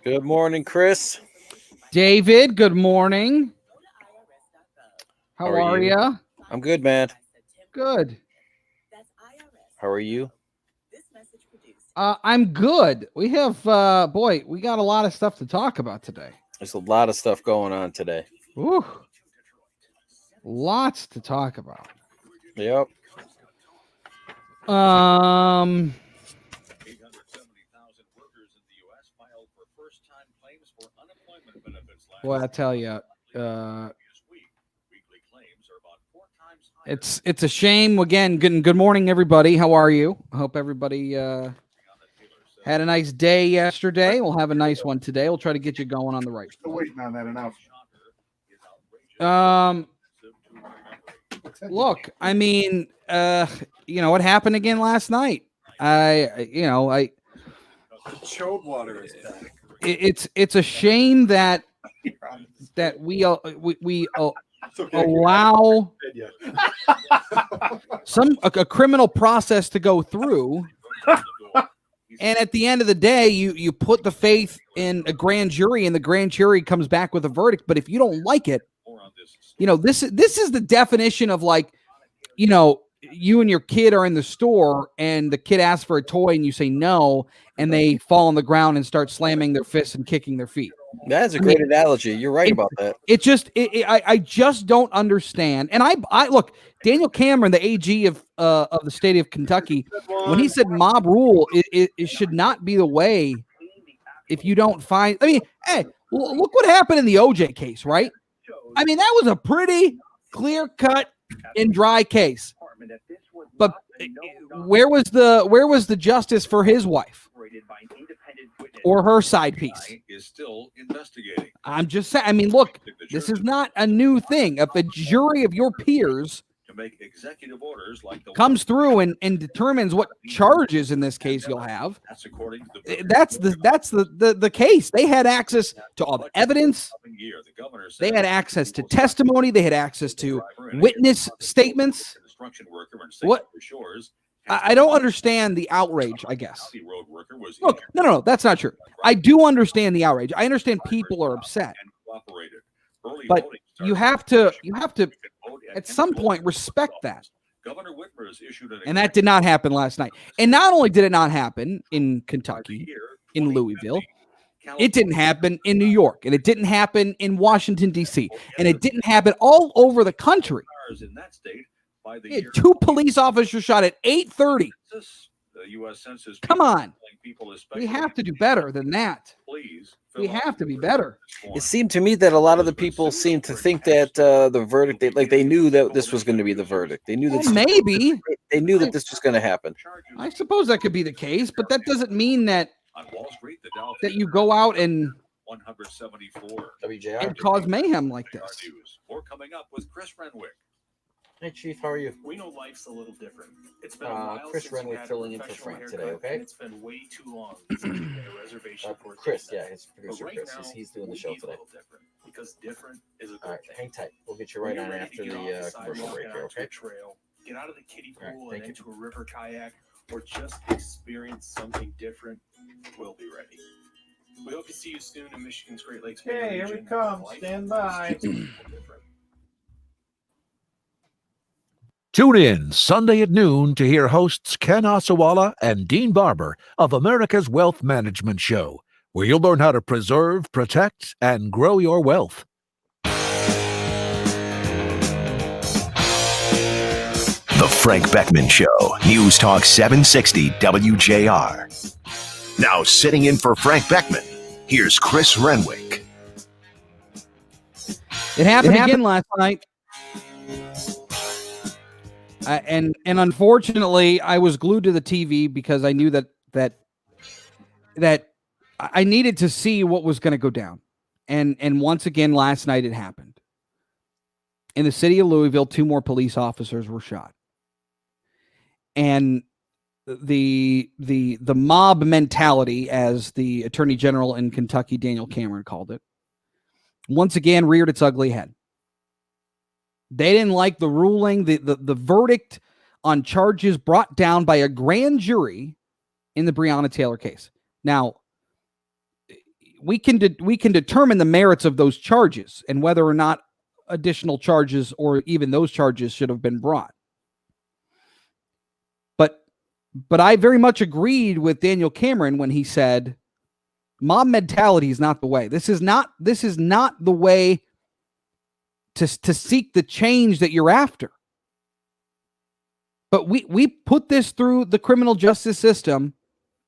Good morning, Chris. David, good morning. How are you? you? I'm good, man. Good. How are you? I'm good. We have, we got a lot of stuff to talk about today. There's a lot of stuff going on today. Ooh, lots to talk about. Yep. Well, I tell you, it's a shame. Again, good morning, everybody. How are you? I hope everybody had a nice day yesterday. We'll have a nice one today. We'll try to get you going on the right. Still waiting on that announcement. Look, I mean, what happened again last night? The chilled water is back. It's a shame that we allow a criminal process to go through, and at the end of the day, you put the faith in a grand jury, and the grand jury comes back with a verdict. But if you don't like it, this is the definition of you and your kid are in the store and the kid asks for a toy and you say no, and they fall on the ground and start slamming their fists and kicking their feet. That's a great analogy. You're right about that. I just don't understand. And I look, Daniel Cameron, the AG of the state of Kentucky, when he said mob rule, it should not be the way. If you don't find, I mean, hey, look what happened in the OJ case, right? I mean, that was a pretty clear-cut and dry case. But where was the justice for his wife or her side piece? Is still investigating. I'm just saying. I mean, look, this is not a new thing. If a jury of your peers to make executive orders like the comes through and determines what charges in this case you'll have, that's according to the that's the case. They had access to all the evidence. They had access to testimony. They had access to witness statements. What? I don't understand the outrage, I guess. Look, no, that's not true. I do understand the outrage. I understand people are upset. But you have to at some point respect that. And that did not happen last night. And not only did it not happen in Kentucky, in Louisville, it didn't happen in New York, and it didn't happen in Washington, D.C., and it didn't happen all over the country. Two police officers shot at 8:30. Come on. We have to do better than that. We have to be better. It seemed to me that a lot of the people seemed to think that the verdict, they knew that this was going to be the verdict. They knew that maybe they knew that this was going to happen. I suppose that could be the case, but that doesn't mean that you go out and cause mayhem like this. More coming up with Chris Renwick. Hey, Chief, how are you? We know life's a little different. It's been a while Chris since Renwick we had filling a in for professional Frank today, haircut, okay? and it's been way too long since we had a reservation for Chris, dinner. yeah, his producer But right Chris. now, He's doing the we show need a today. little different, because different is a good All right, thing. hang tight. We'll get you When right you're on ready after to get off the the commercial sidewalk break and here, onto okay? a trail, get out of the kiddie All right, pool thank and you. into a river kayak, or just experience something different, we'll be ready. We hope to see you soon in Michigan's Great Lakes. Hey, here we region. come. Life Stand is by. just a little different. Tune in Sunday at noon to hear hosts Ken Osawala and Dean Barber of America's Wealth Management Show, where you'll learn how to preserve, protect, and grow your wealth. The Frank Beckmann Show, News Talk 760 WJR. Now sitting in for Frank Beckmann, here's Chris Renwick. It happened again last night. And unfortunately, I was glued to the TV because I knew that I needed to see what was going to go down. And once again, last night it happened. In the city of Louisville, 2 more police officers were shot. And the mob mentality, as the Attorney General in Kentucky, Daniel Cameron, called it, once again reared its ugly head. They didn't like the ruling, the verdict on charges brought down by a grand jury in the Breonna Taylor case. Now, we can determine the merits of those charges and whether or not additional charges or even those charges should have been brought. But I very much agreed with Daniel Cameron when he said, mob mentality is not the way. This is not the way to seek the change that you're after. But we put this through the criminal justice system,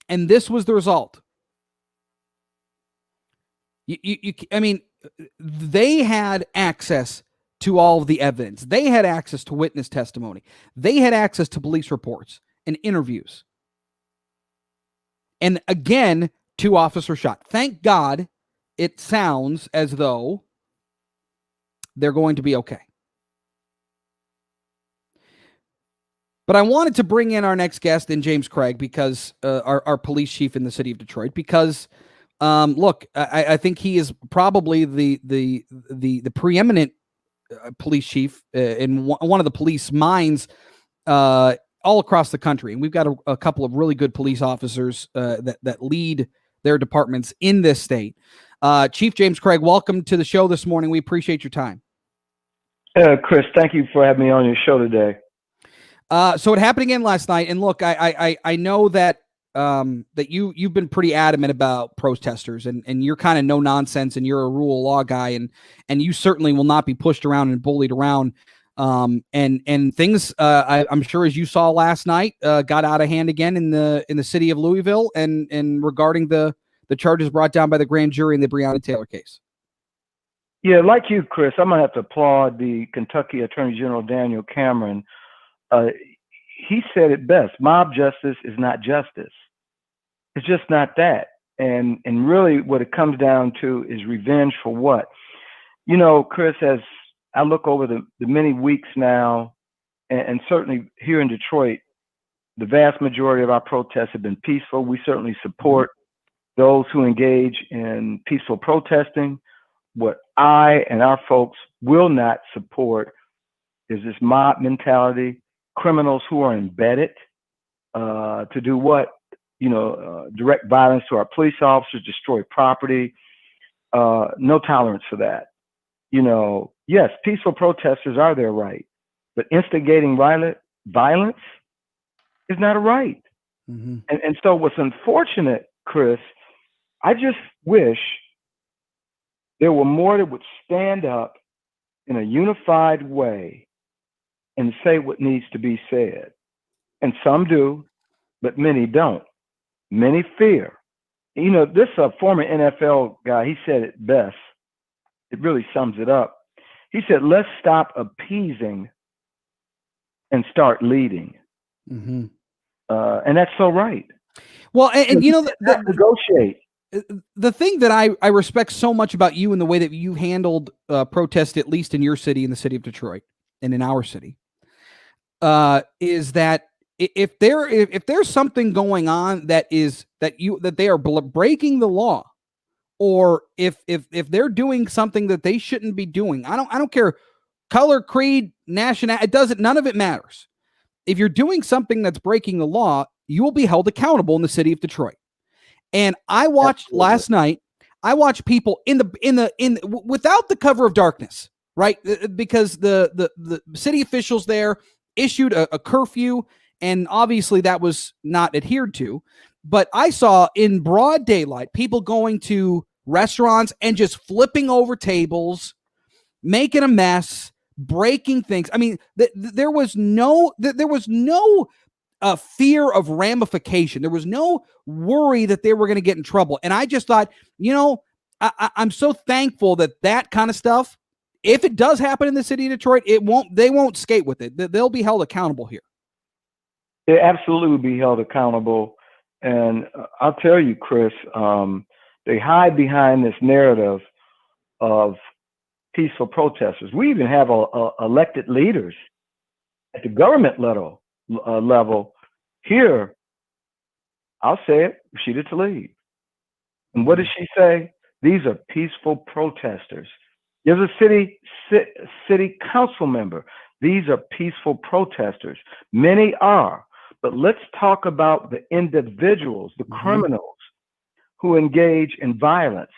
and this was the result. I mean, they had access to all of the evidence. They had access to witness testimony. They had access to police reports and interviews. And again, 2 officers shot. Thank God it sounds as though they're going to be okay. But I wanted to bring in our next guest, in James Craig, because our police chief in the city of Detroit, because look, I think he is probably the preeminent police chief in one of the police minds all across the country. And we've got a couple of really good police officers that lead their departments in this state. Chief James Craig, welcome to the show this morning. We appreciate your time. Chris, thank you for having me on your show today. So it happened again last night. And look, I know that that you've been pretty adamant about protesters, and you're kind of no nonsense, and you're a rule of law guy, and you certainly will not be pushed around and bullied around. And things, I'm sure, as you saw last night, got out of hand again in the city of Louisville, and regarding the charges brought down by the grand jury in the Breonna Taylor case. Yeah, like you, Chris, I'm gonna have to applaud the Kentucky Attorney General Daniel Cameron. He said it best: mob justice is not justice. It's just not that. And really, what it comes down to is revenge for what? You know, Chris, as I look over the many weeks now, and certainly here in Detroit, the vast majority of our protests have been peaceful. We certainly support those who engage in peaceful protesting. What I and our folks will not support is this mob mentality, criminals who are embedded to do what? Direct violence to our police officers, destroy property. No tolerance for that. Yes, peaceful protesters are their right, but instigating violence is not a right. Mm-hmm. And so what's unfortunate, Chris, I just wish there were more that would stand up in a unified way and say what needs to be said. And some do, but many don't. Many fear. This former NFL guy, he said it best. It really sums it up. He said, let's stop appeasing and start leading. Mm-hmm. And that's so right. Well, and negotiate. The thing that I respect so much about you and the way that you handled protest, at least in your city, in the city of Detroit, and in our city, is that if there's something going on that they are breaking the law, or if they're doing something that they shouldn't be doing, I don't care color, creed, nationality, none of it matters. If you're doing something that's breaking the law, you will be held accountable in the city of Detroit. And I watched last night, I watched people in without the cover of darkness, right? Because the city officials there issued a curfew, and obviously that was not adhered to. But I saw in broad daylight people going to restaurants and just flipping over tables, making a mess, breaking things. I mean, there was no fear of ramification. There was no worry that they were going to get in trouble. And I just thought, I'm so thankful that kind of stuff, if it does happen in the city of Detroit, they won't skate with it. They'll be held accountable here. They absolutely will be held accountable. And I'll tell you, Chris, they hide behind this narrative of peaceful protesters. We even have elected leaders at the government level. Here, I'll say it, Rashida Tlaib. And what does she say? These are peaceful protesters. There's a city council member. These are peaceful protesters. Many are. But let's talk about the individuals, the criminals who engage in violence.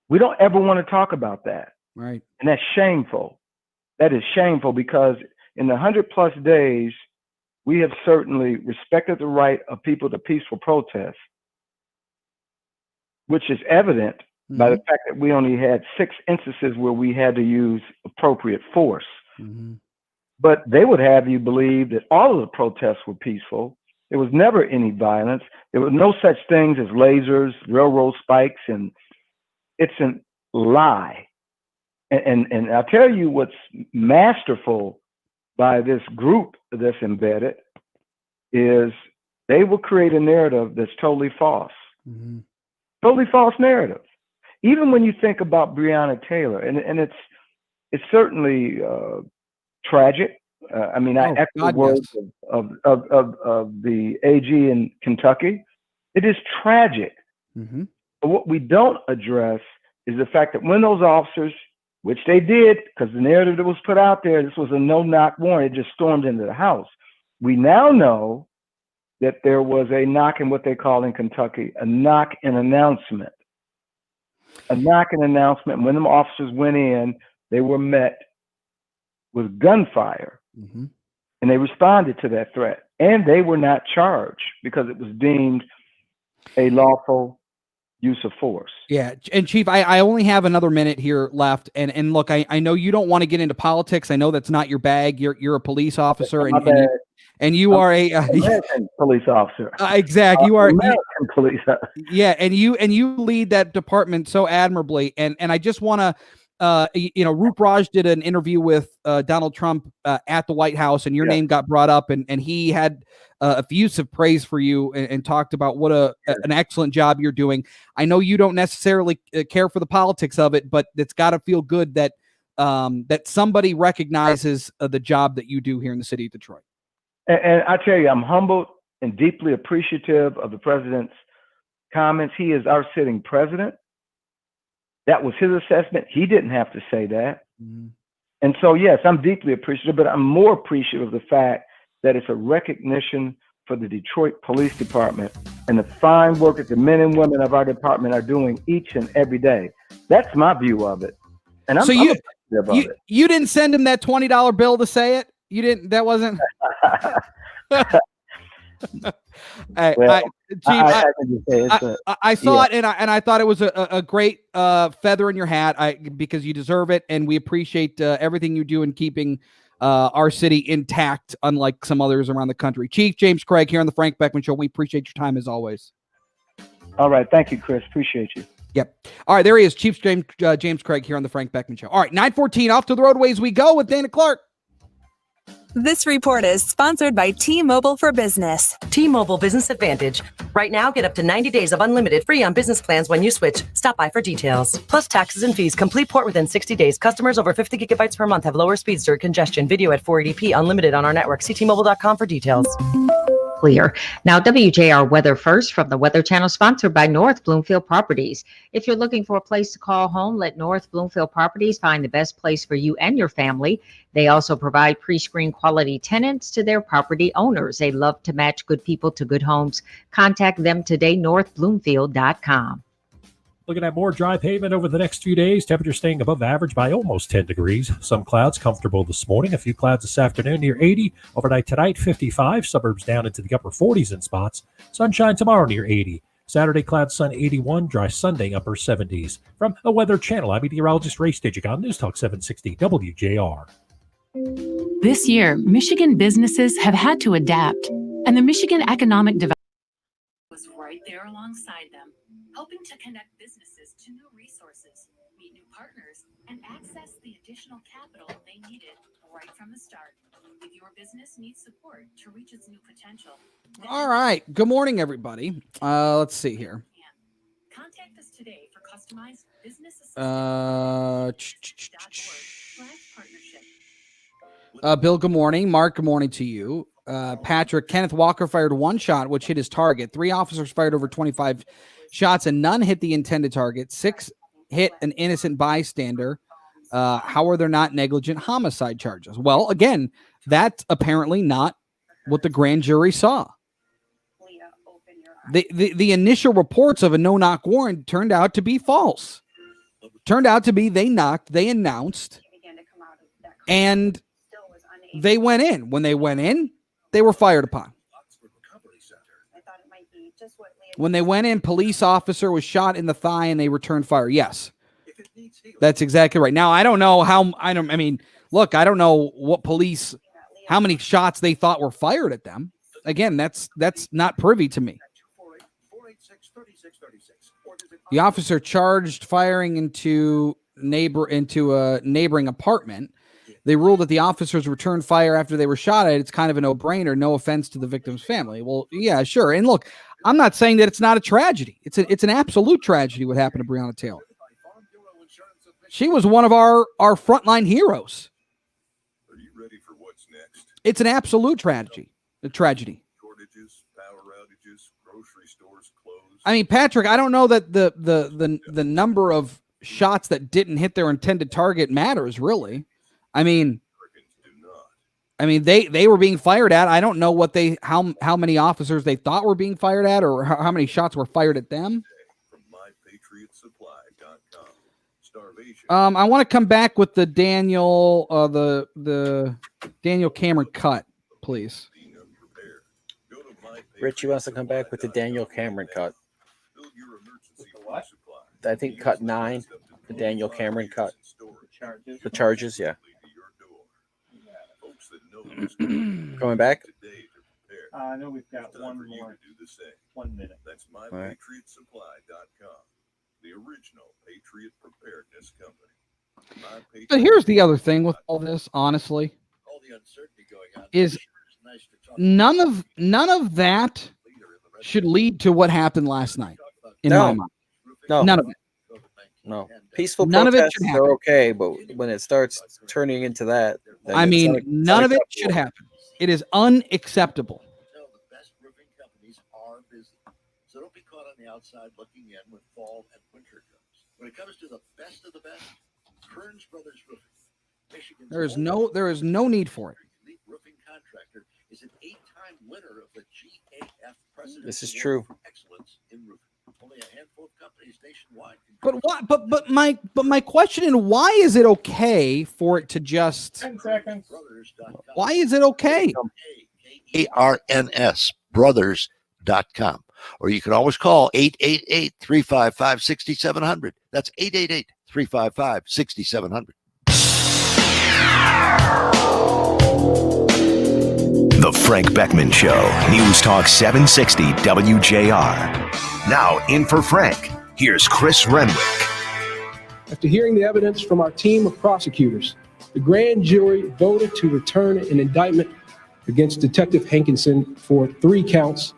We don't ever want to talk about that. Right. And that's shameful. That is shameful because in the 100+ days, we have certainly respected the right of people to peaceful protest, which is evident by the fact that we only had 6 instances where we had to use appropriate force. But they would have you believe that all of the protests were peaceful. There was never any violence. There were no such things as lasers, railroad spikes, and it's a lie. And I'll tell you what's masterful by this group that's embedded is they will create a narrative that's totally false. Totally false narrative. Even when you think about Breonna Taylor, and it's certainly tragic. I mean, I echo the words of the AG in Kentucky. It is tragic. But what we don't address is the fact that when those officers, which they did, because the narrative that was put out there, this was a no-knock warrant, it just stormed into the house. We now know that there was a knock in what they call in Kentucky, a knock-in announcement. A knock-in announcement. When the officers went in, they were met with gunfire. And they responded to that threat. And they were not charged because it was deemed a lawful use of force. Yeah. And Chief, I only have another minute here left. And look, I know you don't want to get into politics. I know that's not your bag. You're a police officer, and you are a American police officer. Exactly. You are American police officer. Yeah, and you lead that department so admirably. And I just want to Roop Raj did an interview with Donald Trump at the White House, and your name got brought up, and he had effusive praise for you and talked about what an excellent job you're doing. I know you don't necessarily care for the politics of it, but it's got to feel good that that somebody recognizes the job that you do here in the city of Detroit. And I tell you, I'm humbled and deeply appreciative of the president's comments. He is our sitting president. That was his assessment. He didn't have to say that. And so, yes, I'm deeply appreciative, but I'm more appreciative of the fact that it's a recognition for the Detroit Police Department and the fine work that the men and women of our department are doing each and every day. That's my view of it. And I'm appreciative of it. You didn't send him that $20 bill to say it? You didn't? That wasn't... I saw it, and I thought it was a great feather in your hat. Because you deserve it, and we appreciate everything you do in keeping our city intact, unlike some others around the country. Chief James Craig here on the Frank Beckmann Show. We appreciate your time as always. All right, thank you, Chris. Appreciate you. Yep. All right, there he is, Chief James Craig here on the Frank Beckmann Show. All right, 9:14, off to the roadways we go with Dana Clark. This report is sponsored by T-Mobile for Business. T-Mobile Business Advantage. Right now, get up to 90 days of unlimited free on business plans when you switch. Stop by for details. Plus taxes and fees. Complete port within 60 days. Customers over 50 gigabytes per month have lower speeds during congestion. Video at 480p unlimited on our network. See T-Mobile.com for details. Clear. Now, WJR Weather First from the Weather Channel, sponsored by North Bloomfield Properties. If you're looking for a place to call home, let North Bloomfield Properties find the best place for you and your family. They also provide pre-screened quality tenants to their property owners. They love to match good people to good homes. Contact them today, northbloomfield.com. Looking at more dry pavement over the next few days. Temperature staying above average by almost 10 degrees. Some clouds comfortable this morning. A few clouds this afternoon near 80. Overnight tonight, 55. Suburbs down into the upper 40s in spots. Sunshine tomorrow near 80. Saturday, cloud sun 81. Dry Sunday, upper 70s. From the Weather Channel, I'm meteorologist Ray Stidgick on News Talk 760 WJR. This year, Michigan businesses have had to adapt, and the Michigan Economic Development was right there alongside them, helping to connect businesses to new resources, meet new partners, and access the additional capital they needed right from the start. If your business needs support to reach its new potential. All right. Good morning, everybody. Let's see here. Contact us today for customized business Bill, good morning. Mark, good morning to you. Patrick, Kenneth Walker fired one shot, which hit his target. 3 officers fired over 25 shots, and none hit the intended target. 6 hit an innocent bystander. How are there not negligent homicide charges? Well, again, that's apparently not what the grand jury saw. The initial reports of a no-knock warrant turned out to be false. turned out to be they announced, and they went in. When they went in, they were fired upon. When they went in, police officer was shot in the thigh and they returned fire. Yes, that's exactly right. Now, I don't know how, I don't know what police, how many shots they thought were fired at them. Again, that's not privy to me. The officer charged firing into a neighboring apartment. They ruled that the officers returned fire after they were shot at. It's kind of a no-brainer. No offense to the victim's family. Well, yeah, sure. And look, I'm not saying that it's not a tragedy. It's an absolute tragedy what happened to Breonna Taylor. She was one of our frontline heroes. Are you ready for what's next? It's an absolute tragedy. A tragedy. Shortages, power outages, grocery stores closed. I mean, Patrick, I don't know that the number of shots that didn't hit their intended target matters, really. I mean, they were being fired at. I don't know what how many officers they thought were being fired at, or how many shots were fired at them. I want to come back with the Daniel the Daniel Cameron cut, please. Richie wants to come back with the Daniel Cameron cut. I think cut 9, the Daniel Cameron cut. The charges, yeah. Coming back? I know we've got one more. 1 minute. That's mypatriotsupply.com, the original Patriot Preparedness Company. But here's the other thing with all this, honestly, is none of that should lead to what happened last night. In my mind, none of it. No, peaceful none of it protests should happen. are okay, but when it starts turning into that, then I it's mean, none of it should happen. It is unacceptable. So don't be caught on the outside looking in when fall and winter comes. When it comes to the best of the best, Kearns Brothers Roofing, Michigan's There is no need for it. elite roofing contractor, is an 8-time winner of the GAF President's This is Award true. for Excellence in Roofing. Only a handful of companies nationwide can But why? But my question is, why is it okay for it to just? 10 seconds. Why is it okay? ARNS brothers.com. Or you can always call 888-355-6700. That's 888-355-6700. The Frank Beckmann Show, News Talk 760 WJR. Now in for Frank, here's Chris Renwick. After hearing the evidence from our team of prosecutors, the grand jury voted to return an indictment against Detective Hankinson for 3 counts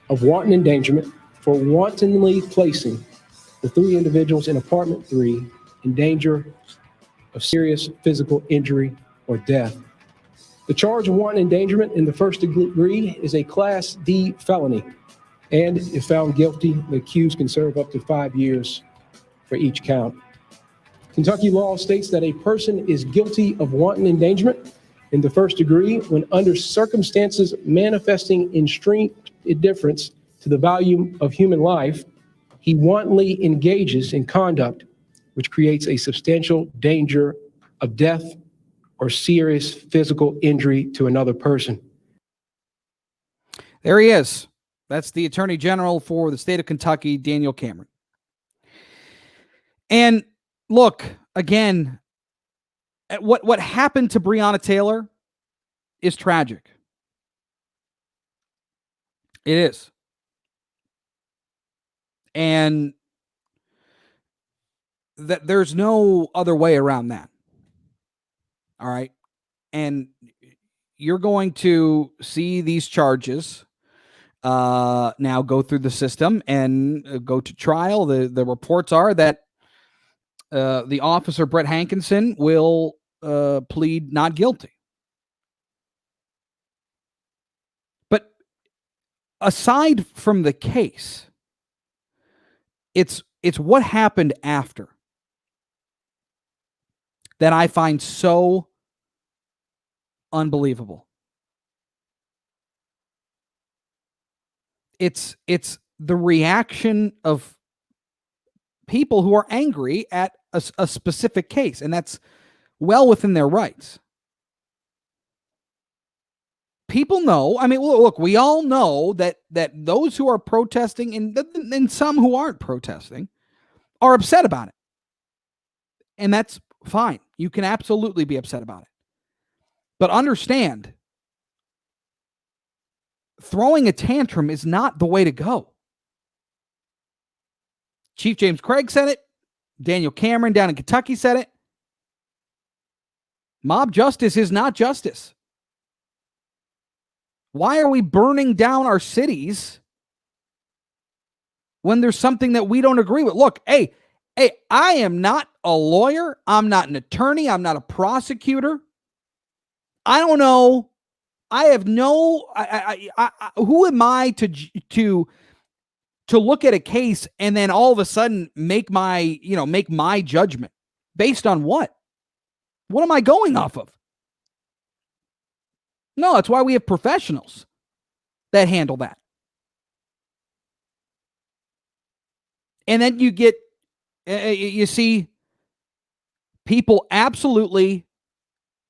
of wanton endangerment for wantonly placing the 3 individuals in apartment 3 in danger of serious physical injury or death. The charge of wanton endangerment in the first degree is a Class D felony, and if found guilty, the accused can serve up to 5 years for each count. Kentucky law states that a person is guilty of wanton endangerment in the first degree when, under circumstances manifesting extreme indifference to the value of human life, he wantonly engages in conduct which creates a substantial danger of death or serious physical injury to another person. There he is. That's the Attorney General for the state of Kentucky, Daniel Cameron. And look, again, what happened to Breonna Taylor is tragic. It is. And that there's no other way around that. All right. And you're going to see these charges now go through the system and go to trial. The reports are that the officer, Brett Hankinson, will plead not guilty. But aside from the case, it's what happened after that I find so unbelievable. It's the reaction of people who are angry at a specific case, and that's well within their rights. People know, I mean, look, we all know that those who are protesting and some who aren't protesting are upset about it. And that's fine. You can absolutely be upset about it. But understand, throwing a tantrum is not the way to go. Chief James Craig said it. Daniel Cameron down in Kentucky said it. Mob justice is not justice. Why are we burning down our cities when there's something that we don't agree with? Look, hey, I am not a lawyer. I'm not an attorney. I'm not a prosecutor. I don't know. I have no. Who am I to look at a case and then all of a sudden make my judgment based on what? What am I going off of? No, that's why we have professionals that handle that. And then you get, you see people absolutely,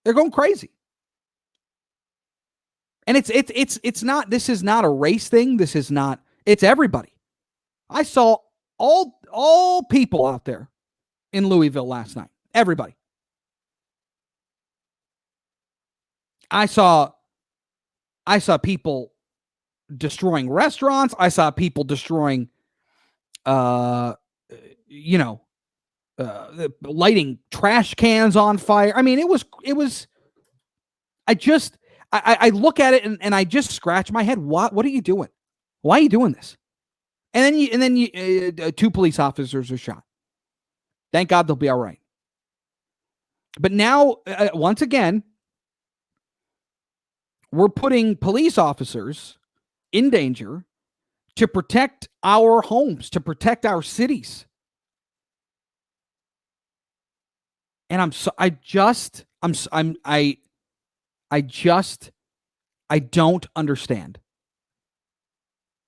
they're going crazy. And it's not, this is not a race thing. This is not, it's everybody. I saw all people out there in Louisville last night. Everybody. I saw people destroying restaurants. I saw people destroying, lighting trash cans on fire. I mean, it was, I look at it and I just scratch my head. What are you doing? Why are you doing this? And then two police officers are shot. Thank God they'll be all right. But now, once again, we're putting police officers in danger to protect our homes, to protect our cities. And I don't understand.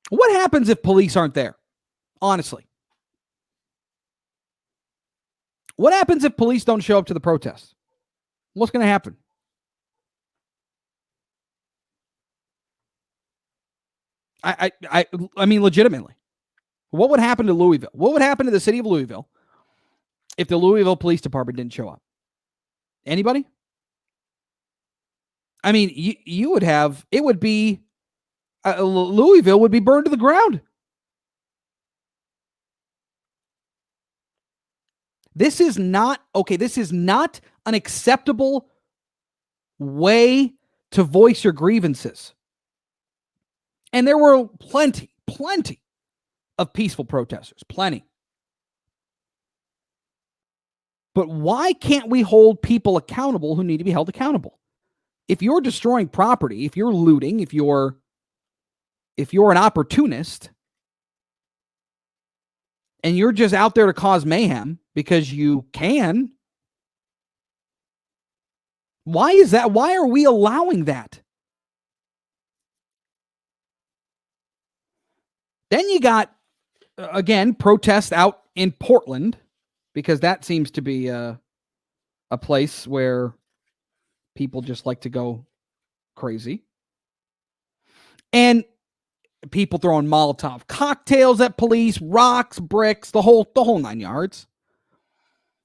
What happens if police aren't there? Honestly. What happens if police don't show up to the protests? What's going to happen? I mean, legitimately, what would happen to Louisville? What would happen to the city of Louisville if the Louisville Police Department didn't show up? Anybody? I mean, you would have, it would be, Louisville would be burned to the ground. This is not, okay, this is not an acceptable way to voice your grievances. And there were plenty of peaceful protesters. Plenty. But why can't we hold people accountable who need to be held accountable? If you're destroying property, if you're looting, if you're an opportunist, and you're just out there to cause mayhem because you can, why is that? Why are we allowing that? Then you got, again, protests out in Portland, because that seems to be a place where people just like to go crazy. And people throwing Molotov cocktails at police, rocks, bricks, the whole 9 yards.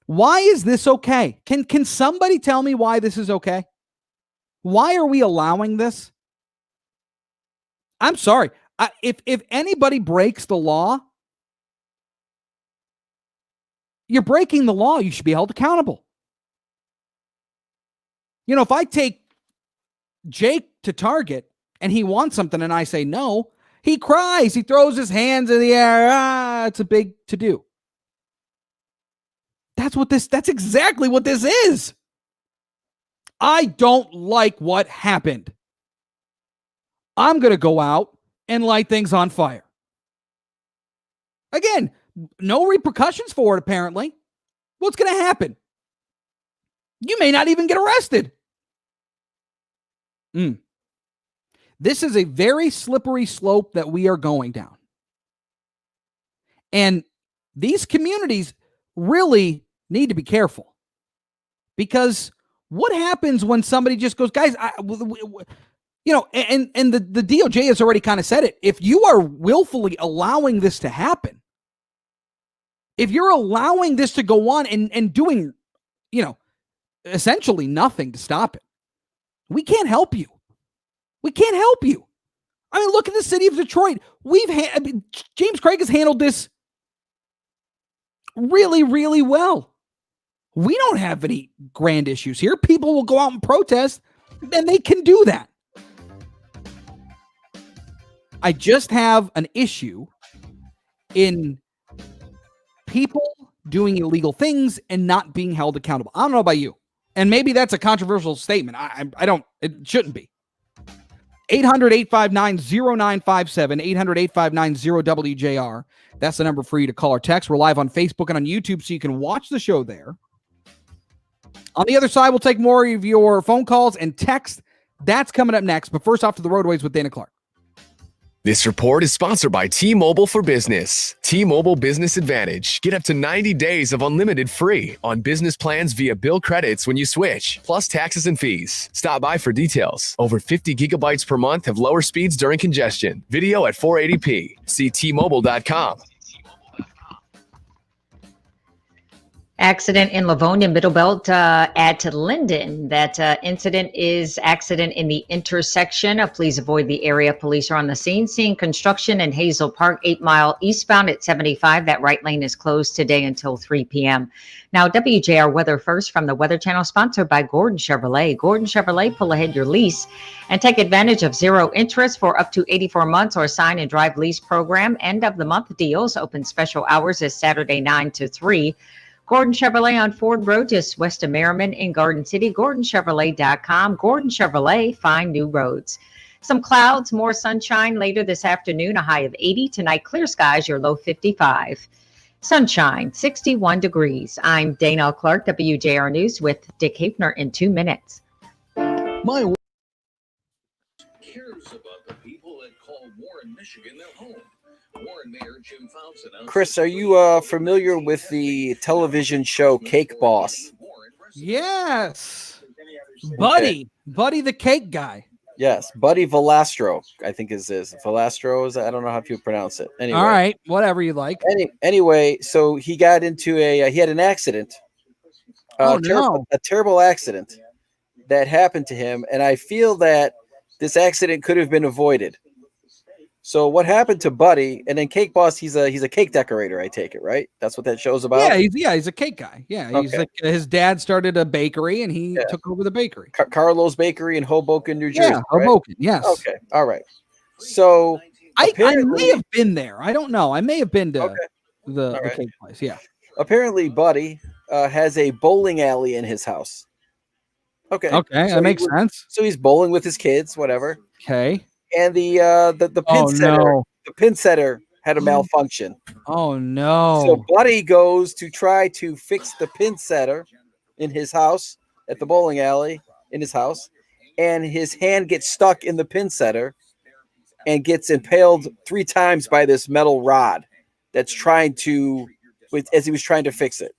Why is this okay? Can somebody tell me why this is okay? Why are we allowing this? I'm sorry. If anybody breaks the law, you're breaking the law. You should be held accountable. You know, if I take Jake to Target and he wants something and I say no, he cries. He throws his hands in the air. It's a big to-do. That's exactly what this is. I don't like what happened. I'm going to go out and light things on fire. Again, no repercussions for it, apparently. What's going to happen? You may not even get arrested. This is a very slippery slope that we are going down. And these communities really need to be careful, because what happens when somebody just goes, guys, you know, and the DOJ has already kind of said it. If you are willfully allowing this to happen, if you're allowing this to go on and doing, you know, essentially nothing to stop it, we can't help you. We can't help you. I mean, look at the city of Detroit. James Craig has handled this really, really well. We don't have any grand issues here. People will go out and protest, and they can do that. I just have an issue in people doing illegal things and not being held accountable. I don't know about you. And maybe that's a controversial statement. I don't, it shouldn't be. 800-859-0957, 800-859-0WJR. That's the number for you to call or text. We're live on Facebook and on YouTube, so you can watch the show there. On the other side, we'll take more of your phone calls and text. That's coming up next. But first, off to the roadways with Dana Clark. This report is sponsored by T-Mobile for Business. T-Mobile Business Advantage. Get up to 90 days of unlimited free on business plans via bill credits when you switch, plus taxes and fees. Stop by for details. Over 50 gigabytes per month have lower speeds during congestion. Video at 480p. See T-Mobile.com. Accident in Livonia Middlebelt at Linden. That incident is accident in the intersection. Please avoid the area. Police are on the scene. Seeing construction in Hazel Park, 8 Mile eastbound at 75. That right lane is closed today until 3 p.m. Now, WJR Weather First from the Weather Channel, sponsored by Gordon Chevrolet. Gordon Chevrolet, pull ahead your lease and take advantage of zero interest for up to 84 months or sign and drive lease program. End of the month deals. Open special hours is Saturday 9 to 3. Gordon Chevrolet on Ford Road, just west of Merriman in Garden City. GordonChevrolet.com. Gordon Chevrolet, find new roads. Some clouds, more sunshine later this afternoon, a high of 80. Tonight, clear skies, your low 55. Sunshine, 61 degrees. I'm Dana Clark, WJR News with Dick Hafner in 2 minutes. My cares about the people that call Warren, Michigan their home. Warren Mayor Jim Fouts announced. Chris, are you familiar with the television show Cake Boss? Yes. Buddy the cake guy. Yes, Buddy Valastro, I think is Valastro. I don't know how you pronounce it. Anyway. All right, whatever you like. Anyway, so he got into he had an accident. A terrible accident that happened to him, and I feel that this accident could have been avoided. So what happened to Buddy? And then Cake Boss, he's a cake decorator. I take it, right? That's what that show's about. Yeah, he's a cake guy. Yeah, he's like, his dad started a bakery, and he took over the bakery. Carlo's Bakery in Hoboken, New Jersey. Yeah, Hoboken. Right? Yes. Okay. All right. So I may have been there. I don't know. I may have been to the cake place. Yeah. Apparently, Buddy has a bowling alley in his house. Okay. Okay, so that makes sense. So he's bowling with his kids, whatever. Okay. And the pin setter had a malfunction. Oh no! So Buddy goes to try to fix the pin setter in his house at the bowling alley in his house, and his hand gets stuck in the pin setter and gets impaled 3 times by this metal rod that's as he was trying to fix it.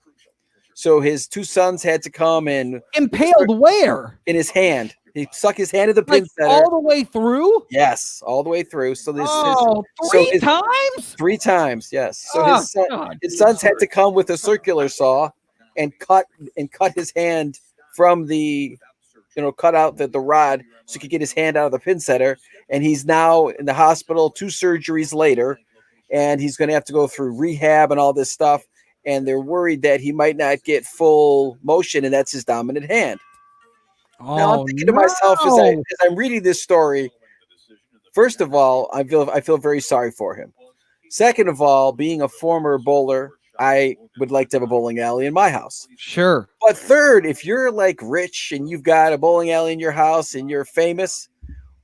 So his 2 sons had to come and impaled where? In his hand. He stuck his hand in the pin setter. All the way through? Yes, all the way through. So this three times? 3 times, yes. So his sons had to come with a circular saw and cut his hand from the, cut out the rod so he could get his hand out of the pin setter. And he's now in the hospital 2 surgeries later, and he's going to have to go through rehab and all this stuff. And they're worried that he might not get full motion, and that's his dominant hand. Now I'm thinking to myself as I'm reading this story. First of all, I feel very sorry for him. Second of all, being a former bowler, I would like to have a bowling alley in my house. Sure. But third, if you're like rich and you've got a bowling alley in your house and you're famous,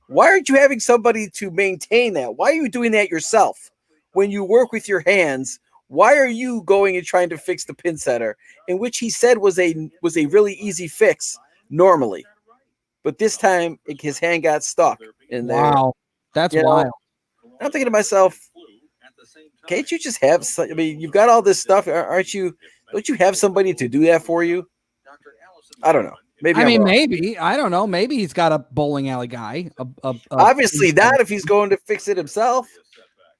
why aren't you having somebody to maintain that? Why are you doing that yourself? When you work with your hands, why are you going and trying to fix the pin setter, in which he said was a really easy fix normally? But this time his hand got stuck in there. Wow. That's wild. I'm thinking to myself, Can't you just have? I mean, you've got all this stuff, aren't you? Don't you have somebody to do that for you? I don't know. Maybe I I'm mean, wrong. maybe I don't know. Maybe he's got a bowling alley guy. Obviously not if he's going to fix it himself.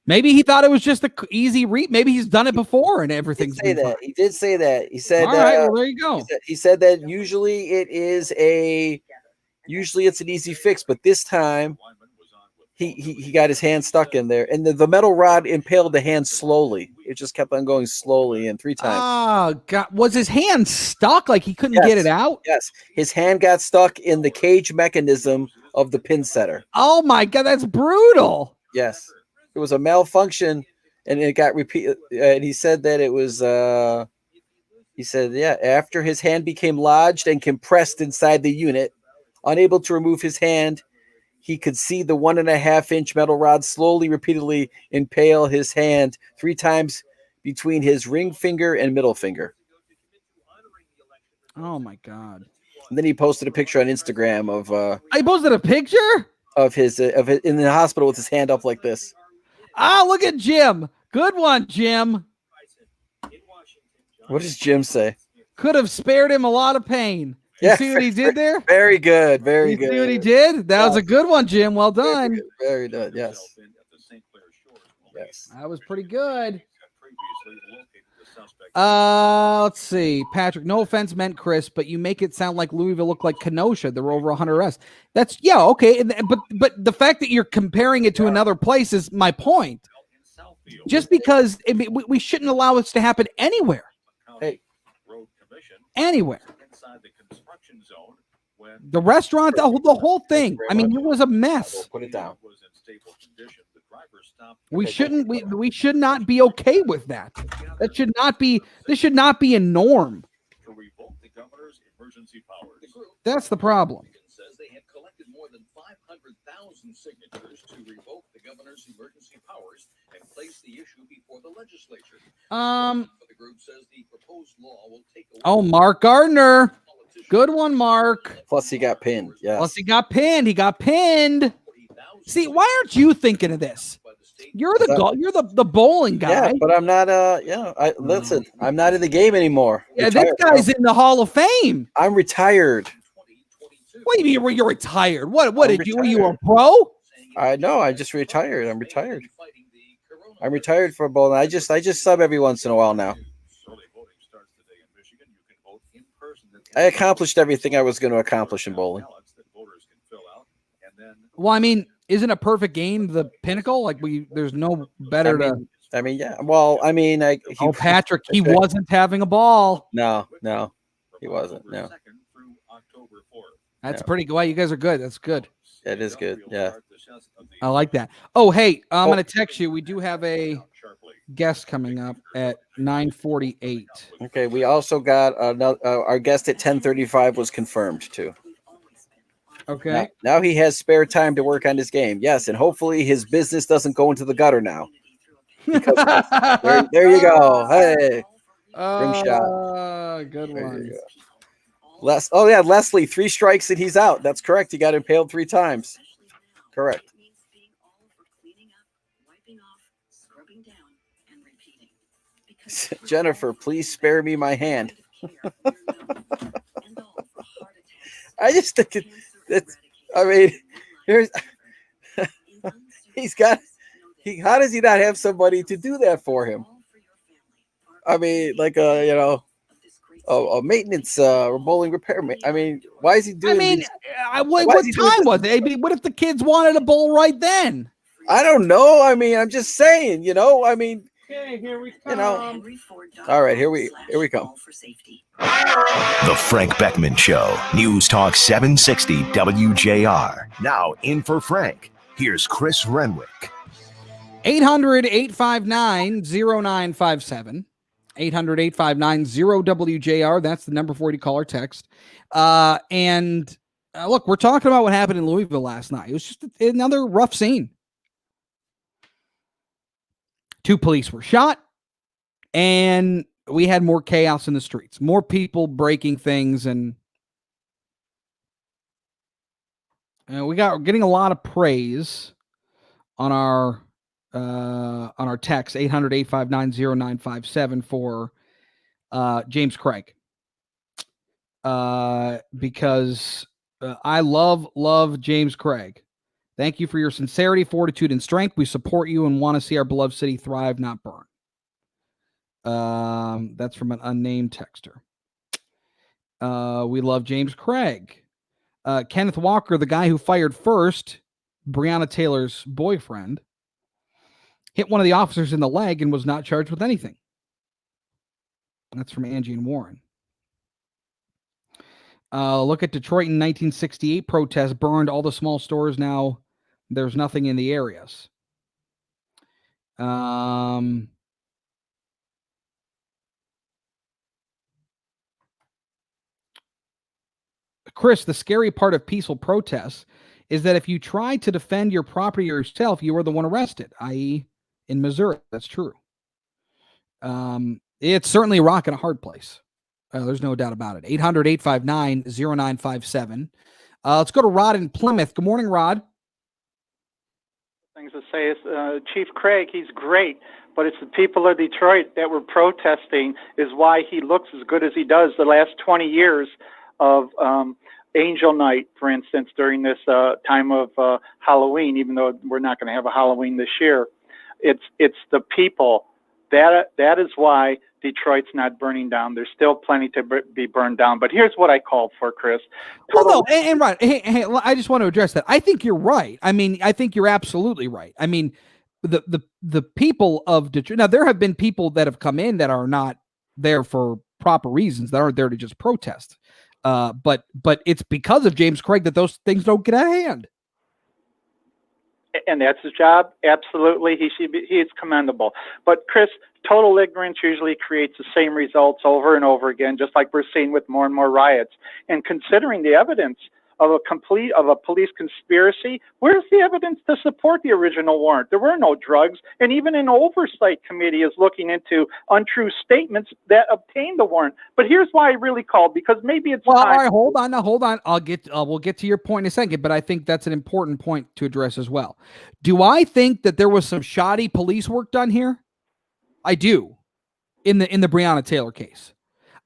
Maybe he thought it was just a easy read. Maybe he's done it before and everything's He did say that. He did say that. He said, all right, well, there you go. He said that usually it's an easy fix, but this time he got his hand stuck in there, and the metal rod impaled the hand slowly. It just kept on going slowly, and 3 times. Oh God! Was his hand stuck? Like he couldn't get it out? Yes, his hand got stuck in the cage mechanism of the pin setter. Oh my God, that's brutal. Yes, it was a malfunction, and it got repeated. And he said that it was. He said, after his hand became lodged and compressed inside the unit, unable to remove his hand, he could see the 1.5-inch metal rod slowly, repeatedly impale his hand 3 times between his ring finger and middle finger. Oh my God! And then he posted a picture on Instagram of. I posted a picture of his in the hospital with his hand up like this. Ah, look at Jim. Good one, Jim. What does Jim say? Could have spared him a lot of pain. You see what he did there? Very good. Very good. See what he did? That was a good one, Jim. Well done. Very good. Yes. Yes. That was pretty good. Let's see. Patrick, no offense meant, Chris, but you make it sound like Louisville looked like Kenosha. There were over 100 arrests. That's, okay. But the fact that you're comparing it to another place is my point. Just because we shouldn't allow this to happen anywhere. Hey. Anywhere. The restaurant, the whole thing. I mean, it was a mess. Put it down. We shouldn't. We should not be okay with that. That should not be. This should not be a norm. That's the problem. Says they have collected more than 500,000 signatures to revoke the governor's emergency powers and place the issue before the legislature. The group says the proposed law will take away. Oh, Mark Gardner. Good one, Mark. Plus he got pinned. Yes. Plus he got pinned. He got pinned. See, why aren't you thinking of this? You're the bowling guy. Yeah, but I'm not. Listen, I'm not in the game anymore. Yeah, this guy's in the Hall of Fame. I'm retired. What do you mean you're retired? What did you? Were you a pro? No, I just retired. I'm retired. I'm retired for bowling. I just sub every once in a while now. I accomplished everything I was going to accomplish in bowling. Well, I mean, isn't a perfect game the pinnacle? Like there's no better yeah. Well, I mean, Patrick, he wasn't having a ball. No, he wasn't. No. That's pretty good. Wow, you guys are good. That's good. That is good. Yeah. I like that. Oh, hey, I'm going to text you. We do have a guest coming up at 9:48. Okay. We also got our guest at 10:35 was confirmed too. Okay. Now he has spare time to work on his game. Yes, and hopefully his business doesn't go into the gutter now. There you go. Hey. Rim shot. Good one. Leslie, 3 strikes and he's out. That's correct. He got impaled 3 times. Correct. Jennifer, please spare me my hand. I just think here's how does he not have somebody to do that for him? I mean, like a maintenance bowling repair. I mean, why is he doing? I mean, what time was it? I mean, what if the kids wanted a bowl right then? I don't know. I mean, I'm just saying. I mean. Okay, here we come. All right, here we come. The Frank Beckmann Show, News Talk 760 WJR. Now in for Frank. Here's Chris Renwick. 800-859-0957. 800-859-0WJR. That's the number for you to call or text. Look, we're talking about what happened in Louisville last night. It was just another rough scene. 2 police were shot, and we had more chaos in the streets, more people breaking things, and we got getting a lot of praise on our on our text 800-859-0957 for James Craig. Because I love James Craig. Thank you for your sincerity, fortitude, and strength. We support you and want to see our beloved city thrive, not burn. That's from an unnamed texter. We love James Craig. Kenneth Walker, the guy who fired first, Breonna Taylor's boyfriend, hit one of the officers in the leg and was not charged with anything. That's from Angie and Warren. Look at Detroit in 1968 protests burned all the small stores. Now there's nothing in the areas. Chris, the scary part of peaceful protests is that if you try to defend your property yourself, you are the one arrested, i.e. in Missouri. That's true. It's certainly a rock and a hard place. There's no doubt about it. 800-859-0957. Let's go to Rod in Plymouth. Good morning, Rod. Things to say is Chief Craig, he's great, but it's the people of Detroit that were protesting is why he looks as good as he does the last 20 years of Angel Night, for instance, during this time of Halloween, even though we're not going to have a Halloween this year. It's the people. That is why Detroit's not burning down. There's still plenty to be burned down. But here's what I called for, Chris. Well, no, and Rod, hey, I just want to address that. I think you're right. I mean, I think you're absolutely right. I mean, the people of Detroit. Now, there have been people that have come in that are not there for proper reasons, that aren't there to just protest. But it's because of James Craig that those things don't get out of hand. And that's his job. Absolutely. He is commendable. But Chris, total ignorance usually creates the same results over and over again, just like we're seeing with more and more riots. And considering the evidence of a police conspiracy, where's the evidence to support the original warrant? There were no drugs, and even an oversight committee is looking into untrue statements that obtained the warrant. But here's why I really called, because maybe it's all right. Hold on. We'll get to your point in a second, but I think that's an important point to address as well. Do I think that there was some shoddy police work done here? I do. In the Breonna Taylor case.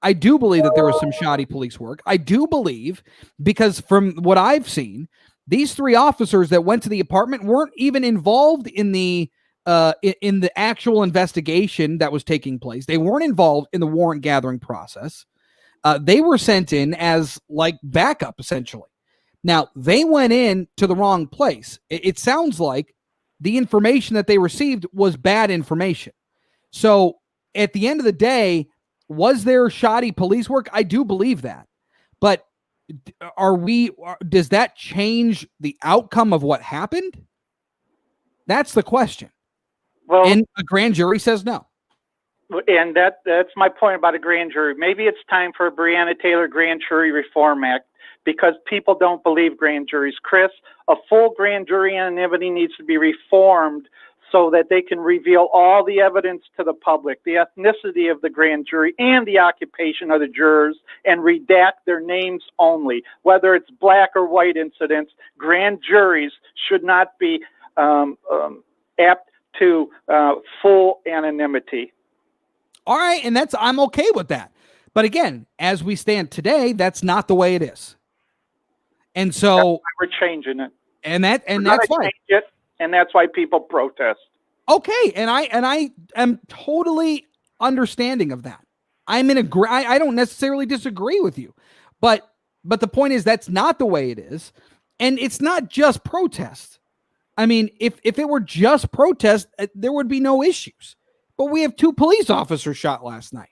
I do believe that there was some shoddy police work. I do believe, because from what I've seen, these three officers that went to the apartment weren't even involved in the actual investigation that was taking place. They weren't involved in the warrant gathering process. They were sent in as like backup, essentially. Now, they went in to the wrong place. It sounds like the information that they received was bad information. So at the end of the day, was there shoddy police work? I do believe that. But does that change the outcome of what happened? That's the question. Well, and a grand jury says no. And that's my point about a grand jury. Maybe it's time for a Breonna Taylor Grand Jury Reform Act, because people don't believe grand juries. Chris, a full grand jury anonymity needs to be reformed so that they can reveal all the evidence to the public, the ethnicity of the grand jury and the occupation of the jurors, and redact their names only. Whether it's black or white incidents, grand juries should not be apt to full anonymity. All right, and I'm okay with that. But again, as we stand today, that's not the way it is. And so we're changing it. And that's fine. And that's why people protest. Okay, and I am totally understanding of that. I'm in I don't necessarily disagree with you, but the point is that's not the way it is, and it's not just protest. I mean, if it were just protest, there would be no issues. But we have 2 police officers shot last night.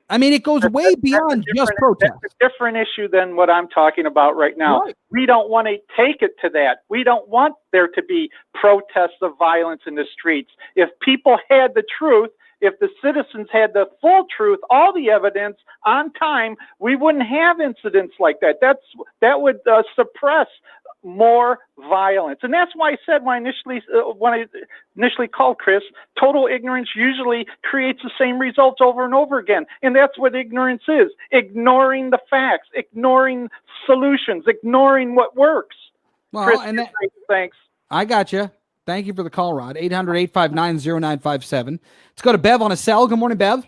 I mean, it goes way beyond just protest. That's a different issue than what I'm talking about right now. Right. We don't want to take it to that. We don't want there to be protests of violence in the streets. If people had the truth, if the citizens had the full truth, all the evidence on time, we wouldn't have incidents like that. That would suppress more violence. And that's why I said when I initially called, Chris, total ignorance usually creates the same results over and over again. And that's what ignorance is. Ignoring the facts, ignoring solutions, ignoring what works. Well, Chris, and thanks. I got you. Thank you for the call, Rod. 800-859-0957. Let's go to Bev on a cell. Good morning, Bev.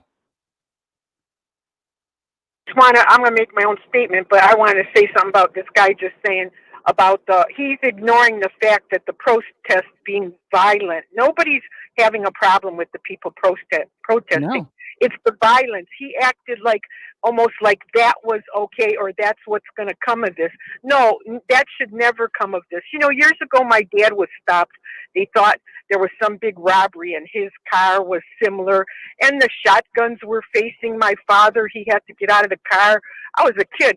I'm going to make my own statement, but I wanted to say something about this guy just saying about he's ignoring the fact that the protest being violent. Nobody's having a problem with the people protesting. No. It's the violence. He acted like almost like that was okay or that's what's going to come of this. No, that should never come of this. You know, years ago, my dad was stopped. They thought there was some big robbery and his car was similar and the shotguns were facing my father. He had to get out of the car. I was a kid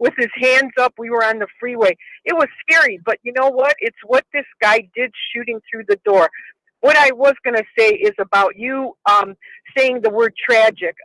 with his hands up. We were on the freeway. It was scary, but you know what? It's what this guy did shooting through the door. What I was going to say is about you saying the word tragic.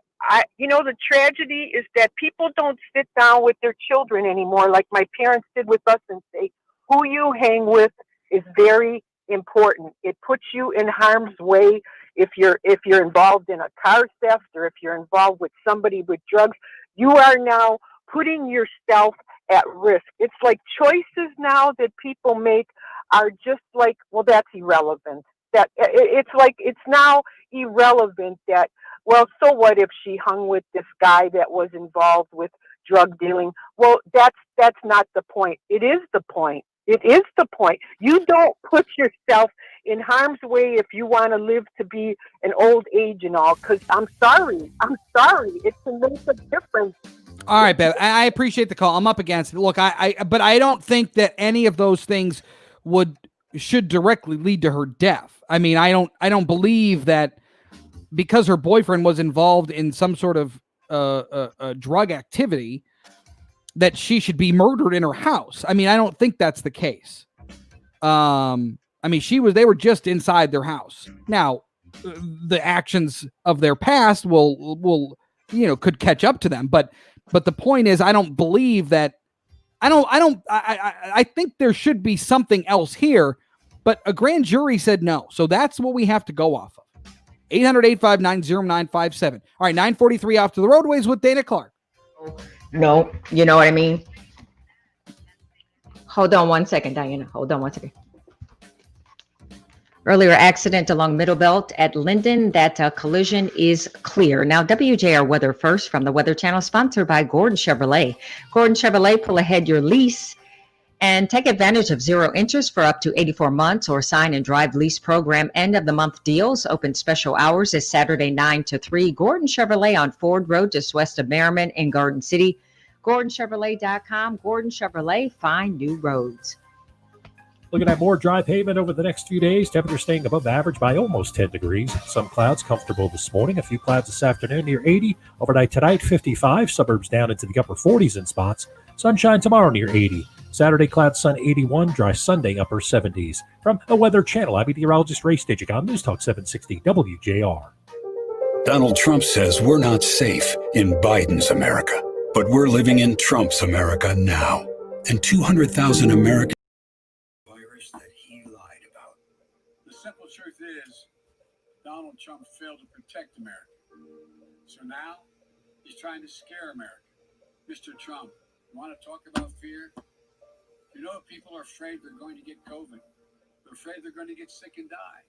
The tragedy is that people don't sit down with their children anymore like my parents did with us and say, who you hang with is very important. It puts you in harm's way if you're involved in a car theft or if you're involved with somebody with drugs. You are now putting yourself at risk. It's like choices now that people make are just like, well, that's irrelevant. That it's like it's now irrelevant that, well, so what if she hung with this guy that was involved with drug dealing? Well, that's not the point. It is the point. It is the point. You don't put yourself in harm's way if you want to live to be an old age and all, because I'm sorry. It can make a difference. All right, Bev, I appreciate the call. I'm up against it. Look, but I don't think that any of those things should directly lead to her death. I mean, I don't believe that because her boyfriend was involved in some sort of drug activity that she should be murdered in her house. I mean, I don't think that's the case. I mean, they were just inside their house. Now, the actions of their past will could catch up to them, but the point is, I don't believe that. I think there should be something else here, but a grand jury said no. So that's what we have to go off of. 800-859-0957. All right, 9:43 off to the roadways with Dana Clark. No, you know what I mean? Hold on one second, Diana. Hold on one second. Earlier accident along Middle Belt at Linden. That collision is clear. Now, WJR Weather first from the Weather Channel, sponsored by Gordon Chevrolet. Gordon Chevrolet, pull ahead your lease and take advantage of 0 interest for up to 84 months or sign and drive lease program end of the month deals. Open special hours is Saturday 9 to 3. Gordon Chevrolet on Ford Road just west of Merriman in Garden City. GordonChevrolet.com. Gordon Chevrolet, find new roads. Looking at more dry pavement over the next few days. Temperature staying above average by almost 10 degrees. Some clouds comfortable this morning. A few clouds this afternoon near 80. Overnight tonight, 55. Suburbs down into the upper 40s in spots. Sunshine tomorrow near 80. Saturday, cloud sun 81. Dry Sunday, upper 70s. From the Weather Channel, I'm meteorologist Ray Stijik on News Talk 760 WJR. Donald Trump says we're not safe in Biden's America, but we're living in Trump's America now. And 200,000 Americans. The simple truth is, Donald Trump failed to protect America. So now, he's trying to scare America. Mr. Trump, you want to talk about fear? You know, people are afraid they're going to get COVID. They're afraid they're going to get sick and die.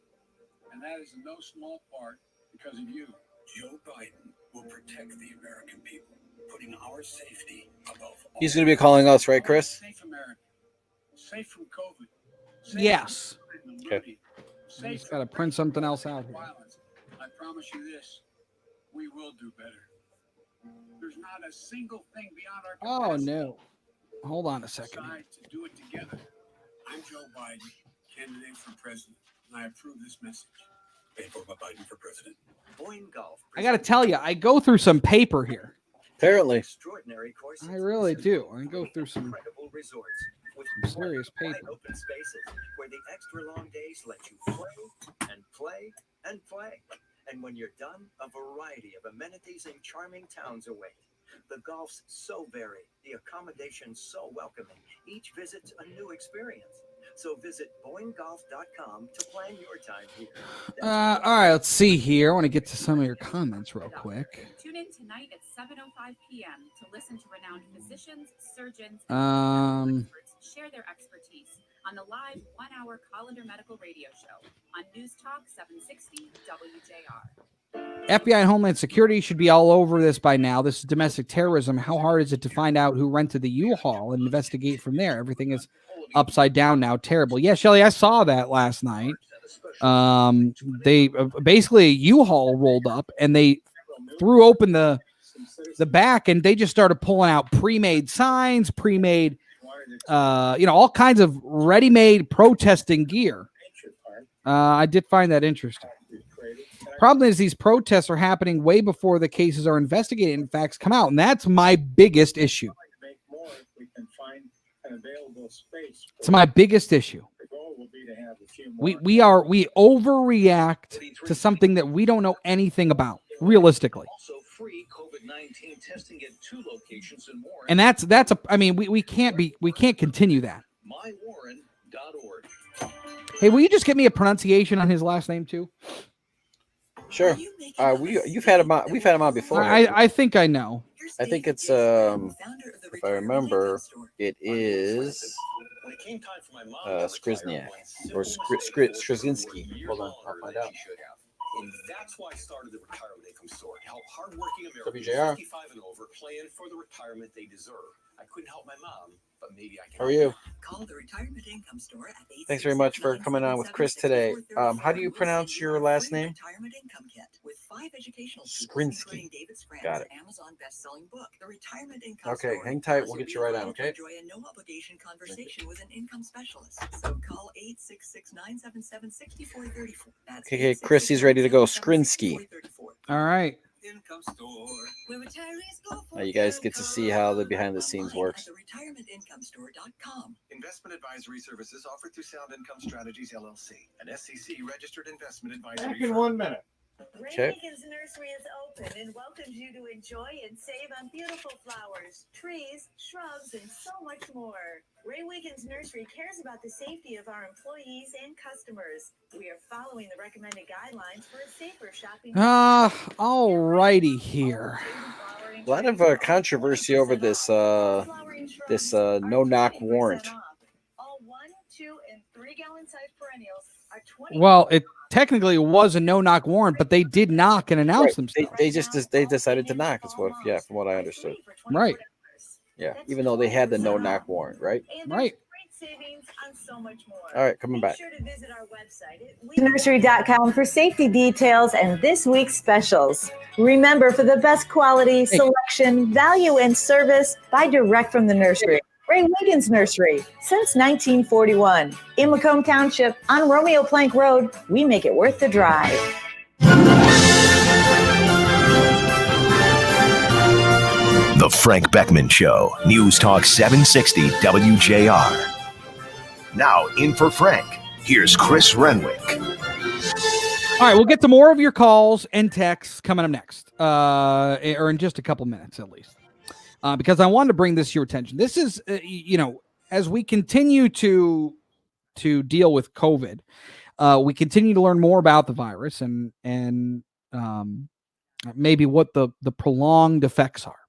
And that is in no small part because of you. Joe Biden will protect the American people, putting our safety above all. He's going to be calling us, right, Chris? Safe America. Safe from COVID. Safe Yes. from Okay. I just got to print something else out here. violence. I promise you this, we will do better. There's not a single thing beyond our Oh, capacity. no. Hold on a second. Decide to do it together. I'm Joe Biden, candidate for president, and I approve this message. Paid for by Biden for president. Boyne Golf. I got to tell you, I go through some paper here. Apparently. Extraordinary courses. I really do. I go through some Incredible resorts with serious wide paper. open spaces where the extra long days let you play and play and play. And when you're done, a variety of amenities in charming towns await. The golf's so varied, the accommodations so welcoming. Each visit's a new experience. So visit BoyneGolf.com to plan your time here. All right, let's see here. I want to get to some of your comments real quick. Tune in tonight at 7:05 p.m. to listen to renowned physicians, surgeons, Um, and experts share their expertise. on the live 1-hour Colander Medical Radio Show on News Talk 760 WJR. FBI and Homeland Security should be all over this by now. This is domestic terrorism. How hard is it to find out who rented the U-Haul and investigate from there? Everything is upside down now. Terrible. Yeah, Shelly, I saw that last night. They basically a U-Haul rolled up and they threw open the back and they just started pulling out pre-made signs, pre-made, all kinds of ready-made protesting gear. I did find that interesting. Problem is these protests are happening way before the cases are investigated and facts come out. And that's my biggest issue. It's my biggest issue. We overreact to something that we don't know anything about, realistically. And we can't continue that. Hey, will you just get me a pronunciation on his last name too? Sure. We've had him on before. I think I know. I think it's if I remember, it is Skrzniak or Skrzynski. Hold on, I'll find out. And that's why I started the Retirement Income Store, to help hardworking Americans WJR. 55 and over plan for the retirement they deserve. I couldn't help my mom, but maybe I can. How are you? Call the Retirement Income Store at Thanks very much for coming on with Chris today. How do you pronounce your last name? Retirement Income Kit with 5 educational Skrzynski. Got it. Amazon best-selling book. The Retirement Income Okay, Store hang tight. offers We'll a get you right on, real okay? Enjoy a no-obligation conversation with an income specialist. So call 866-977-6434. Okay, Chris, he's ready to go. Skrzynski. All right. Now you guys get to see how the behind the scenes works. Investment advisory services offered through Sound Income Strategies LLC, an SEC registered investment advisory Back in firm. 1 minute. Okay. Renwick's Nursery is open and welcomes you to enjoy and save on beautiful flowers, trees, shrubs, and so much more. Ray Wiggins Nursery cares about the safety of our employees and customers. We are following the recommended guidelines for a safer shopping. All righty here. A lot of controversy over this no-knock warrant. All 1, 2, and 3 gallon size perennials are 20. Well, it technically was a no-knock warrant, but they did knock and announce themselves. They decided to knock. Is what, yeah, from what I understood. Right. Yeah, even though they had the no-knock warrant, right? Right. Savings on so much more. All right, coming back. Be sure to visit our website at Nursery.com for safety details and this week's specials. Remember, for the best quality, selection, value, and service, buy direct from the nursery. Ray Wiggins Nursery, since 1941. In Macomb Township, on Romeo Plank Road, we make it worth the drive. The Frank Beckmann Show, News Talk 760 WJR. Now, in for Frank, here's Chris Renwick. All right, we'll get to more of your calls and texts coming up next, or in just a couple minutes at least, because I wanted to bring this to your attention. This is, as we continue to deal with COVID, we continue to learn more about the virus and maybe what the prolonged effects are.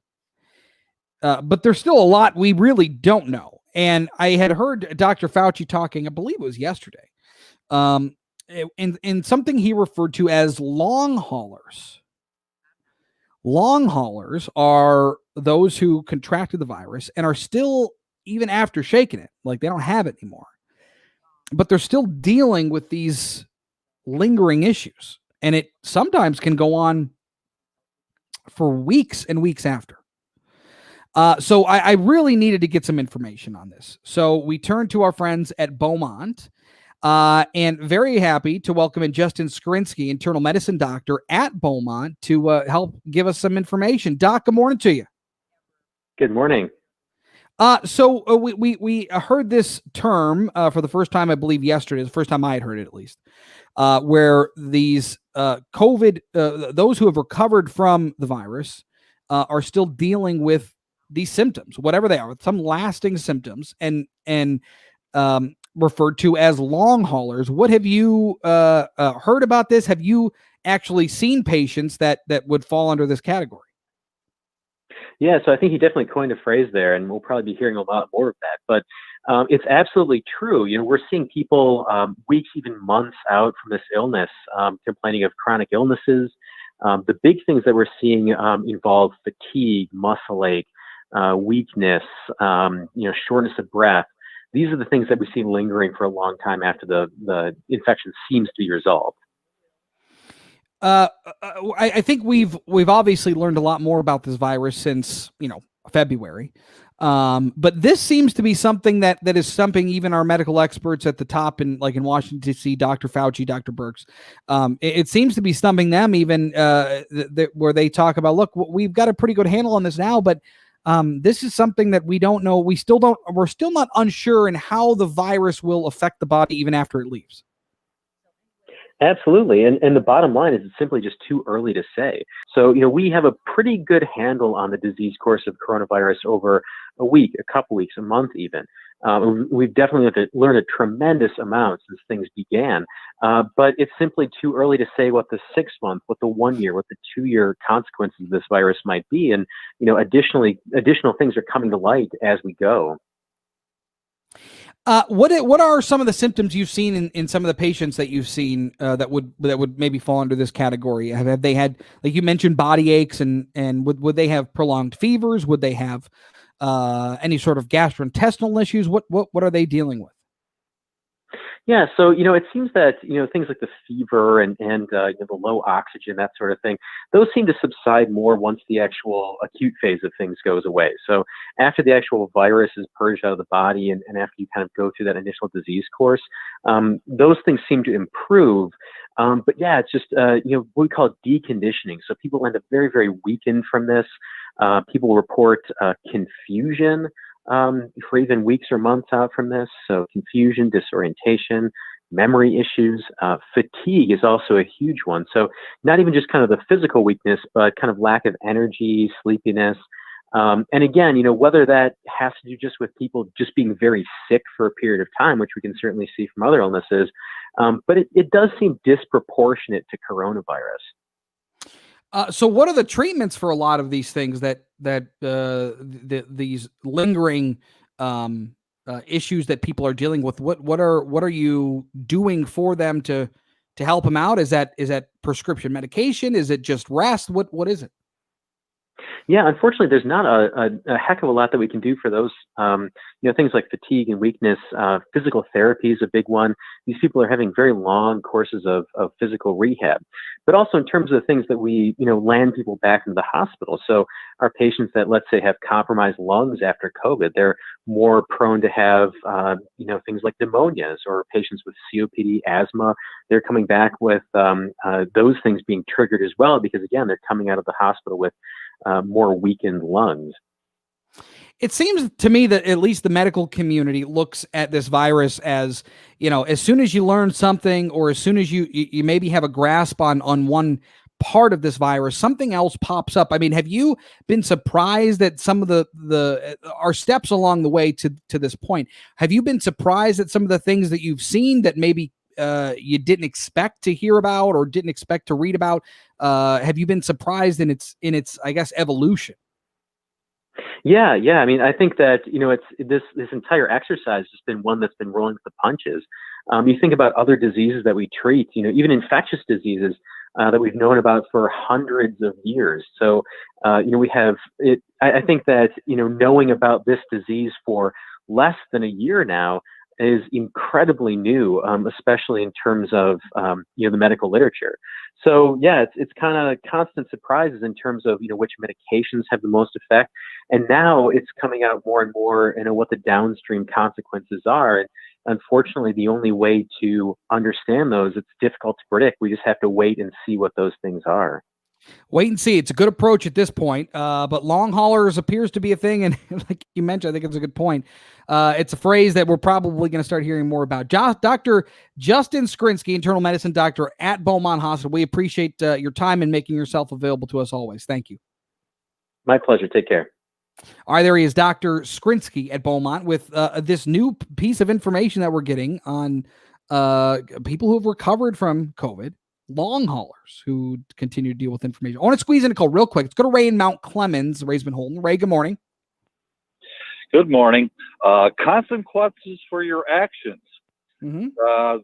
But there's still a lot we really don't know. And I had heard Dr. Fauci talking, I believe it was yesterday, in something he referred to as long haulers. Long haulers are those who contracted the virus and are still, even after shaking it, like they don't have it anymore, but they're still dealing with these lingering issues. And it sometimes can go on for weeks and weeks after. So I really needed to get some information on this. So we turned to our friends at Beaumont, and very happy to welcome in Justin Skrzynski, internal medicine doctor at Beaumont, to help give us some information. Doc, good morning to you. Good morning. So we heard this term for the first time, I believe yesterday, the first time I had heard it at least, where these COVID, those who have recovered from the virus are still dealing with these symptoms, whatever they are, some lasting symptoms, and referred to as long haulers. What have you heard about this? Have you actually seen patients that would fall under this category? Yeah, so I think he definitely coined a phrase there, and we'll probably be hearing a lot more of that. But It's absolutely true. We're seeing people weeks, even months out from this illness, complaining of chronic illnesses. The big things that we're seeing involve fatigue, muscle ache, weakness, shortness of breath. These are the things that we see lingering for a long time after the infection seems to be resolved. I think we've obviously learned a lot more about this virus since February, but this seems to be something that is stumping even our medical experts at the top in Washington D.C. Dr. Fauci, Dr. Birx. It seems to be stumping them even where they talk about, look, we've got a pretty good handle on this now, but this is something that we don't know. We're still not unsure in how the virus will affect the body even after it leaves. Absolutely. And the bottom line is it's simply just too early to say. So, we have a pretty good handle on the disease course of coronavirus over a week, a couple weeks, a month even. We've definitely learned a tremendous amount since things began. But it's simply too early to say what the 6 month, what the 1 year, what the 2 year consequences of this virus might be. And, additional things are coming to light as we go. What are some of the symptoms you've seen in some of the patients that you've seen that would maybe fall under this category? Have they had, like you mentioned, body aches, and would they have prolonged fevers? Would they have any sort of gastrointestinal issues? What are they dealing with? Yeah, so it seems that things like the fever and the low oxygen, that sort of thing, those seem to subside more once the actual acute phase of things goes away. So after the actual virus is purged out of the body, and after you kind of go through that initial disease course, those things seem to improve. But yeah, it's just what we call deconditioning. So people end up very, very weakened from this. People report confusion for even weeks or months out from this. So confusion, disorientation, memory issues, fatigue is also a huge one. So not even just kind of the physical weakness, but kind of lack of energy, sleepiness. And again, whether that has to do just with people just being very sick for a period of time, which we can certainly see from other illnesses, but it does seem disproportionate to coronavirus. So what are the treatments for a lot of these things that these lingering issues that people are dealing with? What are you doing for them to help them out? Is that prescription medication? Is it just rest? What is it? Yeah, unfortunately, there's not a heck of a lot that we can do for those. Things like fatigue and weakness. Physical therapy is a big one. These people are having very long courses of physical rehab. But also in terms of the things that we, land people back into the hospital. So our patients that, let's say, have compromised lungs after COVID, they're more prone to have, things like pneumonias, or patients with COPD, asthma. They're coming back with those things being triggered as well, because again, they're coming out of the hospital with more weakened lungs. It seems to me that at least the medical community looks at this virus as, as soon as you learn something, or as soon as you maybe have a grasp on one part of this virus, something else pops up. I mean, have you been surprised at some of our steps along the way to this point? Have you been surprised at some of the things that you've seen that maybe you didn't expect to hear about or didn't expect to read about? Have you been surprised in its, I guess, evolution? Yeah. I mean, I think that, it's this entire exercise has been one that's been rolling with the punches. You think about other diseases that we treat, even infectious diseases that we've known about for hundreds of years. So, we have it. I think that, knowing about this disease for less than a year now is incredibly new, especially in terms of the medical literature. So yeah, it's kind of constant surprises in terms of which medications have the most effect, and now it's coming out more and more what the downstream consequences are. And unfortunately, the only way to understand those, it's difficult to predict. We just have to wait and see what those things are. Wait and see. It's a good approach at this point, but long haulers appears to be a thing, and like you mentioned, I think it's a good point. It's a phrase that we're probably going to start hearing more about. Dr. Justin Skrinsky, internal medicine doctor at Beaumont Hospital. We appreciate your time and making yourself available to us always. Thank you. My pleasure. Take care. All right, there he is, Dr. Skrinsky at Beaumont, with this new piece of information that we're getting on people who have recovered from COVID. Long haulers who continue to deal with information. I want to squeeze in a call real quick. Let's go to Ray in Mount Clemens. Ray's been holding. Ray, good morning. Good morning. Consequences for your actions.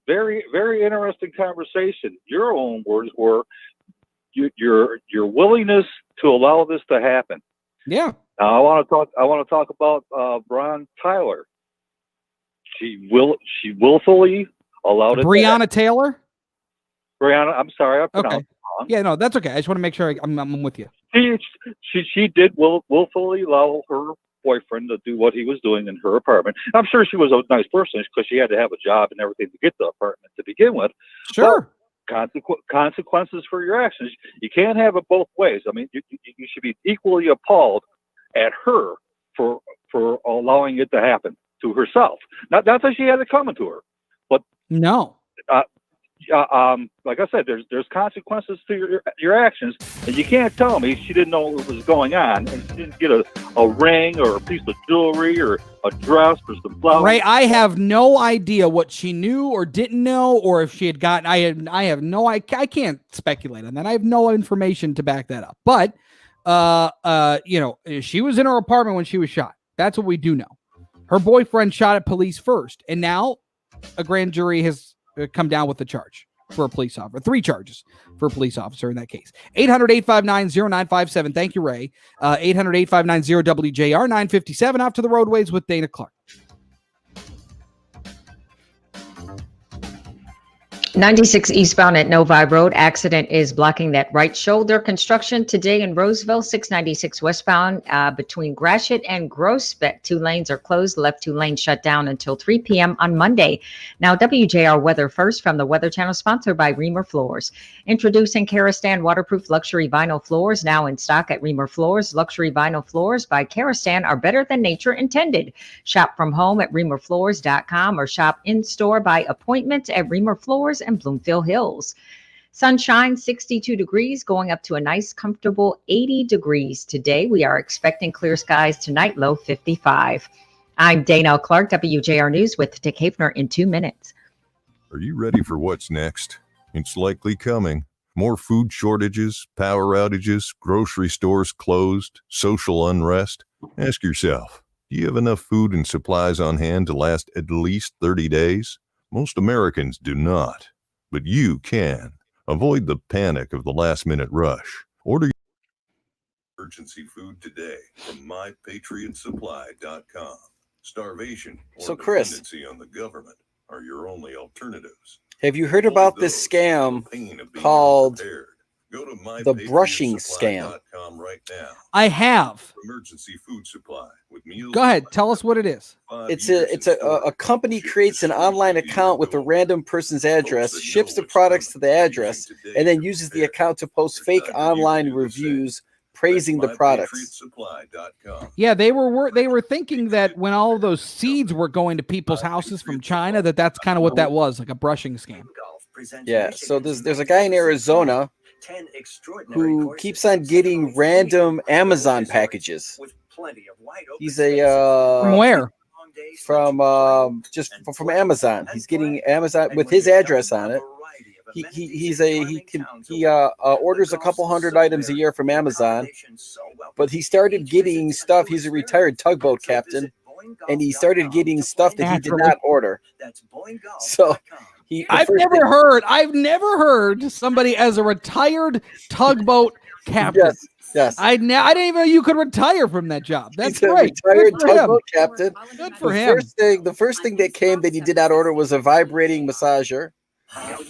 Very, very interesting conversation. Your own words were your willingness to allow this to happen. Yeah. Now, I want to talk about Bron Tyler. She willfully allowed it. Breonna Taylor. Brianna, I'm sorry, I pronounced it wrong. Yeah, no, that's okay. I just want to make sure I'm with you. She did willfully allow her boyfriend to do what he was doing in her apartment. I'm sure she was a nice person because she had to have a job and everything to get the apartment to begin with. Sure. But consequences for your actions. You can't have it both ways. I mean, you should be equally appalled at her for allowing it to happen to herself. Not that she had it coming to her, but no. Like I said, there's consequences to your actions, and you can't tell me she didn't know what was going on, and she didn't get a ring or a piece of jewelry or a dress or some flowers. Ray, I have no idea what she knew or didn't know, or if she had gotten. I can't speculate on that. I have no information to back that up. But, she was in her apartment when she was shot. That's what we do know. Her boyfriend shot at police first, and now a grand jury has come down with the charge for a police officer. 3 charges for a police officer in that case. 800-859-0957. Thank you, Ray. 800-859-0WJR. 957 off to the roadways with Dana Clark. 96 eastbound at Novi Road. Accident is blocking that right shoulder. Construction today in Roseville. 696 westbound between Gratiot and Groesbeck. 2 lanes are closed. Left 2 lanes shut down until 3 p.m. on Monday. Now, WJR weather first from the Weather Channel, sponsored by Reamer Floors. Introducing Karastan waterproof luxury vinyl floors, now in stock at Reamer Floors. Luxury vinyl floors by Karastan are better than nature intended. Shop from home at reamerfloors.com or shop in store by appointment at Reamer Floors and Bloomfield Hills. Sunshine, 62 degrees, going up to a nice, comfortable 80 degrees today. We are expecting clear skies tonight, low 55. I'm Dana Clark, WJR News with Dick Hafner in 2 minutes. Are you ready for what's next? It's likely coming. More food shortages, power outages, grocery stores closed, social unrest. Ask yourself, do you have enough food and supplies on hand to last at least 30 days? Most Americans do not. But you can. Avoid the panic of the last-minute rush. Order emergency food today from mypatriotsupply.com. Starvation or dependency on the government are your only alternatives. Have you heard about this scam called the brushing scam? I have. Emergency food supply with meals. Go ahead. Tell us what it is. It's a company creates an online account with a random person's address, ships the products to the address, and then uses the account to post fake online reviews praising the products. Yeah, they were thinking that when all of those seeds were going to people's houses from China, that's kind of what that was, like a brushing scam. Yeah, so there's a guy in Arizona who keeps on getting random Amazon packages. He's from where? From Amazon. He's getting Amazon with his address on it. He orders a couple hundred items a year from Amazon, but he started getting stuff. He's a retired tugboat captain, and he started getting stuff that he did not order. So I've never heard somebody as a retired tugboat captain. Yes. I didn't even know you could retire from that job. That's He's great. a retired tugboat captain. Good for him. The first thing that came that he did not order was a vibrating massager.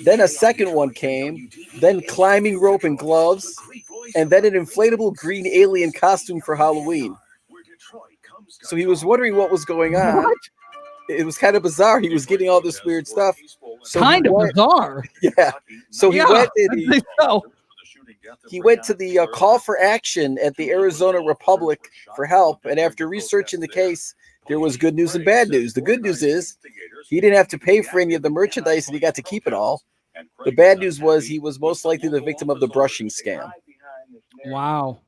Then a second one came. Then climbing rope and gloves, and then an inflatable green alien costume for Halloween. So he was wondering what was going on. What? It was kind of bizarre. He was getting all this weird stuff. So kind of bizarre. Yeah. So he went and he went to the call for action at the Arizona Republic for help. And after researching the case, there was good news and bad news. The good news is he didn't have to pay for any of the merchandise and he got to keep it all. The bad news was he was most likely the victim of the brushing scam. Wow.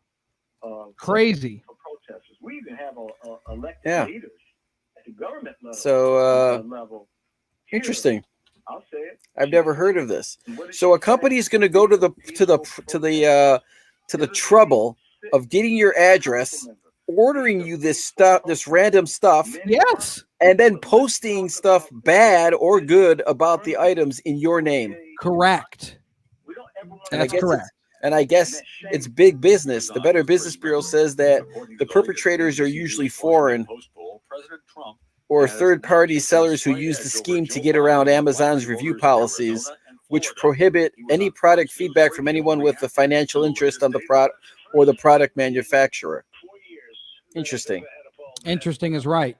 Crazy. We even have elected Yeah. leaders at the government level. So interesting. I'll say it. I've never heard of this. So a company is going to go to the trouble of getting your address ordering you this stuff, this random stuff. Yes. And then posting stuff bad or good about the items in your name. Correct. That's correct. And I guess it's big business. The Better Business Bureau says that the perpetrators are usually foreign or third-party sellers who use the scheme to get around Amazon's review policies, which prohibit any product feedback from anyone with a financial interest on the product or the product manufacturer. Interesting. Interesting is right.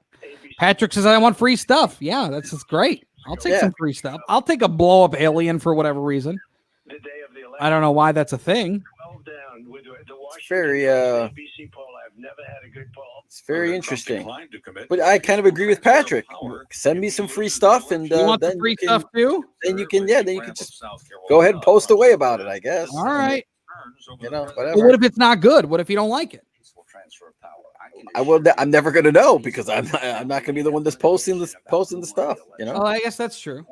Patrick says, I want free stuff. Yeah, that's great. I'll take some free stuff. I'll take a blow-up alien for whatever reason. I don't know why that's a thing. It's very, it's very interesting. But I kind of agree with Patrick. Send me some free stuff, and you want then the free stuff too? Then you can, then you can just go ahead and post away about it, I guess. All right. You know, whatever. Well, what if it's not good? What if you don't like it? I'm never gonna know because I'm not gonna be the one that's posting the stuff. You know. Oh, I guess that's true.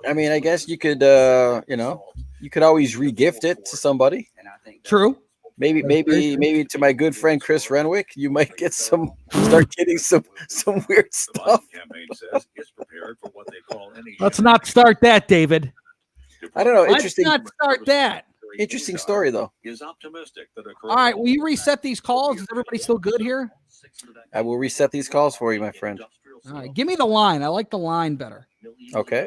I mean, I guess you could, you could always re-gift it to somebody. True. Maybe to my good friend Chris Renwick, you might get start getting some weird stuff. Let's not start that, David. I don't know. Interesting. Let's not start that. Interesting story, though. All right, will you reset these calls? Is everybody still good here? I will reset these calls for you, my friend. All right, give me the line. I like the line better. Okay.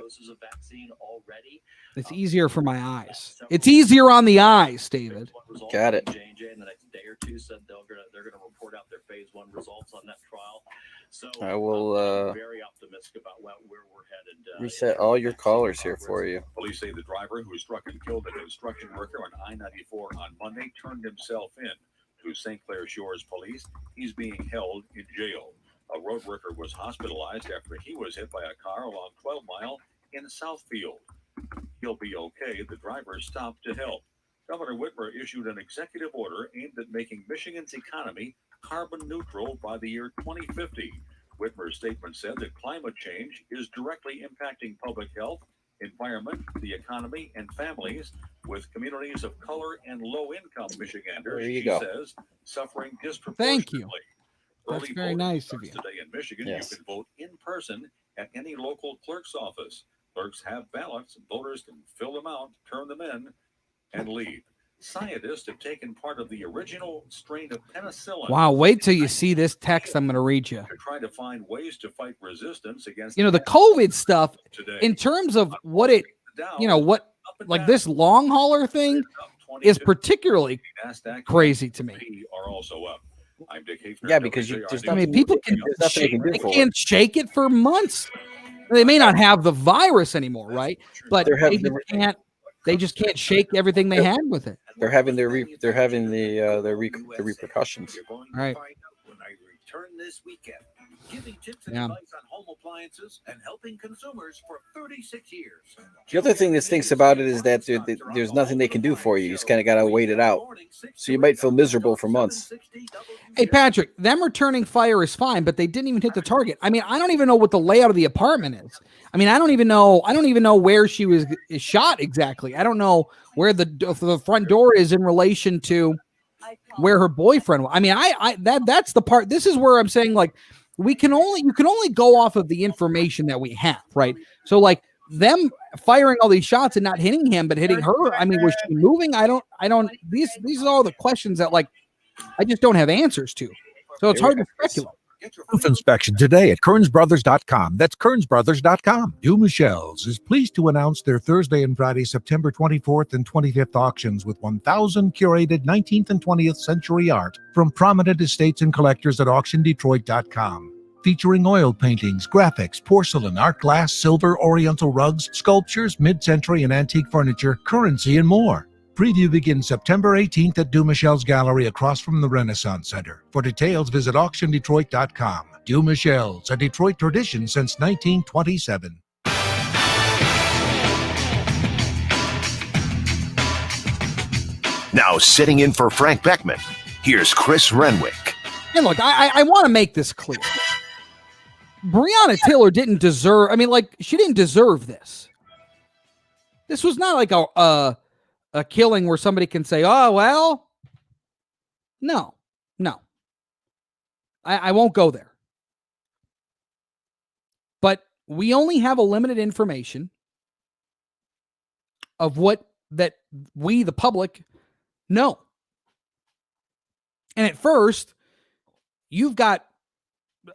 It's easier for my eyes. It's easier on the eyes, David. Got it. I will reset all your callers here for you. Police say the driver who struck and killed a construction worker on I-94 on Monday turned himself in to St. Clair Shores police. He's being held in jail. A road worker was hospitalized after he was hit by a car along 12 Mile in Southfield. He'll be okay. The driver stopped to help. Governor Whitmer issued an executive order aimed at making Michigan's economy carbon neutral by the year 2050. Whitmer's statement said that climate change is directly impacting public health, environment, the economy, and families, with communities of color and low-income Michiganders, she says, suffering disproportionately. Thank you. That's very nice of you. Today in Michigan, you can vote in person at any local clerk's office. Clerks have ballots. Voters can fill them out, turn them in, and leave. Scientists have taken part of the original strain of penicillin. Wow, wait till you see this text I'm going to read you. To try to find ways to fight resistance against the COVID stuff, in terms of what it, like this long hauler thing is particularly crazy to me. Are also up. I'm Dick Haefner. Yeah, because people can't shake it for months. They may not have the virus anymore, right? But they just can't shake everything they had with it. They're having the repercussions. All right. When I return this weekend, giving tips and advice on home appliances and helping consumers for 36 years. The other thing that stinks about it is that there's nothing they can do for you. You just kind of got to wait it out. So you might feel miserable for months. Hey, Patrick, them returning fire is fine, but they didn't even hit the target. I mean, I don't even know what the layout of the apartment is. I mean, I don't even know where she was shot exactly. I don't know where the front door is in relation to where her boyfriend was. I mean, that's the part. This is where I'm saying, like, you can only go off of the information that we have, right? So like them firing all these shots and not hitting him, but hitting her. I mean, was she moving? I don't, these are all the questions that, like, I just don't have answers to. So it's hard to speculate. Get your roof inspection today at KearnsBrothers.com. That's KearnsBrothers.com. DuMichel's is pleased to announce their Thursday and Friday, September 24th and 25th auctions with 1,000 curated 19th and 20th century art from prominent estates and collectors at AuctionDetroit.com. Featuring oil paintings, graphics, porcelain, art glass, silver, oriental rugs, sculptures, mid-century and antique furniture, currency, and more. Preview begins September 18th at DuMichel's Gallery across from the Renaissance Center. For details, visit AuctionDetroit.com. DuMichel's, a Detroit tradition since 1927. Now sitting in for Frank Beckmann, here's Chris Renwick. And look, I want to make this clear. Breonna Taylor didn't deserve, she didn't deserve this. This was not like a killing where somebody can say, oh, well, no. I won't go there. But we only have a limited information of what that we, the public, know. And at first, you've got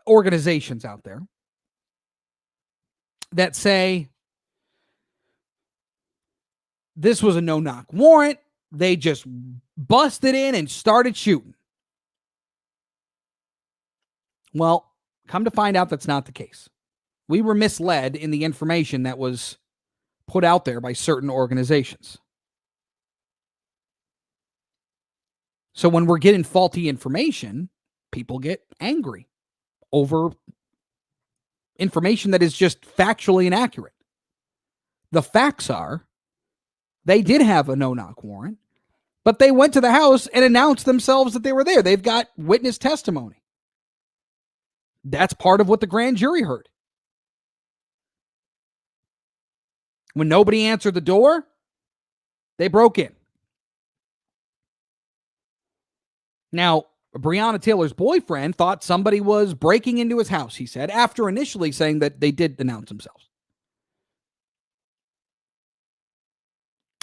organizations out there that say this was a no-knock warrant. They just busted in and started shooting. Well, come to find out that's not the case. We were misled in the information that was put out there by certain organizations. So when we're getting faulty information, people get angry over information that is just factually inaccurate. The facts are they did have a no-knock warrant, but they went to the house and announced themselves that they were there. They've got witness testimony. That's part of what the grand jury heard. When nobody answered the door, they broke in. Now, Breonna Taylor's boyfriend thought somebody was breaking into his house, he said, after initially saying that they did announce themselves.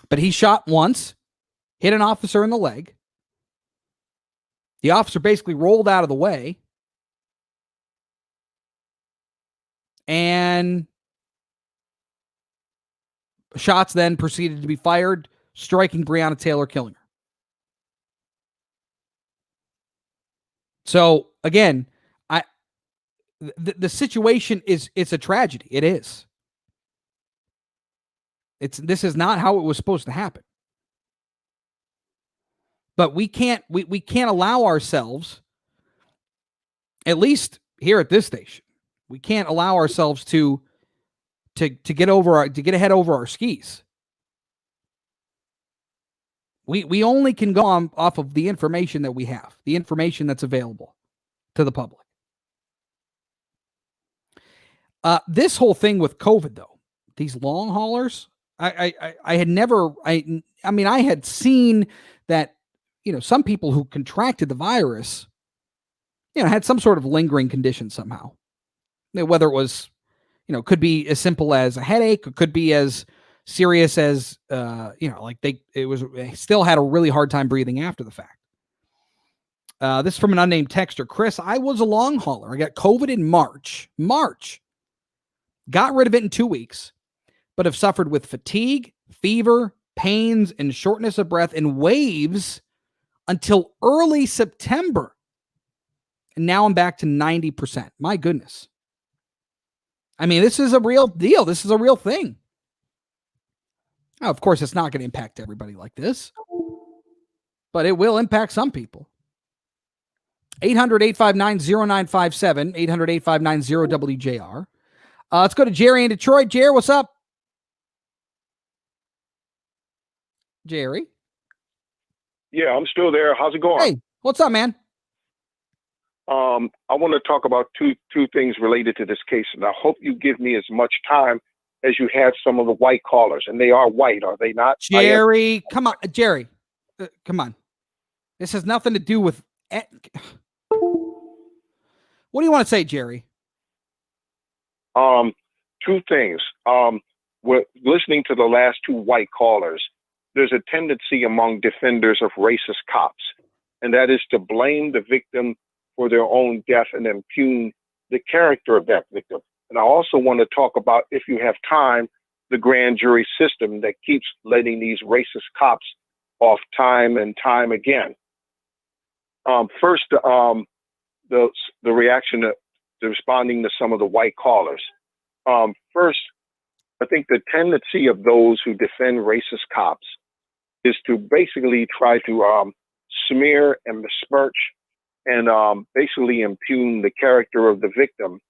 But he shot once, hit an officer in the leg. The officer basically rolled out of the way. And shots then proceeded to be fired, striking Breonna Taylor, killing her. So again, the situation it's a tragedy. It is. This is not how it was supposed to happen. But we can't allow ourselves, at least here at this station, we can't allow ourselves to get ahead over our skis. We only can go on off of the information that we have, the information that's available to the public. This whole thing with COVID, though, these long haulers, I had seen that, some people who contracted the virus, had some sort of lingering condition somehow. Whether it was, could be as simple as a headache, or could be as serious as, they still had a really hard time breathing after the fact. This is from an unnamed texter. Chris, I was a long hauler. I got COVID in March. Got rid of it in 2 weeks, but have suffered with fatigue, fever, pains, and shortness of breath in waves until early September. And now I'm back to 90%. My goodness. I mean, this is a real deal. This is a real thing. Now, of course, it's not going to impact everybody like this, but it will impact some people. 800-859-0957, 800-859-0WJR. Let's go to Jerry in Detroit. Jerry, what's up? Jerry? Yeah, I'm still there. How's it going? Hey, what's up, man? I want to talk about two things related to this case, and I hope you give me as much time as you had some of the white callers, and they are white, are they not? Jerry, come on. Jerry, come on. This has nothing to do with... What do you want to say, Jerry? Two things. We're listening to the last two white callers. There's a tendency among defenders of racist cops, and that is to blame the victim for their own death and impugn the character of that victim. And I also want to talk about, if you have time, the grand jury system that keeps letting these racist cops off time and time again. First, the reaction to responding to some of the white callers. First, I think the tendency of those who defend racist cops is to basically try to smear and besmirch and basically impugn the character of the victim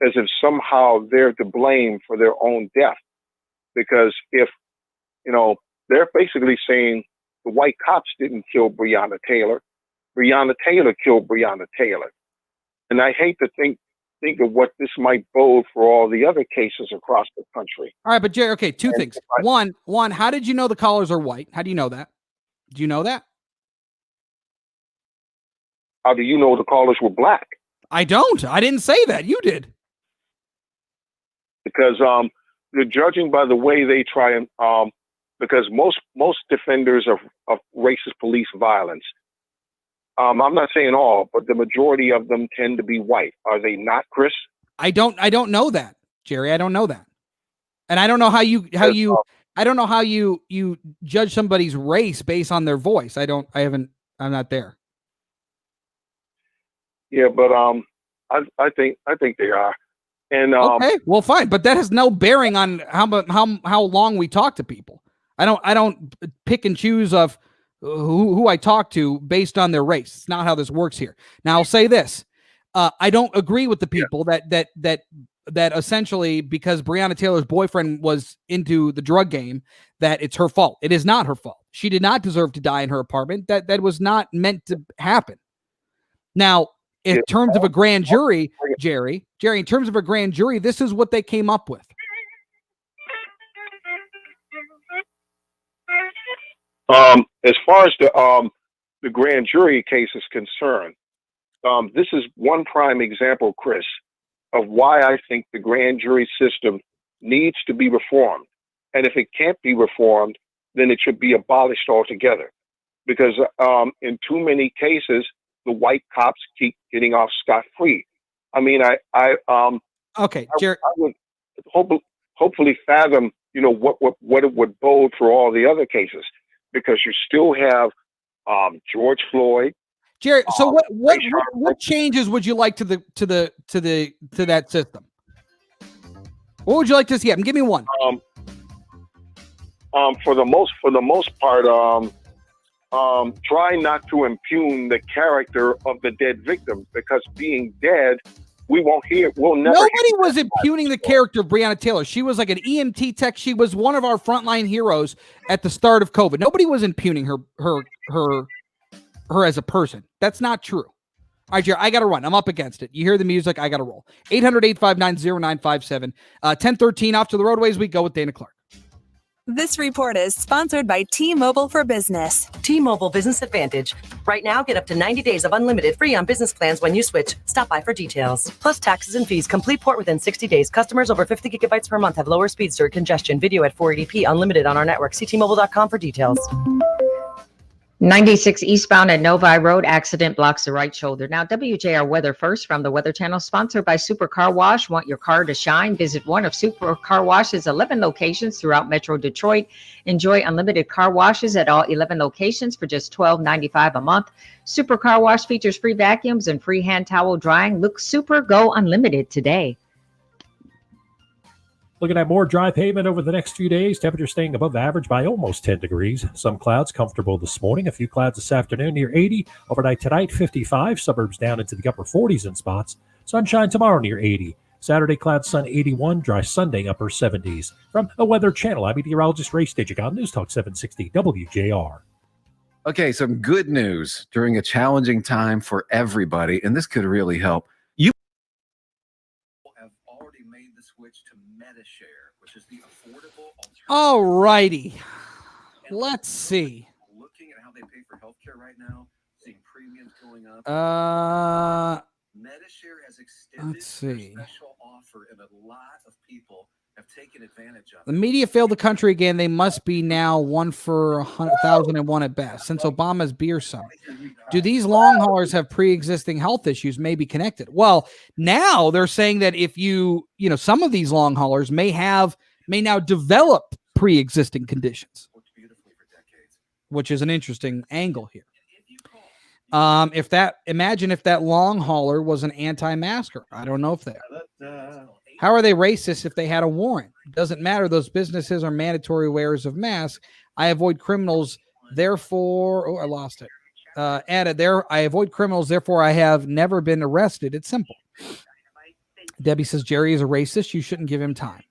as if somehow they're to blame for their own death. Because if, they're basically saying the white cops didn't kill Breonna Taylor. Breonna Taylor killed Breonna Taylor. And I hate to think of what this might bode for all the other cases across the country. All right, but Jerry, okay, two things. One, how did you know the callers are white? How do you know that? Do you know that? How do you know the callers were black? I don't. I didn't say that. You did. Because they're judging by the way they try and because most defenders of racist police violence, I'm not saying all, but the majority of them tend to be white. Are they not, Chris? I don't know that, Jerry. I don't know that. And I don't know how you judge somebody's race based on their voice. I'm not there. Yeah, but I think they are. And okay, well, fine, but that has no bearing on how long we talk to people. I don't pick and choose of who I talk to based on their race. It's not how this works here. Now, I'll say this: I don't agree with the people that essentially, because Breonna Taylor's boyfriend was into the drug game, that it's her fault. It is not her fault. She did not deserve to die in her apartment. That was not meant to happen. Now, in terms of a grand jury, Jerry, in terms of a grand jury, this is what they came up with. As far as the grand jury case is concerned, this is one prime example, Chris, of why I think the grand jury system needs to be reformed. And if it can't be reformed, then it should be abolished altogether. Because in too many cases, the white cops keep getting off scot-free. I mean, okay, Jerry, I would hopefully fathom, what it would bode for all the other cases, because you still have George Floyd. Jerry, so what changes would you like to that system? What would you like to see happen? Give me one. For the most part, try not to impugn the character of the dead victims, because being dead, we'll never. Nobody was impugning the character of Breonna Taylor. She was like an EMT tech. She was one of our frontline heroes at the start of COVID. Nobody was impugning her as a person. That's not true. All right, Jerry, I got to run. I'm up against it. You hear the music, I got to roll. 800-859-0957. 10:13 off to the roadways we go with Dana Clark. This report is sponsored by T-Mobile for Business. T-Mobile Business Advantage. Right now, get up to 90 days of unlimited free on business plans when you switch. Stop by for details. Plus taxes and fees. Complete port within 60 days. Customers over 50 gigabytes per month have lower speeds during congestion. Video at 480p unlimited on our network. See T-Mobile.com for details. 96 eastbound at Novi Road, accident blocks the right shoulder. Now, WJR weather first from the Weather Channel, sponsored by Super Car Wash. Want your car to shine? Visit one of Super Car Wash's 11 locations throughout Metro Detroit. Enjoy unlimited car washes at all 11 locations for just $12.95 a month. Super Car Wash features free vacuums and free hand towel drying. Look super, go unlimited today. Looking at more dry pavement over the next few days. Temperature staying above average by almost 10 degrees. Some clouds comfortable this morning. A few clouds this afternoon near 80. Overnight tonight, 55. Suburbs down into the upper 40s in spots. Sunshine tomorrow near 80. Saturday, cloud sun 81. Dry Sunday, upper 70s. From a Weather Channel, I'm meteorologist Ray Stejik on News Talk 760 WJR. Okay, some good news during a challenging time for everybody, and this could really help. You have already made the switch to MediShare, which is the affordable alternative. All righty. Let's see. Looking at how they pay for healthcare right now, seeing premiums going up. MediShare has extended Let's see. their special offer, and a lot of people have taken advantage of it. The media failed the country again. They must be now 1 for 100,001 at best since Obama's beer summit. Do these long haulers have pre-existing health issues may be connected? Well, now they're saying that if some of these long haulers may now develop pre-existing conditions, which is an interesting angle here. Imagine if that long hauler was an anti-masker. I don't know if they are. How are they racist if they had a warrant? Doesn't matter. Those businesses are mandatory wearers of masks. I avoid criminals, therefore. I lost it. Added there. I avoid criminals, therefore I have never been arrested. It's simple. Debbie says Jerry is a racist. You shouldn't give him time.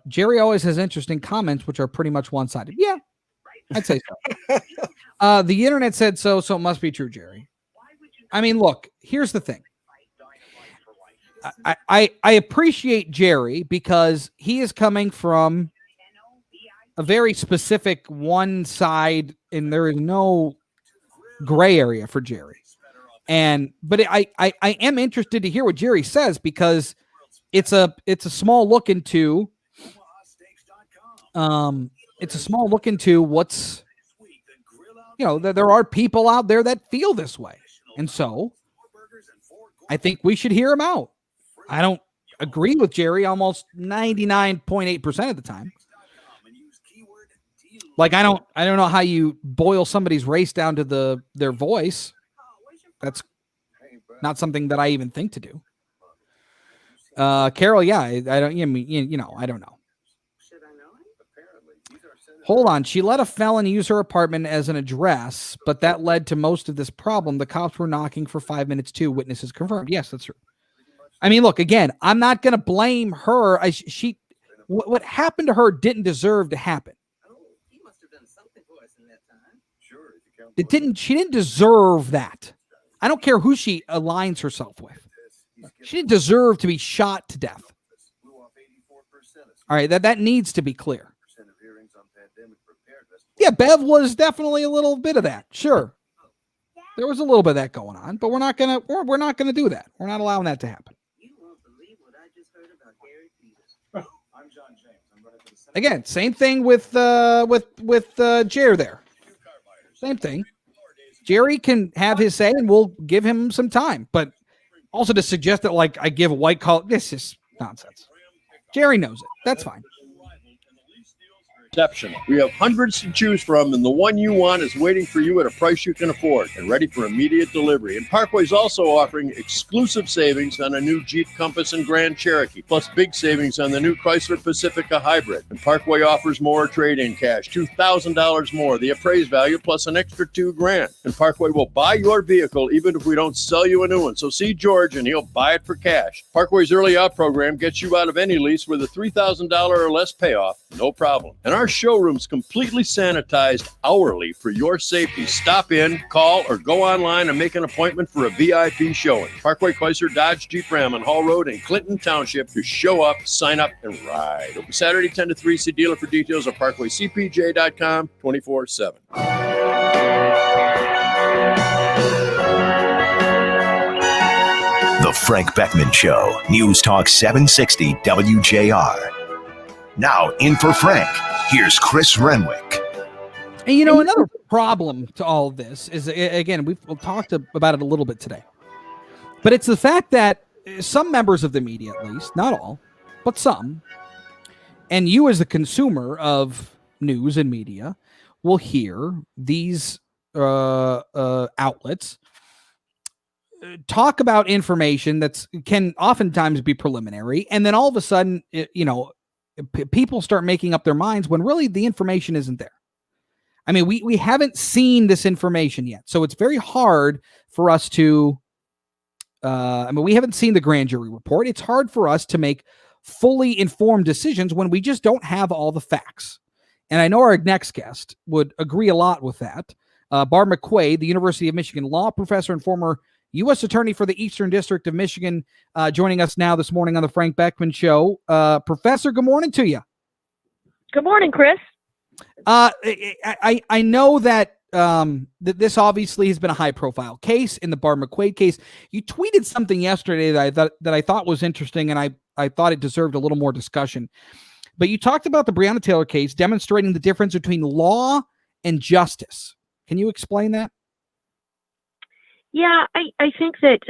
Jerry always has interesting comments, which are pretty much one-sided. Yeah, I'd say so. The internet said so it must be true, Jerry. I mean, look, here's the thing. I appreciate Jerry because he is coming from a very specific one side, and there is no gray area for Jerry. But I am interested to hear what Jerry says, because it's a small look into what's, there are people out there that feel this way. And so I think we should hear him out. I don't agree with Jerry almost 99.8% of the time. Like, I don't know how you boil somebody's race down to their voice. That's not something that I even think to do. Carol, yeah, I don't know. Hold on. She let a felon use her apartment as an address, but that led to most of this problem. The cops were knocking for 5 minutes too. Witnesses confirmed. Yes, that's true. I mean, look, again, I'm not going to blame her. What happened to her didn't deserve to happen. She didn't deserve that. I don't care who she aligns herself with. She didn't deserve to be shot to death. All right, that needs to be clear. Yeah, Bev was definitely a little bit of that. Sure. There was a little bit of that going on, but we're not gonna do that. We're not allowing that to happen. Again, same thing with Jer there. Same thing. Jerry can have his say, and we'll give him some time. But also to suggest that, like, I give a white collar, this is nonsense. Jerry knows it. That's fine. Exceptional. We have hundreds to choose from, and the one you want is waiting for you at a price you can afford and ready for immediate delivery. And Parkway is also offering exclusive savings on a new Jeep Compass and Grand Cherokee, plus big savings on the new Chrysler Pacifica Hybrid. And Parkway offers more trade-in cash, $2,000 more, the appraised value, plus an extra $2,000. And Parkway will buy your vehicle even if we don't sell you a new one. So see George, and he'll buy it for cash. Parkway's Early Out program gets you out of any lease with a $3,000 or less payoff, no problem. And our showroom's completely sanitized hourly for your safety. Stop in, call, or go online and make an appointment for a VIP showing. Parkway Chrysler Dodge Jeep Ram on Hall Road in Clinton Township. To show up, sign up, and ride. Open Saturday 10 to 3. See dealer for details at parkwaycpj.com 24/7. The Frank Beckmann Show, News Talk 760 WJR. Now in for Frank, here's Chris Renwick. And another problem to all of this is, again, we've talked about it a little bit today, but it's the fact that some members of the media, at least, not all, but some, and you as the consumer of news and media will hear these outlets talk about information that can oftentimes be preliminary, and then all of a sudden, people start making up their minds when really the information isn't there. I mean, we haven't seen this information yet, so it's very hard for us to. We haven't seen the grand jury report. It's hard for us to make fully informed decisions when we just don't have all the facts. And I know our next guest would agree a lot with that. Barb McQuaid, the University of Michigan law professor and former U.S. Attorney for the Eastern District of Michigan, joining us now this morning on the Frank Beckmann Show. Professor, good morning to you. Good morning, Chris. I know that this obviously has been a high-profile case in the Barb McQuaid case. You tweeted something yesterday that I thought was interesting, and I thought it deserved a little more discussion. But you talked about the Breonna Taylor case demonstrating the difference between law and justice. Can you explain that? Yeah, I think that,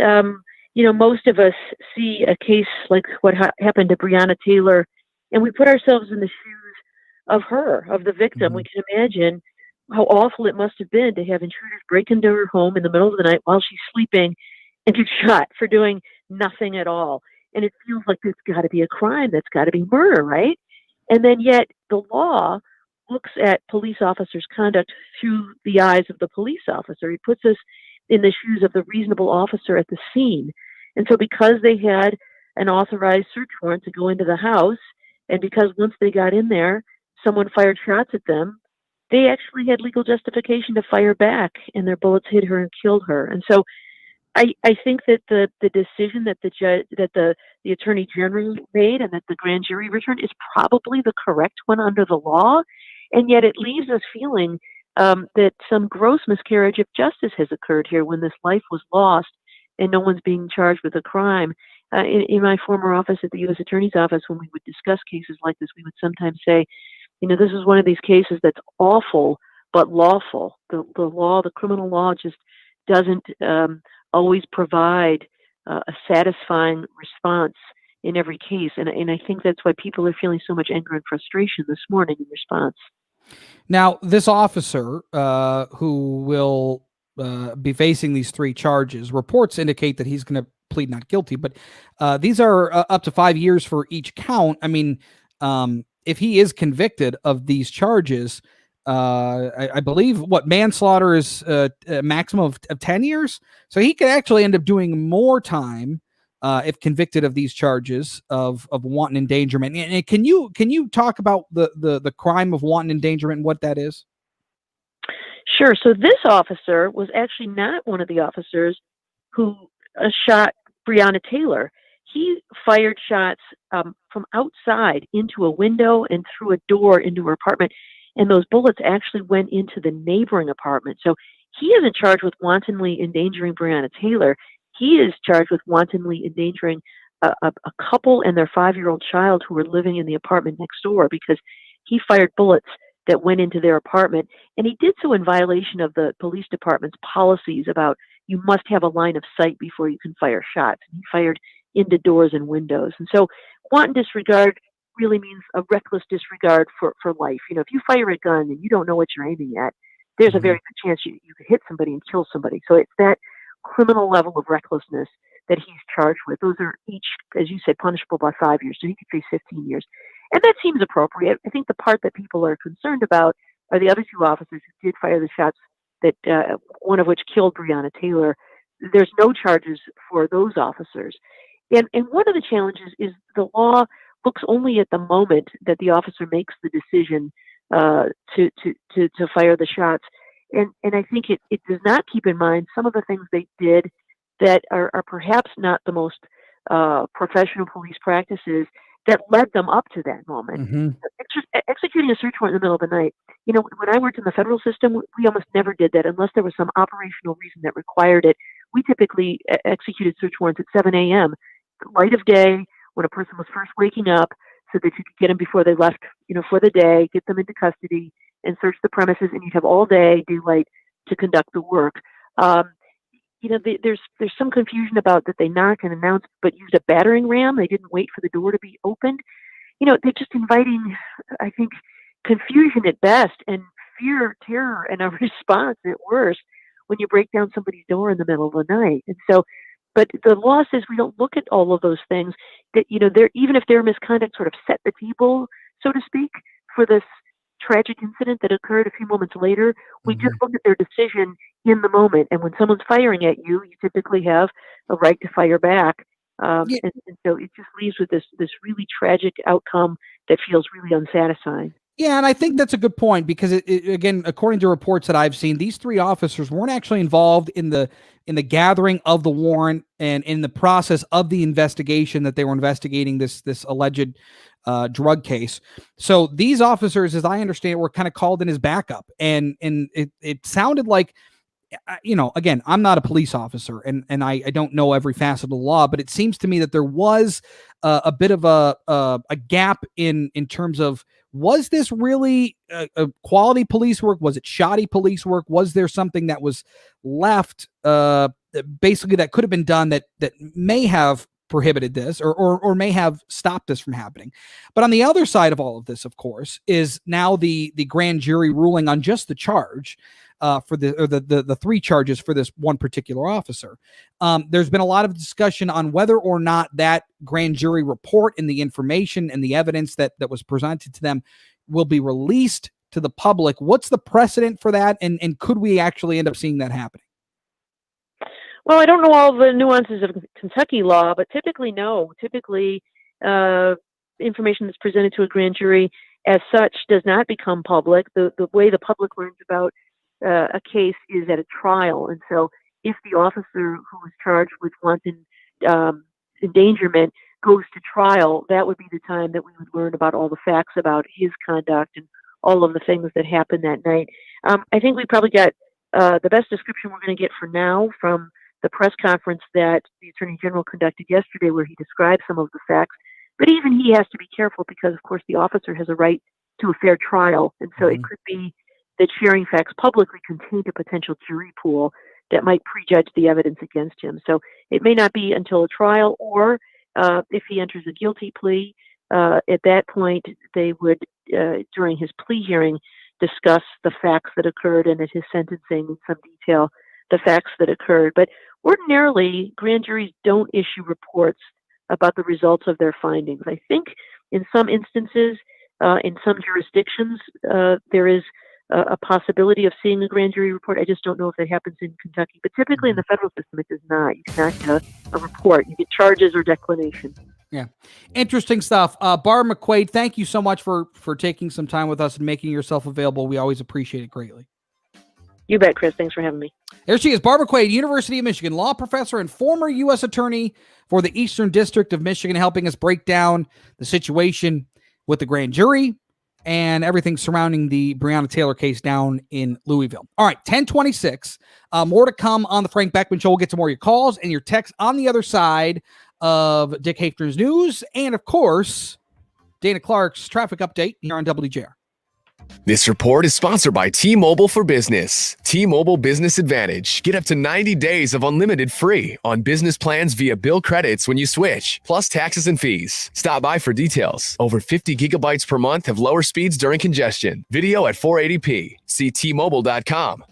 most of us see a case like what happened to Breonna Taylor, and we put ourselves in the shoes of her, of the victim. Mm-hmm. We can imagine how awful it must have been to have intruders break into her home in the middle of the night while she's sleeping and get shot for doing nothing at all. And it feels like there's got to be a crime. That's got to be murder, right? And then yet the law looks at police officers' conduct through the eyes of the police officer. He puts us in the shoes of the reasonable officer at the scene. And so because they had an authorized search warrant to go into the house, and because once they got in there, someone fired shots at them, they actually had legal justification to fire back, and their bullets hit her and killed her. And so I think that the decision that the attorney general made and that the grand jury returned is probably the correct one under the law. And yet it leaves us feeling that some gross miscarriage of justice has occurred here when this life was lost and no one's being charged with a crime. In my former office at the U.S. Attorney's Office, when we would discuss cases like this, we would sometimes say, this is one of these cases that's awful but lawful. The law, the criminal law, just doesn't always provide a satisfying response in every case. And I think that's why people are feeling so much anger and frustration this morning in response. Now, this officer who will be facing these 3 charges, reports indicate that he's going to plead not guilty, but these are up to 5 years for each count. I mean, if he is convicted of these charges, I believe manslaughter is a maximum of 10 years. So he could actually end up doing more time if convicted of these charges of wanton endangerment. And can you talk about the crime of wanton endangerment and what that is? Sure. So this officer was actually not one of the officers who shot Breonna Taylor. He fired shots from outside into a window and through a door into her apartment. And those bullets actually went into the neighboring apartment. So he isn't charged with wantonly endangering Breonna Taylor. He is charged with wantonly endangering a couple and their 5-year-old child who were living in the apartment next door, because he fired bullets that went into their apartment. And he did so in violation of the police department's policies about you must have a line of sight before you can fire shots. He fired into doors and windows. And so wanton disregard really means a reckless disregard for life. If you fire a gun and you don't know what you're aiming at, there's a very good chance you could hit somebody and kill somebody. So it's that criminal level of recklessness that he's charged with. Those are each, as you said, punishable by 5 years. So he could face 15 years. And that seems appropriate. I think the part that people are concerned about are the other 2 officers who did fire the shots, that one of which killed Breonna Taylor. There's no charges for those officers. And one of the challenges is the law looks only at the moment that the officer makes the decision to fire the shots. And I think it does not keep in mind some of the things they did that are perhaps not the most professional police practices that led them up to that moment. Mm-hmm. Executing a search warrant in the middle of the night. When I worked in the federal system, we almost never did that unless there was some operational reason that required it. We typically executed search warrants at 7 a.m., light of day, when a person was first waking up, so that you could get them before they left, for the day, get them into custody and search the premises, and you'd have all day daylight to conduct the work. There's some confusion about that they knocked and announced, but used a battering ram. They didn't wait for the door to be opened. They're just inviting, I think, confusion at best and fear, terror, and a response at worst when you break down somebody's door in the middle of the night. And so, but the law says we don't look at all of those things, that, they're, even if their misconduct sort of set the table, so to speak, for this tragic incident that occurred a few moments later, we just look at their decision in the moment. And when someone's firing at you, you typically have a right to fire back. And so it just leaves with this really tragic outcome that feels really unsatisfying. Yeah, and I think that's a good point, because again, according to reports that I've seen, these 3 officers weren't actually involved in the gathering of the warrant and in the process of the investigation that they were investigating this alleged drug case. So these officers, as I understand it, were kind of called in as backup, and it sounded like, again, I'm not a police officer and I don't know every facet of the law, but it seems to me that there was a bit of a gap in terms of, was this really a quality police work? Was it shoddy police work? Was there something that was left basically that could have been done that may have prohibited this or may have stopped this from happening? But on the other side of all of this, of course, is now the grand jury ruling on just the charge for the 3 charges for this one particular officer. There's been a lot of discussion on whether or not that grand jury report and the information and the evidence that was presented to them will be released to the public. What's the precedent for that? And could we actually end up seeing that happening? Well, I don't know all the nuances of Kentucky law, but typically, no. Typically, information that's presented to a grand jury as such does not become public. The way the public learns about a case is at a trial. And so if the officer who was charged with wanton endangerment goes to trial, that would be the time that we would learn about all the facts about his conduct and all of the things that happened that night. I think we probably got the best description we're going to get for now from the press conference that the Attorney General conducted yesterday, where he described some of the facts. But even he has to be careful because, of course, the officer has a right to a fair trial. And so it could be that sharing facts publicly contained a potential jury pool that might prejudge the evidence against him. So it may not be until a trial, or if he enters a guilty plea, at that point they would, during his plea hearing, discuss the facts that occurred, and at his sentencing in some detail, the facts that occurred. But ordinarily, grand juries don't issue reports about the results of their findings. I think in some instances, in some jurisdictions, there is a possibility of seeing a grand jury report. I just don't know if that happens in Kentucky. But typically in the federal system, it does not. You cannot get a report. You get charges or declination. Yeah. Interesting stuff. Barb McQuaid, thank you so much for taking some time with us and making yourself available. We always appreciate it greatly. You bet, Chris. Thanks for having me. There she is, Barbara Quaid, University of Michigan, law professor and former U.S. attorney for the Eastern District of Michigan, helping us break down the situation with the grand jury and everything surrounding the Breonna Taylor case down in Louisville. All right, 10:26. More to come on the Frank Beckmann Show. We'll get to more of your calls and your texts on the other side of Dick Hafner's news. And, of course, Dana Clark's traffic update here on WJR. This report is sponsored by T-Mobile for Business. T-Mobile Business Advantage. Get up to 90 days of unlimited free on business plans via bill credits when you switch, plus taxes and fees. Stop by for details. Over 50 gigabytes per month have lower speeds during congestion. Video at 480p. See T-Mobile.com.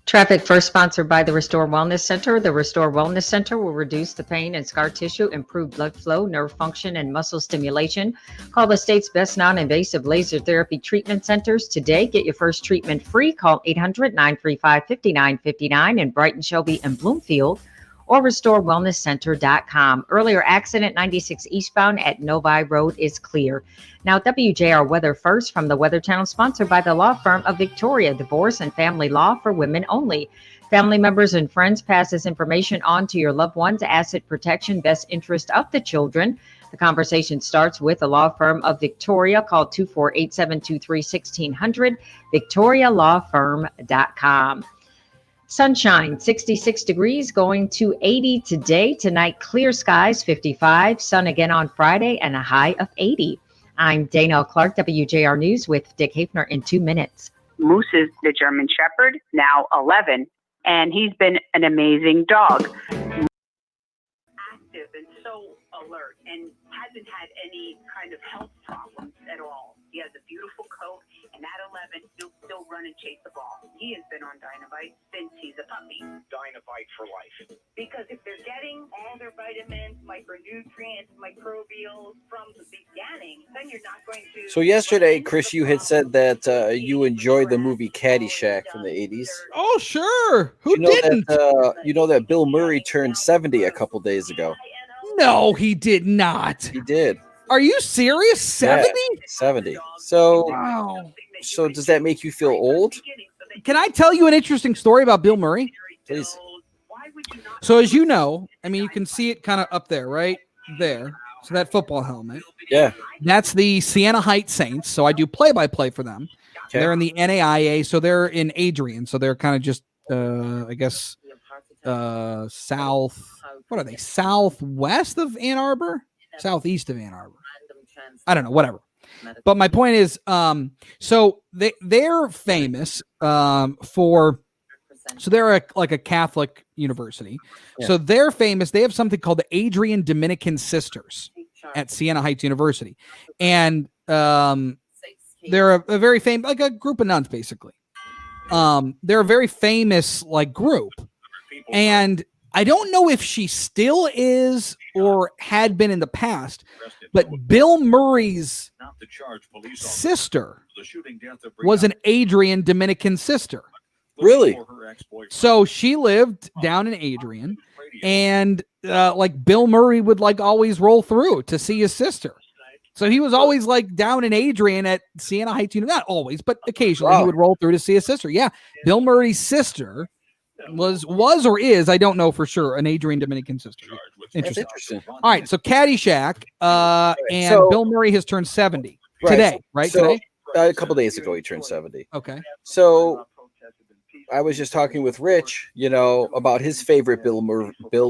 Traffic first sponsored by the Restore Wellness Center. The Restore Wellness Center will reduce the pain and scar tissue, improve blood flow, nerve function, and muscle stimulation. Call the state's best non-invasive laser therapy treatment centers today. Get your first treatment free. Call 800-935-5959 in Brighton, Shelby, and Bloomfield, or restorewellnesscenter.com. Earlier accident 96 eastbound at Novi Road is clear. Now, WJR Weather First from the Weather Channel, sponsored by the law firm of Victoria, Divorce and Family Law for Women Only. Family members and friends, pass this information on to your loved ones. Asset protection, best interest of the children. The conversation starts with the law firm of Victoria. Call 248-723-1600, victorialawfirm.com. Sunshine, 66 degrees, going to 80 today. Tonight, clear skies, 55. Sun again on Friday, and a high of 80. I'm Dana Clark, WJR News, with Dick Hafner in 2 minutes. Moose is the German Shepherd, now 11, and he's been an amazing dog. Active and so alert, and hasn't had any kind of health problems at all. He has a beautiful coat, and at 11, he'll still run and chase the ball. He has been on Dynamite since he's a puppy. Dynamite for life. Because if they're getting all their vitamins, micronutrients, microbials from the beginning, then you're not going to... So yesterday, Chris, you had said that you enjoyed the movie Caddyshack from the 80s. Oh, sure. Who didn't? You know that Bill Murray turned 70 a couple days ago. No, he did not. He did. Are you serious? 70? Yeah, 70. So, wow. So does that make you feel old? Can I tell you an interesting story about Bill Murray? Please. So as you know, I mean, you can see it kind of up there, right there. So that football helmet. Yeah. That's the Siena Heights Saints. So I do play-by-play for them. Okay. They're in the NAIA. So they're in Adrian. So they're kind of just, I guess, south. What are they? Southwest of Ann Arbor? Southeast of Ann Arbor. I don't know, whatever. But my point is, so they're famous for, so they're like a Catholic university. Yeah. So they're famous. They have something called the Adrian Dominican Sisters at Siena Heights University. And they're a very famous, like a group of nuns, basically. They're a very famous like group. And I don't know if she still is or had been in the past, but Bill Murray's sister was an Adrian Dominican sister. Really? So she lived down in Adrian, and like Bill Murray would like always roll through to see his sister. So he was always like down in Adrian at Siena Heights, not always, but occasionally he would roll through to see his sister. Yeah, Bill Murray's sister was or is, I don't know for sure, an Adrian Dominican sister. Interesting. All right, so Caddyshack, and Bill Murray has turned 70. Today, right? So, Today? a couple days ago, he turned 70. Okay. So I was just talking with Rich, about his favorite Bill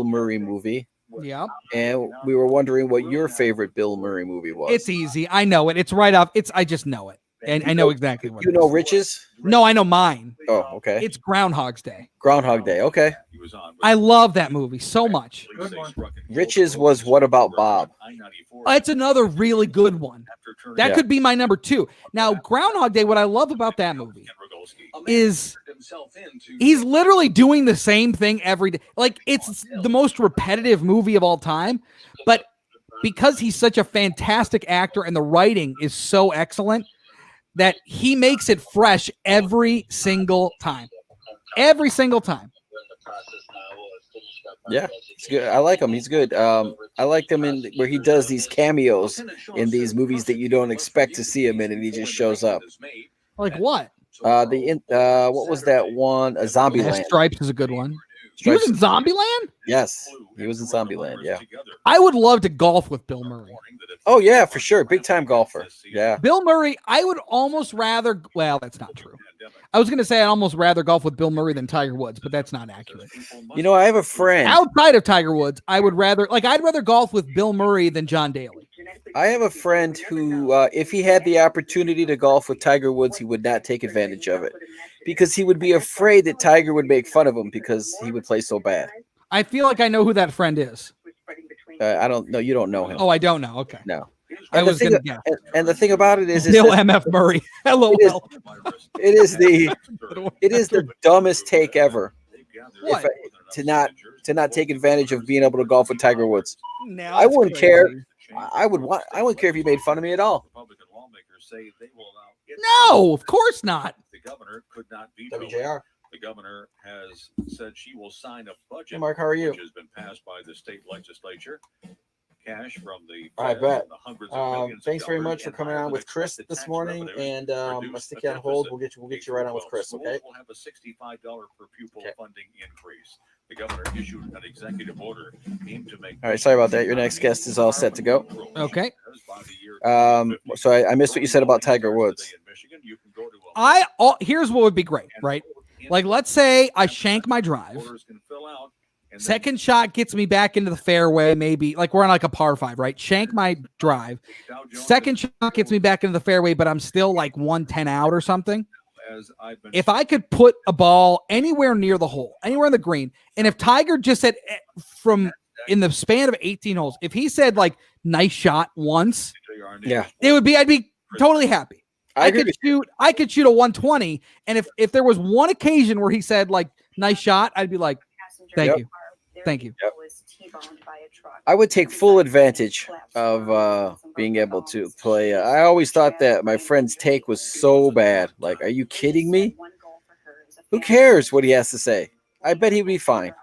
Murray movie. Yeah. And we were wondering what your favorite Bill Murray movie was. It's easy. I know it. It's right off. I just know it. And I know exactly what you know Rich's? No, I know mine. Oh, okay. It's Groundhog's Day. Groundhog Day. Okay. I love that movie so much. Rich's was What About Bob? It's another really good one. That could be my number 2. Now, Groundhog Day, what I love about that movie is he's literally doing the same thing every day. Like, it's the most repetitive movie of all time, but because he's such a fantastic actor and the writing is so excellent that he makes it fresh every single time. Every single time. Yeah, it's good. I like him. He's good. I like him in where he does these cameos in these movies that you don't expect to see him in, and he just shows up. Like what? What was that one? Zombieland. Stripes is a good one. He was in Zombieland? Yes, he was in Zombieland. Yeah. I would love to golf with Bill Murray. Oh yeah, for sure. Big time golfer. Yeah. Bill Murray, I would almost rather. Well, that's not true. I was going to say I'd almost rather golf with Bill Murray than Tiger Woods, but that's not accurate. I have a friend outside of Tiger Woods. I'd rather golf with Bill Murray than John Daly. I have a friend who, if he had the opportunity to golf with Tiger Woods, he would not take advantage of it because he would be afraid that Tiger would make fun of him because he would play so bad. I feel like I know who that friend is. I don't know. You don't know him. Oh, I don't know. Okay. No. I was going to guess. And the thing about it is Bill MF Murray. Hello. It is the dumbest take ever. To not take advantage of being able to golf with Tiger Woods. I wouldn't care. I wouldn't care if he made fun of me at all. No, of course not. The governor could not veto WJR. The governor has said she will sign a budget, Hey, Mark, how are you? which has been passed by the state legislature. Cash from the I feds bet. and the hundreds of millions Thanks of very dollars much for in coming on with Chris unprecedented this tax morning, revenue and to I'll reduce stick the you on hold. deficit. We'll get you right on with Chris. Schools Okay. will have a $65 per pupil funding increase. The governor issued an executive order aimed to make. All right. Sorry about that. Your next guest is all set to go. Okay. So I missed what you said about Tiger Woods. Here's what would be great, right? Like, let's say I shank my drive. Second shot gets me back into the fairway, maybe. Like, we're on like a par 5, right? Shank my drive. Second shot gets me back into the fairway, but I'm still like 110 out or something. If I could put a ball anywhere near the hole, anywhere in the green, and if Tiger just said from in the span of 18 holes, if he said like nice shot once, yeah, I'd be totally happy. I could shoot a 120, and if there was one occasion where he said like nice shot, I'd be like, thank you. I would take full advantage of being able to play. I always thought that my friend's take was so bad. Like, are you kidding me? Who cares what he has to say? I bet he would be fine.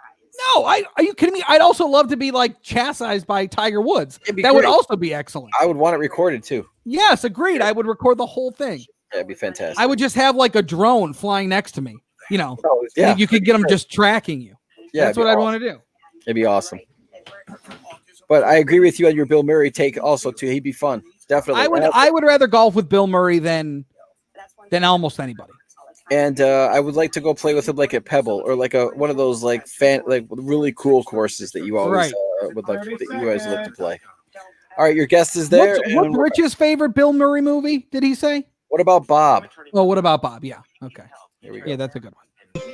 No, are you kidding me? I'd also love to be like chastised by Tiger Woods. That would also be excellent. I would want it recorded too. Yes, agreed. I would record the whole thing. That'd be fantastic. I would just have like a drone flying next to me. You could get them just tracking you. Yeah, that's what I'd want to do. It'd be awesome. But I agree with you on your Bill Murray take also too. He'd be fun. Definitely. I would rather golf with Bill Murray than almost anybody. And I would like to go play with him like at Pebble or like one of those like really cool courses that you always like to play. All right, your guest is there. What's Rich's favorite Bill Murray movie? Did he say? What about Bob? Oh, what about Bob? Yeah. Okay. Here we go. Yeah, that's a good one.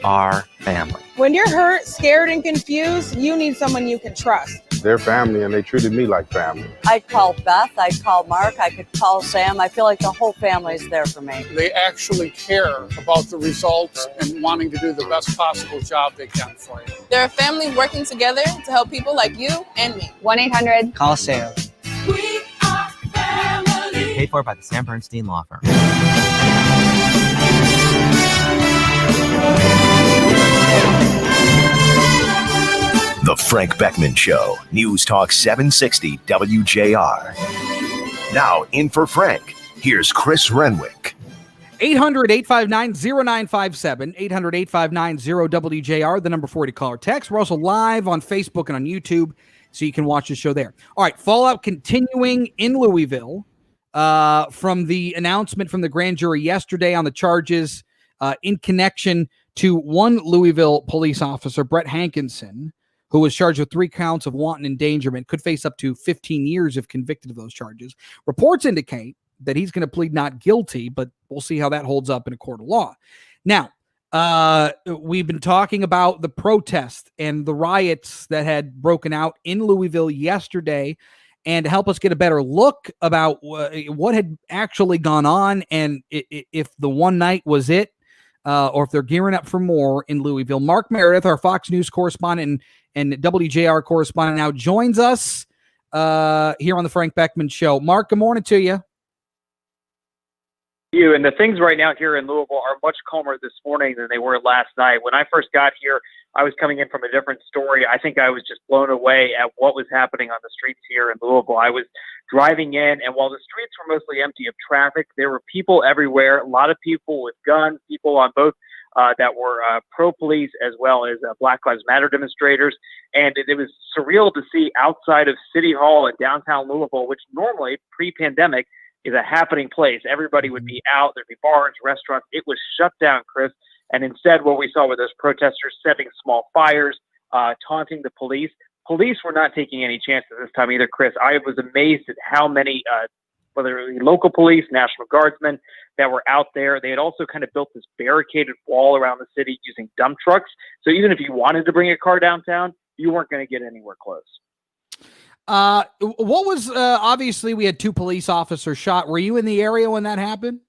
Our family. When you're hurt, scared, and confused, you need someone you can trust. They're family, and they treated me like family. I'd call Beth. I'd call Mark. I could call Sam. I feel like the whole family is there for me. They actually care about the results and wanting to do the best possible job they can for you. They're a family working together to help people like you and me. 1-800. Call Sam. We are family. Paid for by the Sam Bernstein Law Firm. The Frank Beckmann Show, News Talk 760 WJR. Now, in for Frank, here's Chris Renwick. 800-859-0957, 800-859-0WJR, the number 40 caller text. We're also live on Facebook and on YouTube, so you can watch the show there. All right, fallout continuing in Louisville. from the announcement from the grand jury yesterday on the charges in connection to one Louisville police officer, Brett Hankinson, who was charged with 3 counts of wanton endangerment, could face up to 15 years if convicted of those charges. Reports indicate that he's going to plead not guilty, but we'll see how that holds up in a court of law. Now, we've been talking about the protests and the riots that had broken out in Louisville yesterday, and to help us get a better look about what had actually gone on and if the one night was it, or if they're gearing up for more in Louisville. Mark Meredith, our Fox News correspondent and WJR correspondent, now joins us here on the Frank Beckmann Show. Mark, good morning to you. And the things right now here in Louisville are much calmer this morning than they were last night. When I first got here, I was coming in from a different story. I think I was just blown away at what was happening on the streets here in Louisville. I was driving in, and while the streets were mostly empty of traffic, there were people everywhere, a lot of people with guns, people on both that were pro-police as well as Black Lives Matter demonstrators. And it was surreal to see outside of City Hall in downtown Louisville, which normally, pre-pandemic, is a happening place. Everybody would be out. There'd be bars, restaurants. It was shut down, Chris. And instead, what we saw were those protesters setting small fires, taunting the police. Police were not taking any chances this time either, Chris. I was amazed at how many, whether it was local police, National Guardsmen, that were out there. They had also kind of built this barricaded wall around the city using dump trucks. So even if you wanted to bring a car downtown, you weren't going to get anywhere close. What was, obviously we had 2 police officers shot. Were you in the area when that happened?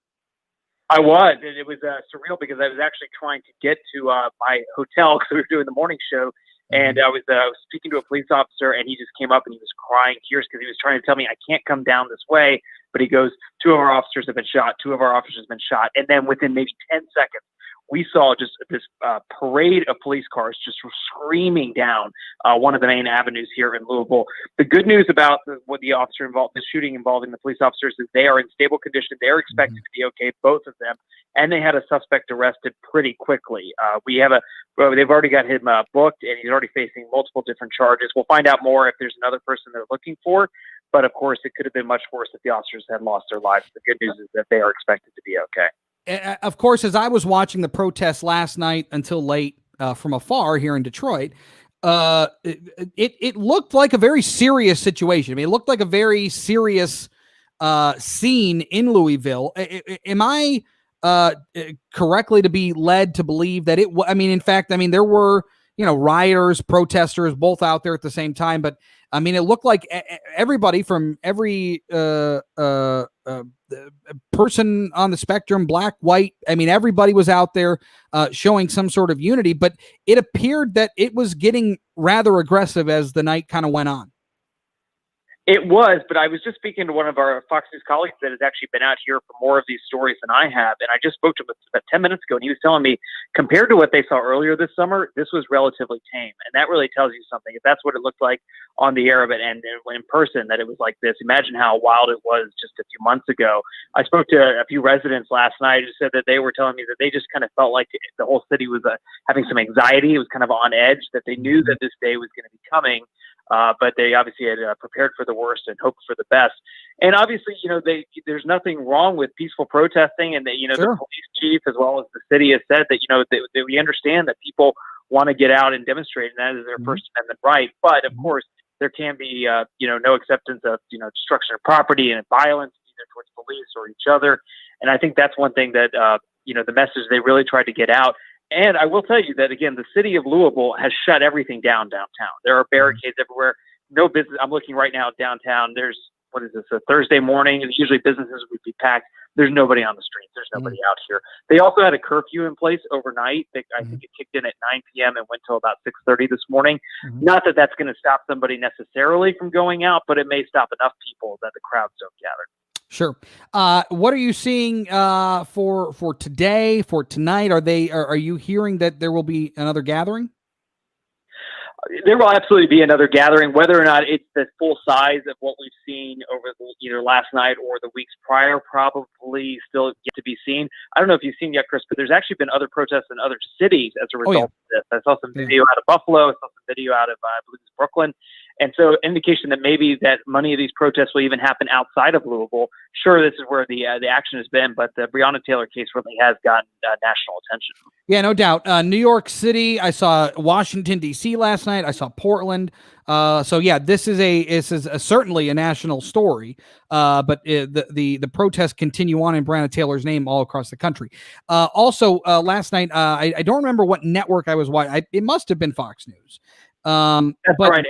I was. It was surreal because I was actually trying to get to my hotel because we were doing the morning show. And I was speaking to a police officer, and he just came up and he was crying tears because he was trying to tell me I can't come down this way. But he goes, 2 of our officers have been shot. 2 of our officers have been shot. And then within maybe 10 seconds, we saw just this parade of police cars just screaming down one of the main avenues here in Louisville. The good news about the shooting involving the police officers is they are in stable condition. They're expected to be okay, both of them, and they had a suspect arrested pretty quickly. They've already got him booked, and he's already facing multiple different charges. We'll find out more if there's another person they're looking for. But of course, it could have been much worse if the officers had lost their lives. The good news is that they are expected to be okay. Of course, as I was watching the protests last night until late from afar here in Detroit, it looked like a very serious situation. I mean, it looked like a very serious scene in Louisville. Am I correctly to be led to believe that in fact, there were, rioters, protesters, both out there at the same time, but it looked like everybody from every person on the spectrum, black, white, everybody was out there showing some sort of unity, but it appeared that it was getting rather aggressive as the night kind of went on. It was, but I was just speaking to one of our Fox News colleagues that has actually been out here for more of these stories than I have, and I just spoke to him about 10 minutes ago, and he was telling me, compared to what they saw earlier this summer, this was relatively tame, and that really tells you something. If that's what it looked like on the air of it and in person, that it was like this, imagine how wild it was just a few months ago. I spoke to a few residents last night who said that they were telling me that they just kind of felt like the whole city was having some anxiety. It was kind of on edge, that they knew that this day was going to be coming. But they obviously had prepared for the worst and hoped for the best. And obviously, there's nothing wrong with peaceful protesting, and that, Sure. The police chief as well as the city has said that, that we understand that people want to get out and demonstrate, and that is their First Amendment right. But of course, there can be, no acceptance of, destruction of property and violence either towards police or each other. And I think that's one thing that, the message they really tried to get out. And I will tell you that, again, the city of Louisville has shut everything down downtown. There are barricades everywhere. No business. I'm looking right now downtown. There's, a Thursday morning, and usually businesses would be packed. There's nobody on the streets. There's nobody out here. They also had a curfew in place overnight. I think it kicked in at 9 p.m. and went till about 6:30 this morning. Not that that's going to stop somebody necessarily from going out, but it may stop enough people that the crowds don't gather. Sure. What are you seeing for today, for tonight? Are you hearing that there will be another gathering? There will absolutely be another gathering. Whether or not it's the full size of what we've seen over either last night or the weeks prior, probably still yet to be seen. I don't know if you've seen yet, Chris, but there's actually been other protests in other cities as a result of this. I saw some video out of Buffalo. I saw some video out of, I believe it's Brooklyn. And so indication that maybe that many of these protests will even happen outside of Louisville. Sure, this is where the action has been, but the Breonna Taylor case really has gotten national attention. Yeah, no doubt. New York City. I saw Washington D.C. last night. I saw Portland. So yeah, this is certainly a national story. But the protests continue on in Breonna Taylor's name all across the country. Also, last night, I don't remember what network I was watching. It must have been Fox News. That's but, right.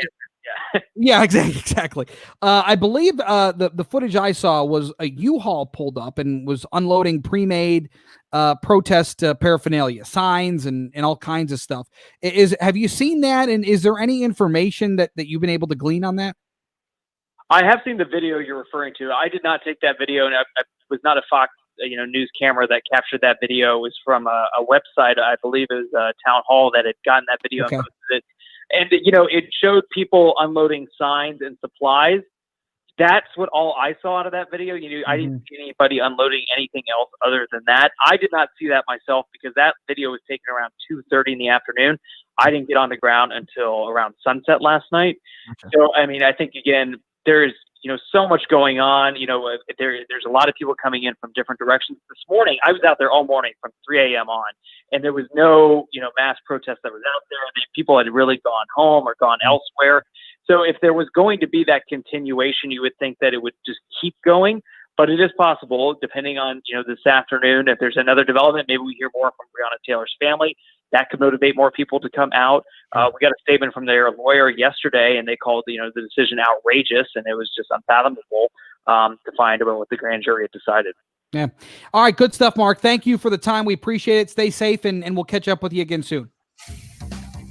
Yeah, exactly. I believe the footage I saw was a U-Haul pulled up and was unloading pre-made protest paraphernalia, signs and all kinds of stuff. Have you seen that? And is there any information that you've been able to glean on that? I have seen the video you're referring to. I did not take that video, and I was not a Fox news camera that captured that video. It was from a website, I believe it was Town Hall, that had gotten that video and posted it. And, it showed people unloading signs and supplies. That's what all I saw out of that video. I didn't see anybody unloading anything else other than that. I did not see that myself because that video was taken around 2:30 in the afternoon. I didn't get on the ground until around sunset last night. Okay. So, I think, again, there's, so much going on. There's a lot of people coming in from different directions. This morning, I was out there all morning from 3 a.m. on, and there was no, mass protest that was out there. People had really gone home or gone elsewhere. So if there was going to be that continuation, you would think that it would just keep going. But it is possible, depending on, this afternoon, if there's another development, maybe we hear more from Breonna Taylor's family. That could motivate more people to come out. We got a statement from their lawyer yesterday, and they called, the decision outrageous, and it was just unfathomable to find out what the grand jury had decided. Yeah. All right. Good stuff, Mark. Thank you for the time. We appreciate it. Stay safe, and we'll catch up with you again soon.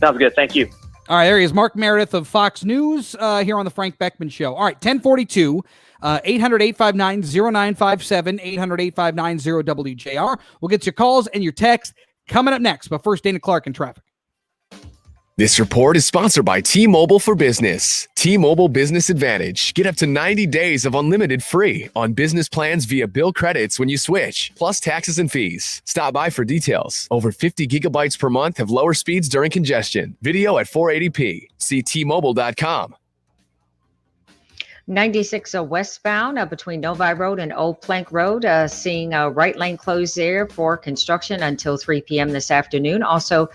Sounds good. Thank you. All right, there he is, Mark Meredith of Fox News here on the Frank Beckmann Show. All right, 1042, 800-859-0957, 800-859-0WJR. We'll get your calls and your texts coming up next. But first, Dana Clark in traffic. This report is sponsored by T-Mobile for Business. T-Mobile Business Advantage. Get up to 90 days of unlimited free on business plans via bill credits when you switch, plus taxes and fees. Stop by for details. Over 50 gigabytes per month have lower speeds during congestion. Video at 480p. See T-Mobile.com. 96 westbound between Novi Road and Old Plank Road, seeing a right lane closed there for construction until 3 p.m. this afternoon. Also,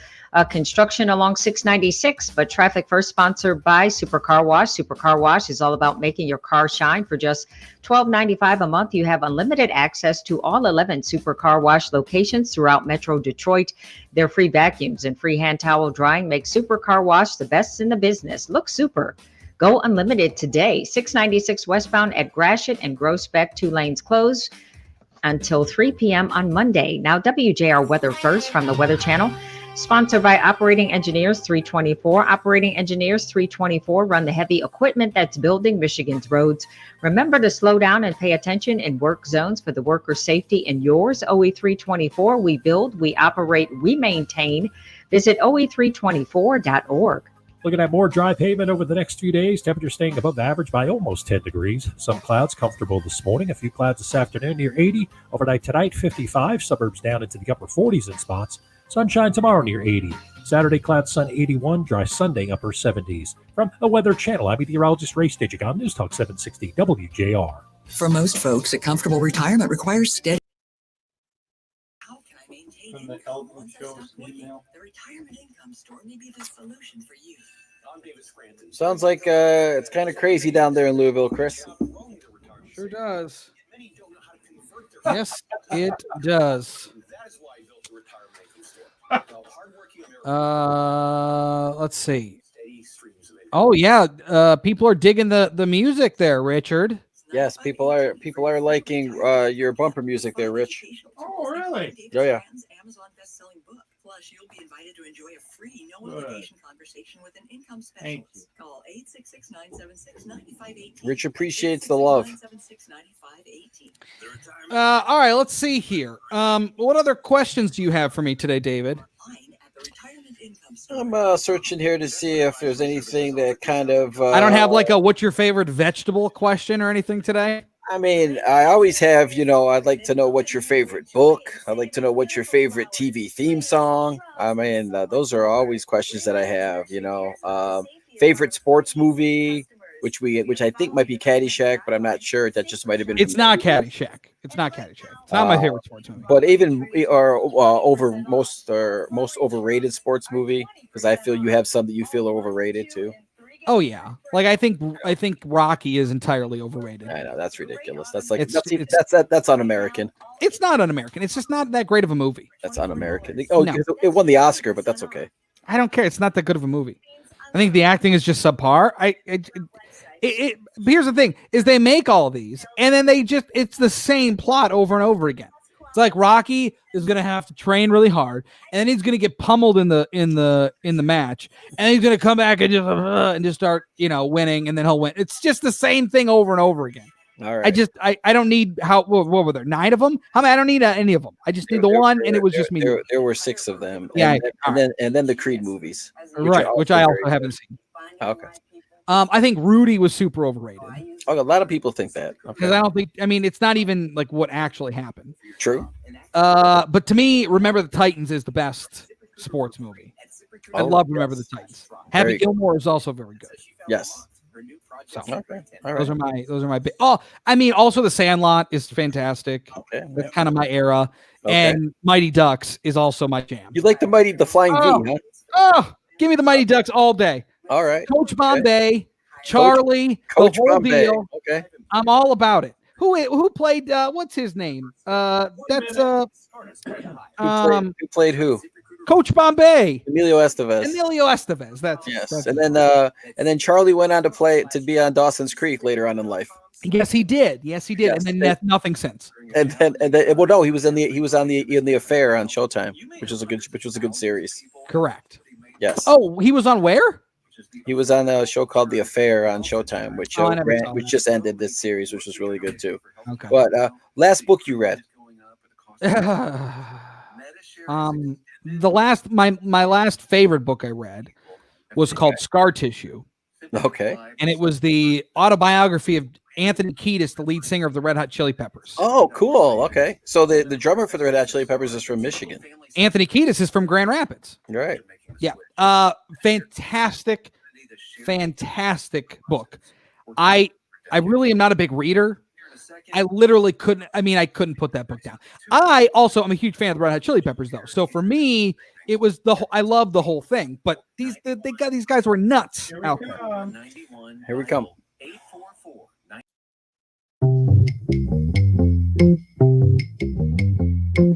construction along 696, but traffic first sponsored by Super Car Wash. Super Car Wash is all about making your car shine. For just $12.95 a month, you have unlimited access to all 11 Super Car Wash locations throughout Metro Detroit. Their free vacuums and free hand towel drying make Super Car Wash the best in the business. Look super. Go unlimited today. 696 westbound at Gratiot and Groesbeck, 2 lanes closed until 3 p.m. on Monday. Now, WJR Weather First from the Weather Channel. Sponsored by Operating Engineers 324. Operating Engineers 324 run the heavy equipment that's building Michigan's roads. Remember to slow down and pay attention in work zones for the workers' safety and yours. OE 324, we build, we operate, we maintain. Visit OE324.org. Looking at more dry pavement over the next few days. Temperature staying above average by almost 10 degrees. Some clouds comfortable this morning. A few clouds this afternoon near 80. Overnight tonight, 55. Suburbs down into the upper 40s in spots. Sunshine tomorrow near 80. Saturday, clouds, sun 81. Dry Sunday, upper 70s. From the Weather Channel, I'm meteorologist Ray Stitchik on News Talk 760 WJR. For most folks, a comfortable retirement requires steady. How can I maintain income once I stop working? The Retirement Income Store may be the solution for you. Sounds like it's kind of crazy down there in Louisville, Chris. Sure does. Yes, it does. Let's see. Oh yeah, people are digging the music there, Richard. Yes, people are liking your bumper music there, Rich. Oh, really? Oh yeah. Amazon best-selling book. Plus, you'll be invited to enjoy a free, no-obligation conversation with an income specialist. Call 866-976-9518. Rich appreciates the love. All right, let's see here. What other questions do you have for me today, David? I'm searching here to see if there's anything that kind of... I don't have like a what's your favorite vegetable question or anything today. I mean, I always have, I'd like to know what's your favorite book. I'd like to know what's your favorite TV theme song. I mean, those are always questions that I have, favorite sports movie, which I think might be Caddyshack, but I'm not sure. That just might have been. It's not Caddyshack. It's not Caddyshack. It's not my favorite sports movie. But even over most overrated sports movie, because I feel you have some that you feel are overrated too. Oh yeah, like I think Rocky is entirely overrated. I know that's ridiculous. That's like that's un-American. It's not un-American. It's just not that great of a movie. That's un-American. Oh, no. It won the Oscar, but that's okay. I don't care. It's not that good of a movie. I think the acting is just subpar. Here's the thing: is they make all these, and then it's the same plot over and over again. It's like Rocky is gonna have to train really hard, and then he's gonna get pummeled in the match, and he's gonna come back and just start winning, and then he'll win. It's just the same thing over and over again. All right. I don't need what were there 9 of them? I don't need any of them. I just need the one, and it was just me. There were 6 of them. Yeah, and then the Creed movies, which I also haven't seen. Okay. I think Rudy was super overrated. Oh, a lot of people think that. Because I don't think. I mean, it's not even like what actually happened. True. But to me, Remember the Titans is the best sports movie. I love Remember the Titans. Happy Gilmore is also very good. Yes. So okay. All right. Those are my big. Oh, I mean, also The Sandlot is fantastic. Okay. That's kind of my era. Okay. And Mighty Ducks is also my jam. You like the Flying V, huh? Oh, give me the Mighty Ducks all day. All right. Coach Bombay, Charlie, Coach the whole Bombay. deal. Okay. I'm all about it. Who played? What's his name? Who played who? Coach Bombay. Emilio Estevez. That's yes. That's and then Charlie went on to be on Dawson's Creek later on in life. Yes, he did. Yes. And then nothing since. And then well, no, he was in the Affair on Showtime, which was a good series. Correct. Yes. Oh, he was on where? He was on a show called The Affair on Showtime, which just ended this series, which was really good too. Okay. But last book you read? My last favorite book I read was called Scar Tissue. Okay. And it was the autobiography of Anthony Kiedis, the lead singer of the Red Hot Chili Peppers. Oh, cool. Okay. So the drummer for the Red Hot Chili Peppers is from Michigan. Anthony Kiedis is from Grand Rapids. Right. Yeah. Fantastic book. I really am not a big reader. I literally couldn't put that book down. I'm a huge fan of the Red Hot Chili Peppers though. So for me, it was I love the whole thing, but these guys were nuts out there. Here we come.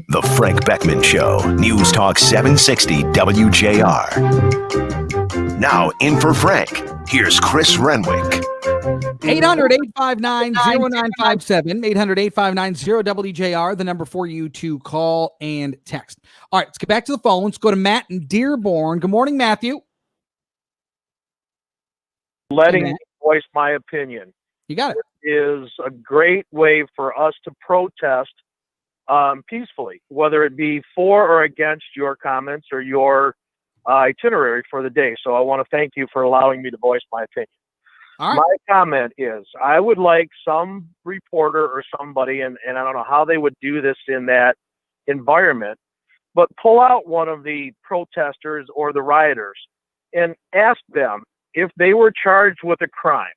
The Frank Beckmann Show, News Talk 760 WJR. Now in for Frank, here's Chris Renwick. 800-859-0957, 800-859-0WJR, the number for you to call and text. All right, let's get back to the phone. Let's go to Matt in Dearborn. Good morning, Matthew. Letting me voice my opinion. You got it. Is a great way for us to protest peacefully, whether it be for or against your comments or your itinerary for the day. So I want to thank you for allowing me to voice my opinion. All right. My comment is I would like some reporter or somebody, and I don't know how they would do this in that environment, but pull out one of the protesters or the rioters and ask them if they were charged with a crime.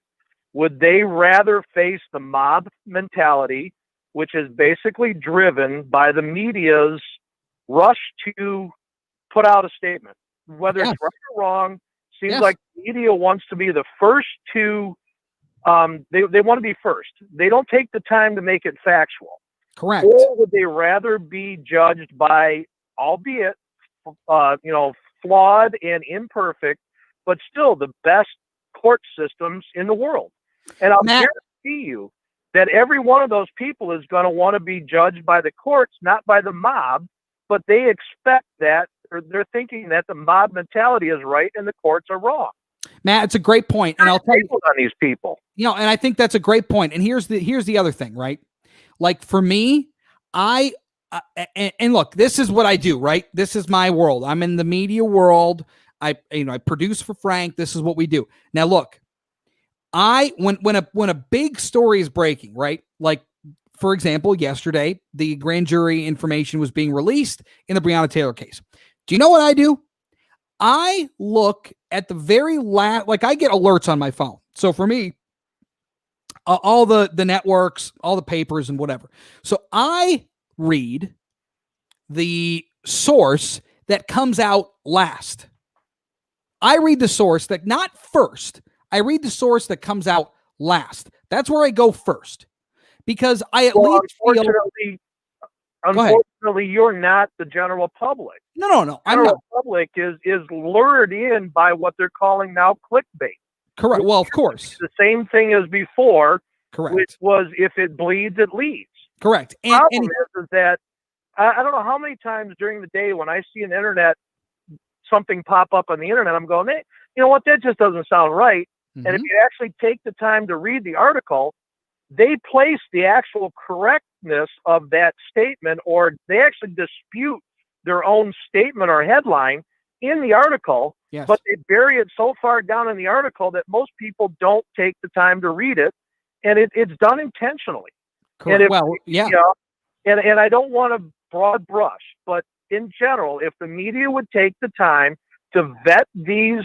Would they rather face the mob mentality, which is basically driven by the media's rush to put out a statement? Whether it's right or wrong, seems like the media wants to be the first to, they want to be first. They don't take the time to make it factual. Correct. Or would they rather be judged by, albeit, flawed and imperfect, but still the best court systems in the world? And I'll guarantee you that every one of those people is going to want to be judged by the courts, not by the mob, but they expect that, or they're thinking that the mob mentality is right and the courts are wrong. Matt, it's a great point, and I'll tell you on these people. And I think that's a great point. And here's the other thing, right? Like for me, and look, this is what I do, right? This is my world. I'm in the media world. I produce for Frank. This is what we do. Now, look, when a big story is breaking, right? Like, for example, yesterday, the grand jury information was being released in the Breonna Taylor case. Do you know what I do? I look at the very last, like I get alerts on my phone. So for me, all the networks, all the papers and whatever. So I read the source that comes out last. I read the source that not first. I read the source that comes out last. That's where I go first because I at least feel. Unfortunately, you're not the general public. No. The I'm not. general public is lured in by what they're calling now clickbait. Correct. Well, of course. The same thing as before. Correct. Which was if it bleeds, it leads. Correct. The problem is that I don't know how many times during the day when I see an internet something pop up on the internet, I'm going, hey, you know what? That just doesn't sound right. And if you actually take the time to read the article, they place the actual correctness of that statement, or they actually dispute their own statement or headline in the article, but they bury it so far down in the article that most people don't take the time to read it, and it's done intentionally. Correct. And yeah. You know, and I don't want to broad brush, but in general, if the media would take the time to vet these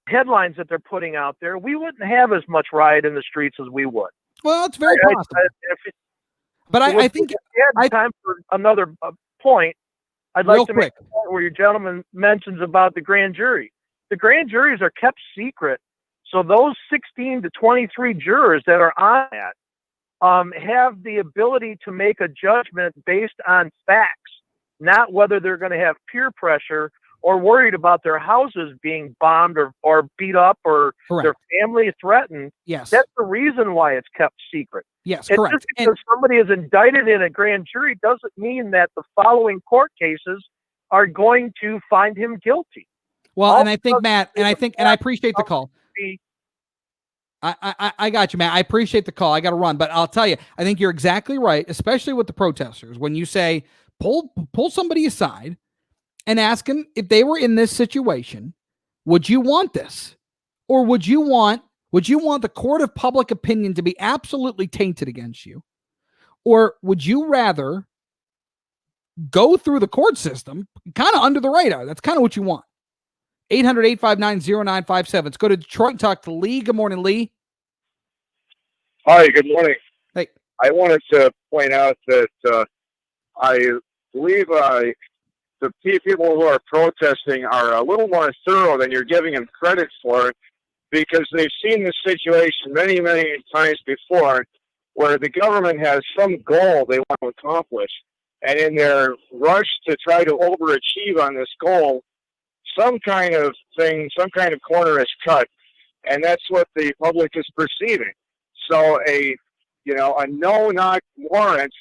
headlines that they're putting out there, we wouldn't have as much riot in the streets as we would. Well, it's very possible. But I think I time for another point. I'd like to make a point where your gentleman mentions about the grand jury. The grand juries are kept secret, so those 16 to 23 jurors that are on that have the ability to make a judgment based on facts, not whether they're going to have peer pressure or worried about their houses being bombed or beat up or their family threatened. Yes. That's the reason why it's kept secret. Yes, and correct. Just because somebody is indicted in a grand jury doesn't mean that the following court cases are going to find him guilty. Well, and I think, Matt, and I appreciate the call. I got you, Matt. I appreciate the call. I got to run, but I'll tell you, I think you're exactly right, especially with the protesters. When you say pull somebody aside and ask them if they were in this situation, would you want this? Or would you want the court of public opinion to be absolutely tainted against you? Or would you rather go through the court system kind of under the radar? That's kind of what you want. 800-859-0957. Let's go to Detroit and talk to Lee. Good morning, Lee. Hi, good morning. Hey. I wanted to point out that I believe the people who are protesting are a little more thorough than you're giving them credit for, because they've seen this situation many, many times before where the government has some goal they want to accomplish. And in their rush to try to overachieve on this goal, some kind of corner is cut. And that's what the public is perceiving. So a no-knock warrant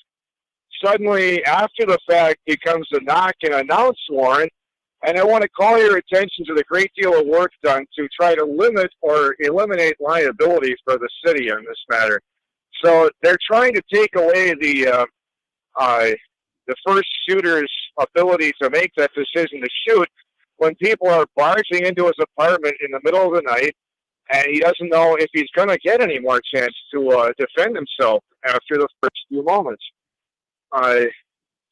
suddenly, after the fact, becomes a knock and announce warrant. And I want to call your attention to the great deal of work done to try to limit or eliminate liability for the city on this matter. So they're trying to take away the first shooter's ability to make that decision to shoot when people are barging into his apartment in the middle of the night, and he doesn't know if he's going to get any more chance to defend himself after the first few moments.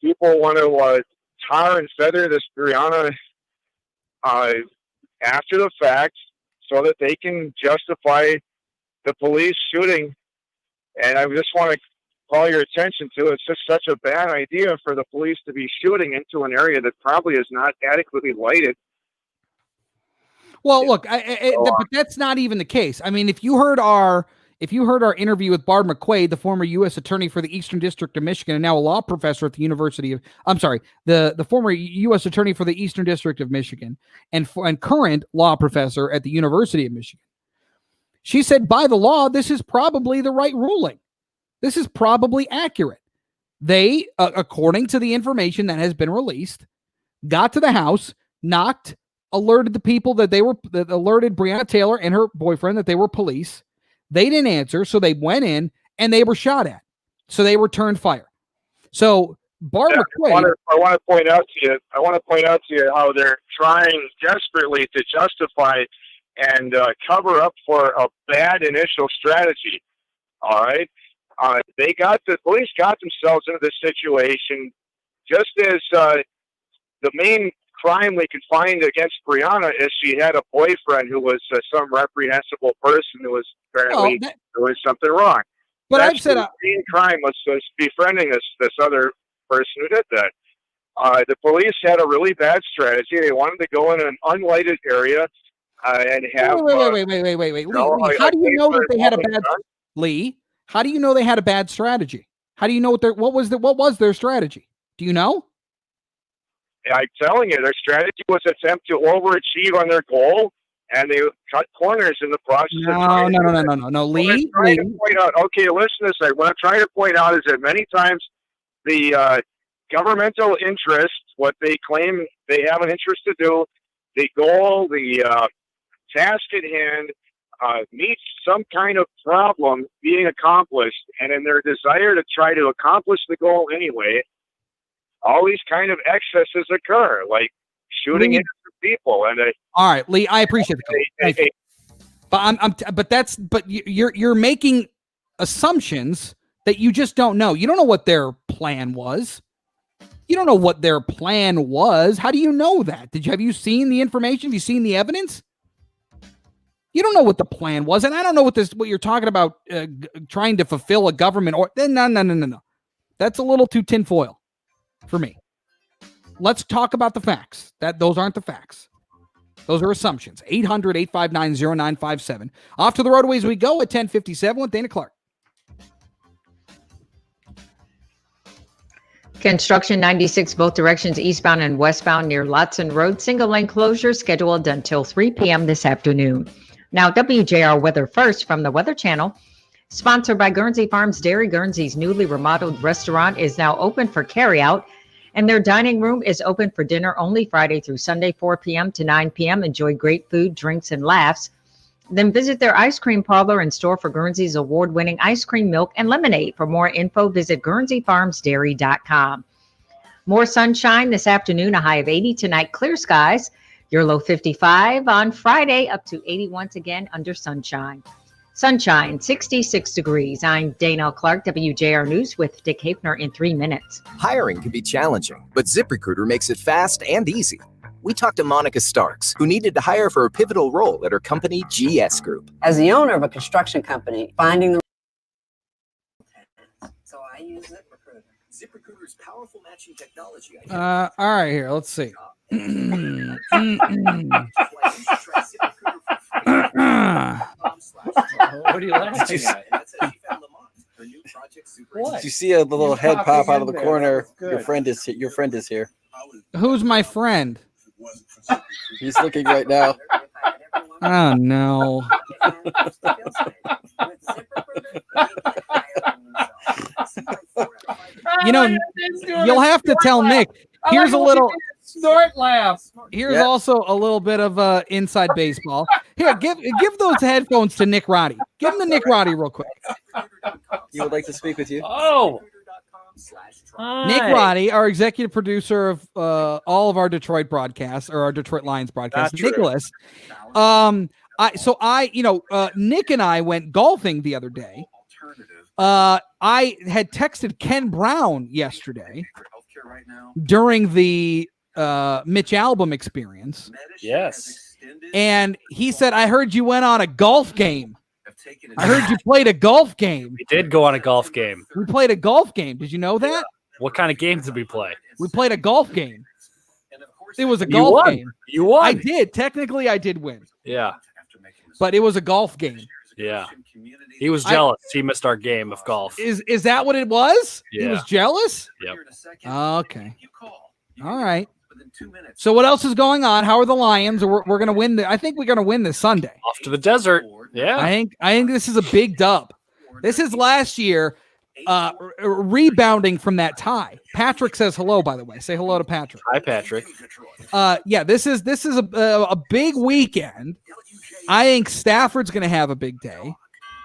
People want to tar and feather this Brianna after the fact so that they can justify the police shooting. And I just want to call your attention to it's just such a bad idea for the police to be shooting into an area that probably is not adequately lighted. Well, look, but that's not even the case. I mean, if you heard our interview with Barb McQuaid, the former U.S. attorney for the Eastern District of Michigan and now a law professor at the University of, the former U.S. attorney for the Eastern District of Michigan and current law professor at the University of Michigan, she said, by the law, this is probably the right ruling. This is probably accurate. They, according to the information that has been released, got to the house, knocked, alerted the people that alerted Breonna Taylor and her boyfriend that they were police. They didn't answer, so they went in and they were shot at. So they returned fire. So Barb McQuaid, I want to point out to you how they're trying desperately to justify and cover up for a bad initial strategy. All right, the police got themselves into this situation just as the main crime we could find against Brianna is she had a boyfriend who was some reprehensible person who was apparently doing something wrong. But That's I've said the main crime was befriending this other person who did that. The police had a really bad strategy. They wanted to go in an unlighted area and have. Wait. Lee, how do you know that they had a bad? Lee, how do you know they had a bad strategy? How do you know what was their strategy? Do you know? I'm telling you, their strategy was attempt to overachieve on their goal, and they cut corners in the process. No, Lee. Okay, listen to this. What I'm trying to point out is that many times the governmental interests, what they claim they have an interest to do, the goal, the task at hand, meets some kind of problem being accomplished, and in their desire to try to accomplish the goal anyway, all these kind of excesses occur, like shooting innocent people. And all right, Lee, I appreciate the call. But you're making assumptions that you just don't know. You don't know what their plan was. You don't know what their plan was. How do you know that? Have you seen the information? Have you seen the evidence? You don't know what the plan was, and I don't know what you're talking about. Trying to fulfill a government or no. That's a little too tinfoil for me. Let's talk about the facts. Those aren't the facts. Those are assumptions. 800-859-0957. Off to the roadways we go at 10:57 with Dana Clark. Construction 96 both directions, eastbound and westbound near Lotson Road. Single lane closure scheduled until 3 p.m. this afternoon. Now, WJR Weather First from the Weather Channel, sponsored by Guernsey Farms Dairy. Guernsey's newly remodeled restaurant is now open for carryout, and their dining room is open for dinner only Friday through Sunday, 4 p.m. to 9 p.m. Enjoy great food, drinks, and laughs. Then visit their ice cream parlor and store for Guernsey's award-winning ice cream, milk, and lemonade. For more info, visit GuernseyFarmsDairy.com. More sunshine this afternoon, a high of 80 tonight, clear skies. Your low 55 on Friday, up to 80 once again under sunshine. Sunshine, 66 degrees. I'm Dana Clark, WJR News with Dick Hafner in 3 minutes. Hiring can be challenging, but ZipRecruiter makes it fast and easy. We talked to Monica Starks, who needed to hire for a pivotal role at her company, GS Group. As the owner of a construction company, finding the so I use ZipRecruiter. ZipRecruiter's powerful matching technology. All right, here, let's see. What are you laughing at? Did you see a little head pop out of the corner? Your friend is here. Who's my friend? He's looking right now. Oh no. You'll have to tell Nick. Here's a little snort laugh. Here's also a little bit of inside baseball. Here, give those headphones to Nick Roddy. Give him to Nick Roddy real quick. He would like to speak with you. Oh. Nick Roddy, our executive producer of all of our Detroit broadcasts, or our Detroit Lions broadcasts. Nicholas. Nick and I went golfing the other day. I had texted Ken Brown yesterday during the Mitch Albom experience. Yes. And he said, I heard you went on a golf game. I heard you played a golf game. We did go on a golf game. We played a golf game. Did you know that? What kind of game did we play? We played a golf game. It was a golf game. You won. I did. Technically, I did win. Yeah. But it was a golf game. Yeah. He was jealous. He missed our game of golf. Is that what it was? Yeah. He was jealous? Yep. Okay. All right. So what else is going on? How are the Lions? We're going to win. I think we're going to win this Sunday. Off to the desert. Yeah. I think this is a big dub. This is last year rebounding from that tie. Patrick says hello, by the way. Say hello to Patrick. Hi, Patrick. This is a big weekend. I think Stafford's going to have a big day.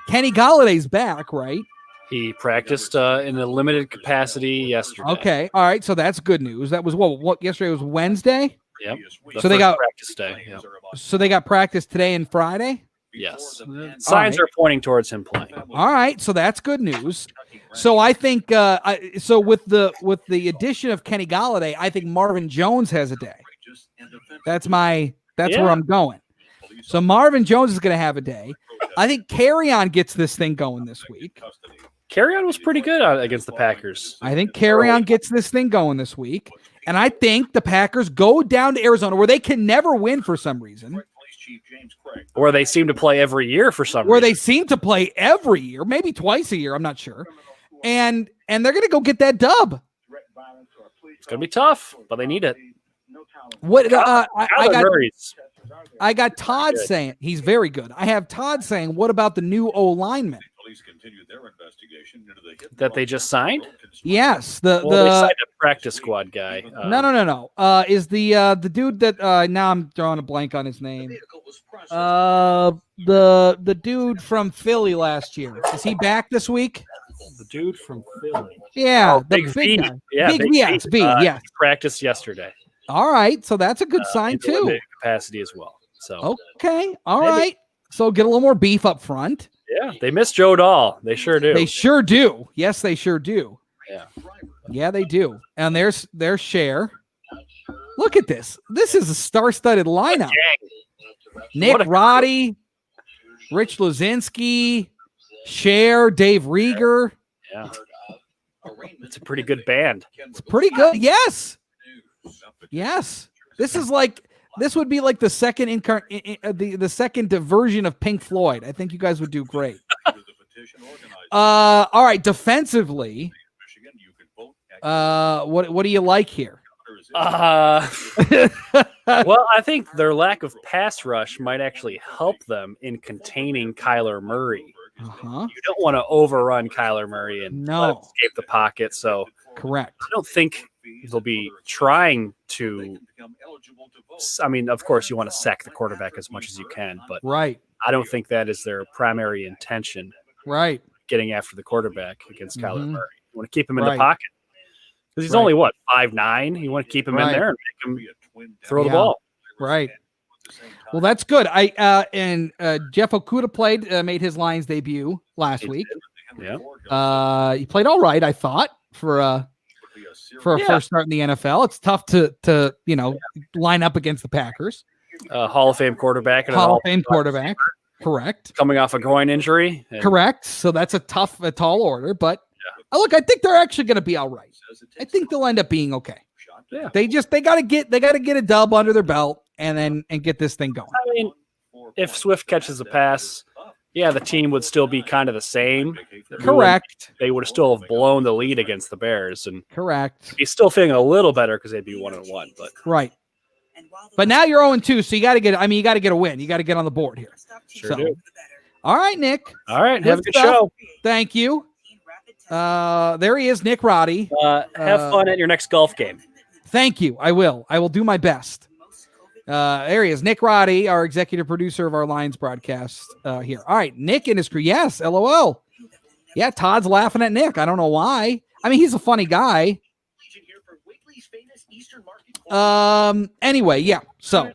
Kenny Galladay's back, right? He practiced in a limited capacity yesterday. Okay. All right. So that's good news. That was what yesterday was Wednesday. Yep. So they got practice day. Yep. So they got practice today and Friday. Yes. Signs are pointing towards him playing. All right. So that's good news. So I think with the addition of Kenny Galladay, I think Marvin Jones has a day. That's where I'm going. So Marvin Jones is going to have a day. I think Carrion gets this thing going this week. Carrion was pretty good against the Packers. I think Carrion gets this thing going this week. And I think the Packers go down to Arizona where they can never win for some reason. Where they seem to play every year for some reason. Where they seem to play every year, maybe twice a year. I'm not sure. And they're going to go get that dub. It's going to be tough, but they need it. What I got Todd good. saying he's very good. I have Todd saying, what about the new O lineman that they just signed? Yes, they signed a practice squad guy. No. Is the dude that now I'm drawing a blank on his name? The dude from Philly last year. Is he back this week? The dude from Philly. Yeah, the Big V. guy. Yeah, Big yes, V. Yes. He practiced yesterday. All right, so that's a good sign in too. limited capacity as well. So okay, all right. So get a little more beef up front. Yeah, they miss Joe Dahl. They sure do. They sure do. Yes, they sure do. Yeah. Yeah, they do. And there's Cher. Look at this. This is a star-studded lineup. Nick Roddy, Rich Luzinski, Cher, Dave Rieger. Yeah. It's a pretty good band. It's pretty good. Yes. Yes. This would be like the second the second version of Pink Floyd. I think you guys would do great. All right, defensively. What do you like here? Well, I think their lack of pass rush might actually help them in containing Kyler Murray. Uh-huh. You don't want to overrun Kyler Murray and let him escape the pocket. So correct. I don't think they'll be trying to. I mean, of course, you want to sack the quarterback as much as you can, but right. I don't think that is their primary intention. Right. Getting after the quarterback against Kyler Murray. You want to keep him in Right. the pocket because he's only 5'9". You want to keep him in there and make him throw the ball. Right. Well, that's good. Jeff Okudah made his Lions debut last week. Yeah. He played all right, I thought, for a first start in the NFL. It's tough to line up against the Packers. Hall of Fame quarterback. And Hall of Fame quarterback. Correct. Coming off a groin injury. Correct. So that's a tall order, but look, I think they're actually going to be all right. I think they'll end up being okay. Yeah. They got to get a dub under their belt and get this thing going. I mean, if Swift catches a pass, the team would still be kind of the same. Correct. They would still have blown the lead against the Bears, and correct. He's still feeling a little better because they'd be 1-1. But right. But now you're 0-2, so you got to get. I mean, you got to get a win. You got to get on the board here. Sure do. All right, Nick. All right, have a good stuff. show. Thank you. There he is, Nick Roddy. Have fun at your next golf game. Thank you. I will do my best. There he is, Nick Roddy, our executive producer of our Lions broadcast here. All right, Nick and his crew. Yes, LOL. Yeah, Todd's laughing at Nick. I don't know why. I mean, he's a funny guy. Anyway, yeah. So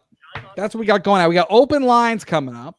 that's what we got going on. We got open lines coming up.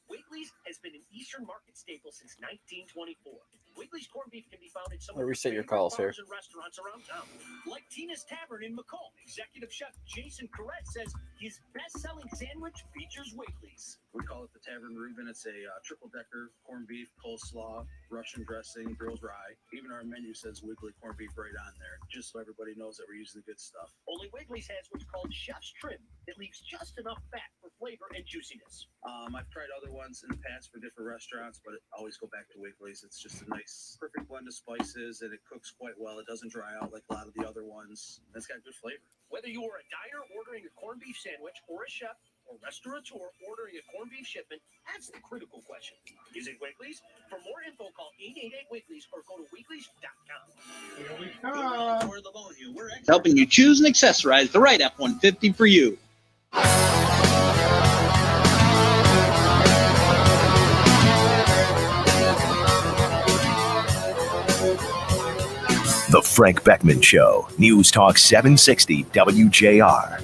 Wakely's has been an Eastern Market staple since 1924. Wakely's corned beef can be found in some I'll reset your calls here. and restaurants around town. Like Tina's Tavern in Macomb, executive chef Jason Corrett says his best-selling sandwich features Wakely's. We call it the Tavern Reuben. It's a triple-decker corned beef, coleslaw, Russian dressing, grilled rye. Even our menu says Wiggly corned beef right on there, just so everybody knows that we're using the good stuff. Only Wakely's has what's called chef's trim. It leaves just enough fat for flavor and juiciness. I've tried other ones in the past for different restaurants, but I always go back to Wiggly's. It's just a nice, perfect blend of spices, and it cooks quite well. It doesn't dry out like a lot of the other ones. It's got good flavor. Whether you are a diner ordering a corned beef sandwich or a chef or restaurateur ordering a corned beef shipment, that's the critical question. Is it Wakely's? For more info, call 888-Wakely's or go to Wakely's.com. Here we come. Helping you choose and accessorize the right F-150 for you. The Frank Beckmann Show, News Talk 760 WJR.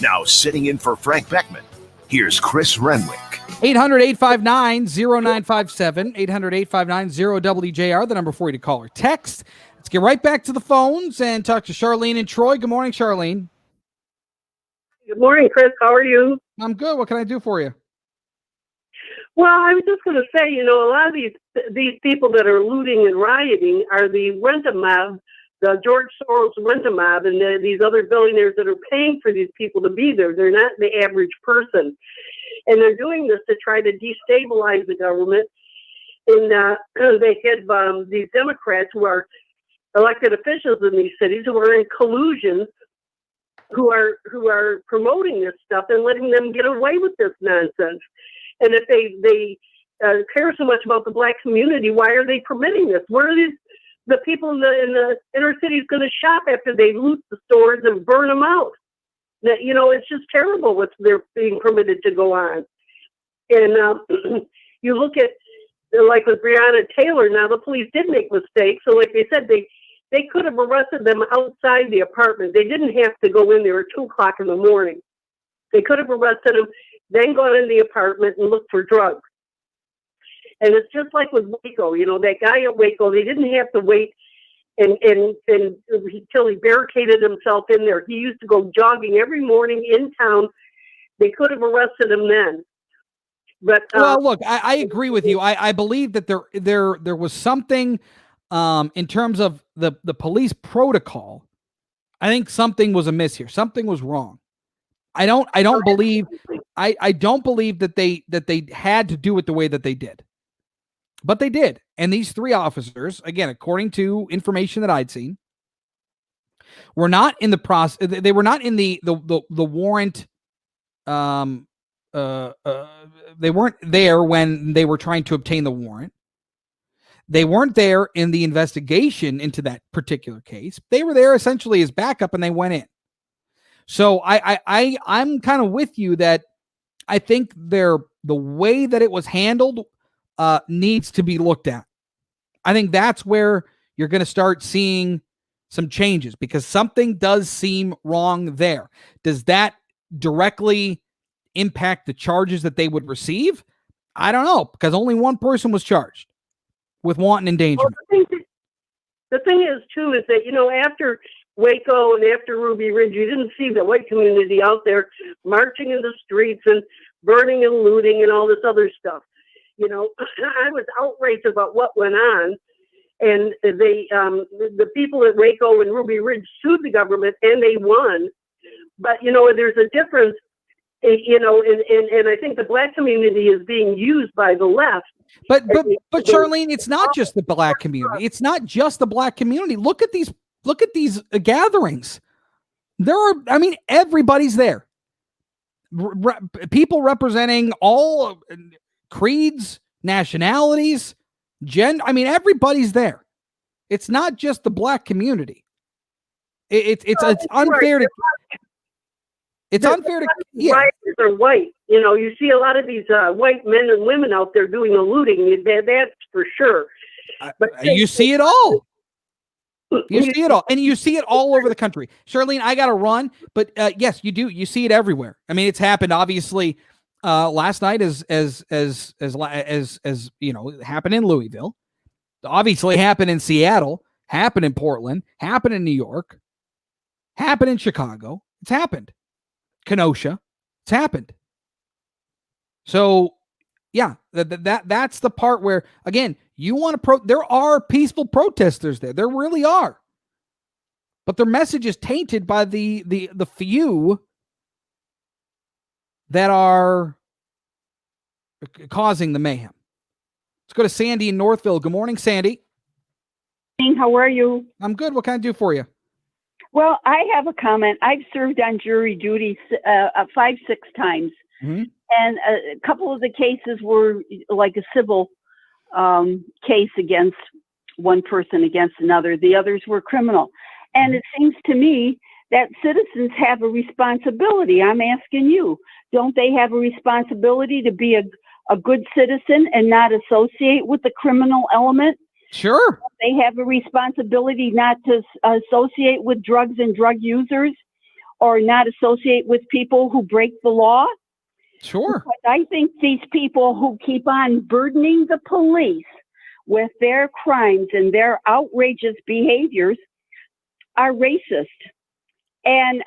Now sitting in for Frank Beckmann, here's Chris Renwick. 800-859-0957, 800-859-0WJR, the number for you to call or text. Let's get right back to the phones and talk to Charlene and Troy. Good morning, Charlene. Good morning, Chris. How are you? I'm good. What can I do for you? Well, I was just going to say, a lot of these people that are looting and rioting are the rent-a-mob, the George Soros rent-a-mob, and these other billionaires that are paying for these people to be there. They're not the average person. And they're doing this to try to destabilize the government. And they have these Democrats who are elected officials in these cities who are in collusion, who are promoting this stuff and letting them get away with this nonsense. And if they care so much about the black community, why are they permitting this? Where are the people in the inner cities going to shop after they loot the stores and burn them out? That it's just terrible what they're being permitted to go on. And you look at, like with Breonna Taylor, now the police did make mistakes. So like they said, they could have arrested them outside the apartment. They didn't have to go in there at 2:00 in the morning. They could have arrested them, then gone in the apartment and looked for drugs. And it's just like with Waco, that guy at Waco, they didn't have to wait until he barricaded himself in there. He used to go jogging every morning in town. They could have arrested him then. But well, look, I agree with you. I believe that there was something in terms of the police protocol. I think something was amiss here. Something was wrong. I don't believe that they had to do it the way that they did. But they did. And these three officers, again, according to information that I'd seen, were not in the process. They were not in the warrant. They weren't there when they were trying to obtain the warrant. They weren't there in the investigation into that particular case. They were there essentially as backup, and they went in. So I'm kind of with you that I think the way that it was handled needs to be looked at. I think that's where you're going to start seeing some changes, because something does seem wrong there. Does that directly impact the charges that they would receive? I don't know, because only one person was charged with wanton endangerment. Well, the thing is, too, is that, after Waco and after Ruby Ridge, you didn't see the white community out there marching in the streets and burning and looting and all this other stuff. I was outraged about what went on, and the people at Waco and Ruby Ridge sued the government, and they won. But there's a difference, and I think the black community is being used by the left. But Charlene, it's not just the black community. It's not just the black community. Look at these gatherings. Everybody's there. People representing all creeds, nationalities, everybody's there. It's not just the black community. It's unfair to. It's unfair to. Yeah. Rioters are white. You see a lot of these white men and women out there doing the looting. That's for sure. But you see it all. You see it all, and you see it all over the country. Charlene, I got to run, but yes, you do. You see it everywhere. It's happened obviously last night, as happened in Louisville. Obviously, happened in Seattle. Happened in Portland. Happened in New York. Happened in Chicago. It's happened. Kenosha. It's happened. So, yeah, that's the part where, again, you want to there are peaceful protesters there. There really are. But their message is tainted by the few that are causing the mayhem. Let's go to Sandy in Northville. Good morning, Sandy. How are you? I'm good. What can I do for you? Well, I have a comment. I've served on jury duty 5-6 times. Mm-hmm. And a couple of the cases were like a civil case against one person against another. The others were criminal. And it seems to me that citizens have a responsibility. I'm asking you, don't they have a responsibility to be a good citizen and not associate with the criminal element? Sure. They have a responsibility not to associate with drugs and drug users, or not associate with people who break the law. Sure. Because I think these people who keep on burdening the police with their crimes and their outrageous behaviors are racist. And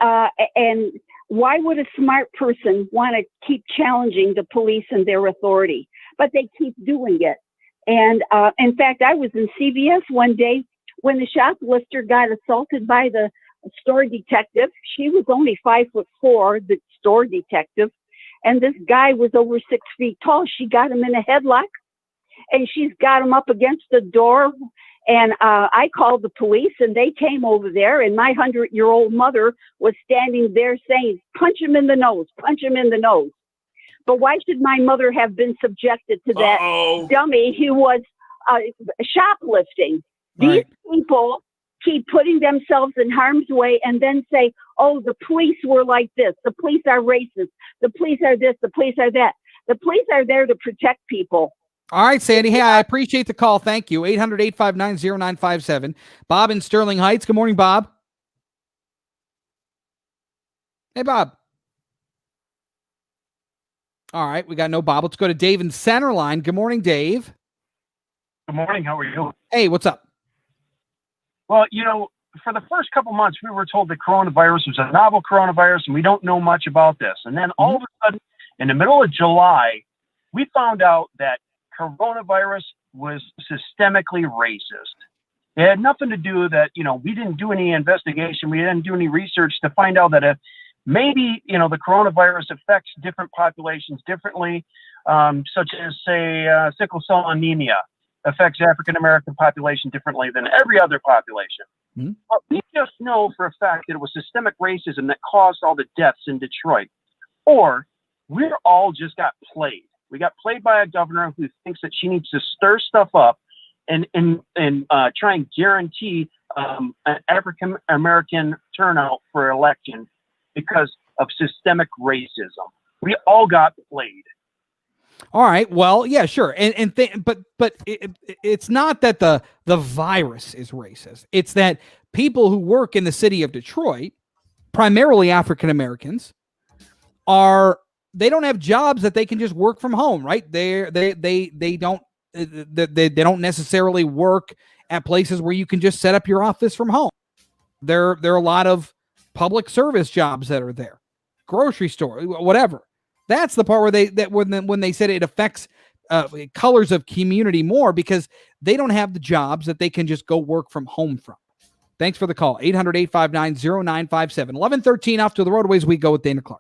why would a smart person want to keep challenging the police and their authority? But they keep doing it. And in fact, I was in CVS one day when the shoplifter got assaulted by the store detective. She was only 5'4", the store detective, and this guy was over 6 feet tall. She got him in a headlock, and she's got him up against the door. And I called the police, and they came over there, and my 100-year-old mother was standing there saying, punch him in the nose, punch him in the nose. But why should my mother have been subjected to that dummy who was shoplifting? Right. These people keep putting themselves in harm's way and then say, oh, the police were like this. The police are racist. The police are this. The police are that. The police are there to protect people. All right, Sandy. Hey, I appreciate the call. Thank you. 800-859-0957. Bob in Sterling Heights. Good morning, Bob. Hey, Bob. All right, we got no Bob. Let's go to Dave in Centerline. Good morning, Dave. Good morning. How are you? Hey, what's up? Well, for the first couple months, we were told that coronavirus was a novel coronavirus, and we don't know much about this. And then all of a sudden, in the middle of July, we found out that coronavirus was systemically racist. It had nothing to do that, we didn't do any investigation. We didn't do any research to find out that maybe, the coronavirus affects different populations differently, such as, say, sickle cell anemia affects African-American population differently than every other population. Mm-hmm. But we just know for a fact that it was systemic racism that caused all the deaths in Detroit. Or we're all just got played. We got played by a governor who thinks that she needs to stir stuff up and try and guarantee an African-American turnout for election because of systemic racism. We all got played. All right. Well, yeah, sure. But it's not that the virus is racist. It's that people who work in the city of Detroit, primarily African Americans, they don't have jobs that they can just work from home, right? They don't necessarily work at places where you can just set up your office from home. There are a lot of public service jobs that are there, grocery store, whatever. That's the part where when they said it affects colors of community more because they don't have the jobs that they can just go work from home from. Thanks for the call. 800-859-0957. 11:13 off to the roadways we go with Dana Clark.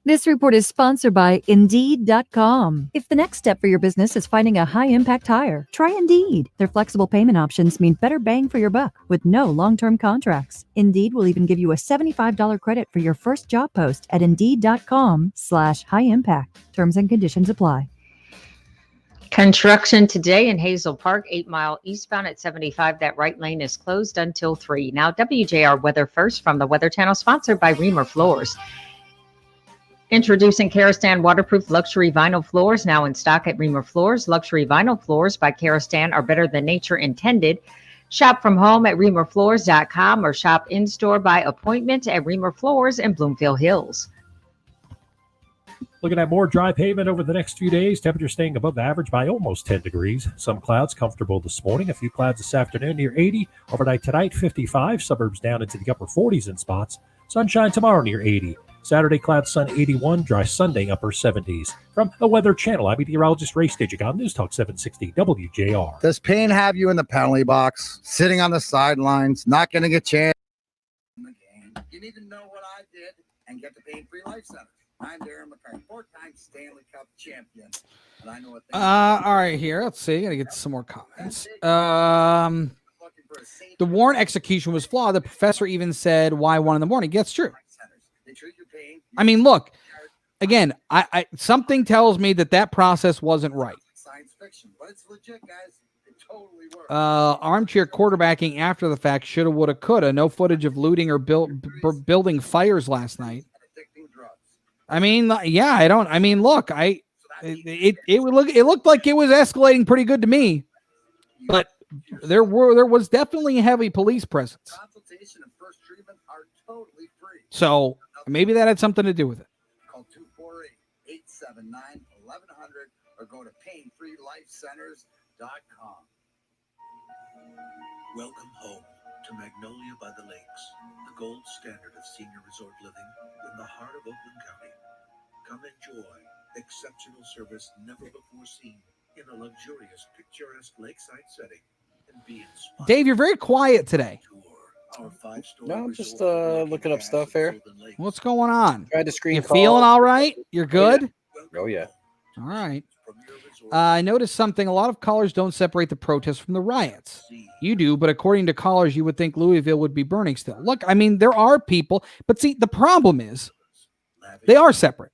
This report is sponsored by Indeed.com. If the next step for your business is finding a high-impact hire, try Indeed. Their flexible payment options mean better bang for your buck with no long-term contracts. Indeed will even give you a $75 credit for your first job post at Indeed.com/high-impact. Terms and conditions apply. Construction today in Hazel Park, 8 Mile eastbound at 75. That right lane is closed until 3. Now, WJR Weather First from the Weather Channel, sponsored by Reamer Floors. Introducing Karastan waterproof luxury vinyl floors, now in stock at Reamer Floors. Luxury vinyl floors by Karastan are better than nature intended. Shop from home at reamerfloors.com or shop in-store by appointment at Reamer Floors in Bloomfield Hills. Looking at more dry pavement over the next few days. Temperature staying above average by almost 10 degrees. Some clouds comfortable this morning. A few clouds this afternoon near 80. Overnight tonight, 55. Suburbs down into the upper 40s in spots. Sunshine tomorrow near 80. Saturday, cloud sun 81. Dry Sunday, upper 70s. From the Weather Channel, I'm meteorologist Ray Stagik on News Talk 760 WJR. Does Payne have you in the penalty box, sitting on the sidelines, not getting a chance? You need to know what I did and get the pain-free life center. I'm Darren McCarthy, 4-time Stanley Cup champion. And I know what all right, here. Let's see. Gotta get some more comments. The warrant execution was flawed. The professor even said, why 1 a.m? That's true. I mean, look, again, I something tells me that process wasn't right. Science fiction, but it's legit, guys. It totally works. Armchair quarterbacking after the fact, shoulda, woulda, coulda. No footage of looting or building fires last night. I mean, yeah, I don't. I mean, look, it looked like it was escalating pretty good to me, but there was definitely a heavy police presence. Consultation and first treatment are totally free. So maybe that had something to do with it. Call 248-879-1100 or go to painfreelifecenters.com. Welcome home. to Magnolia by the Lakes, the gold standard of senior resort living in the heart of Oakland County. Come enjoy exceptional service never before seen in a luxurious, picturesque lakeside setting and be inspired. Dave, you're very quiet today. No, I'm just looking up stuff here. What's going on? Tried to screen You call. feeling all right? You're good? Oh, yeah. All right. I noticed something. A lot of callers don't separate the protests from the riots. You do, but according to callers, you would think Louisville would be burning still. Look, I mean, there are people, but see, the problem is they are separate.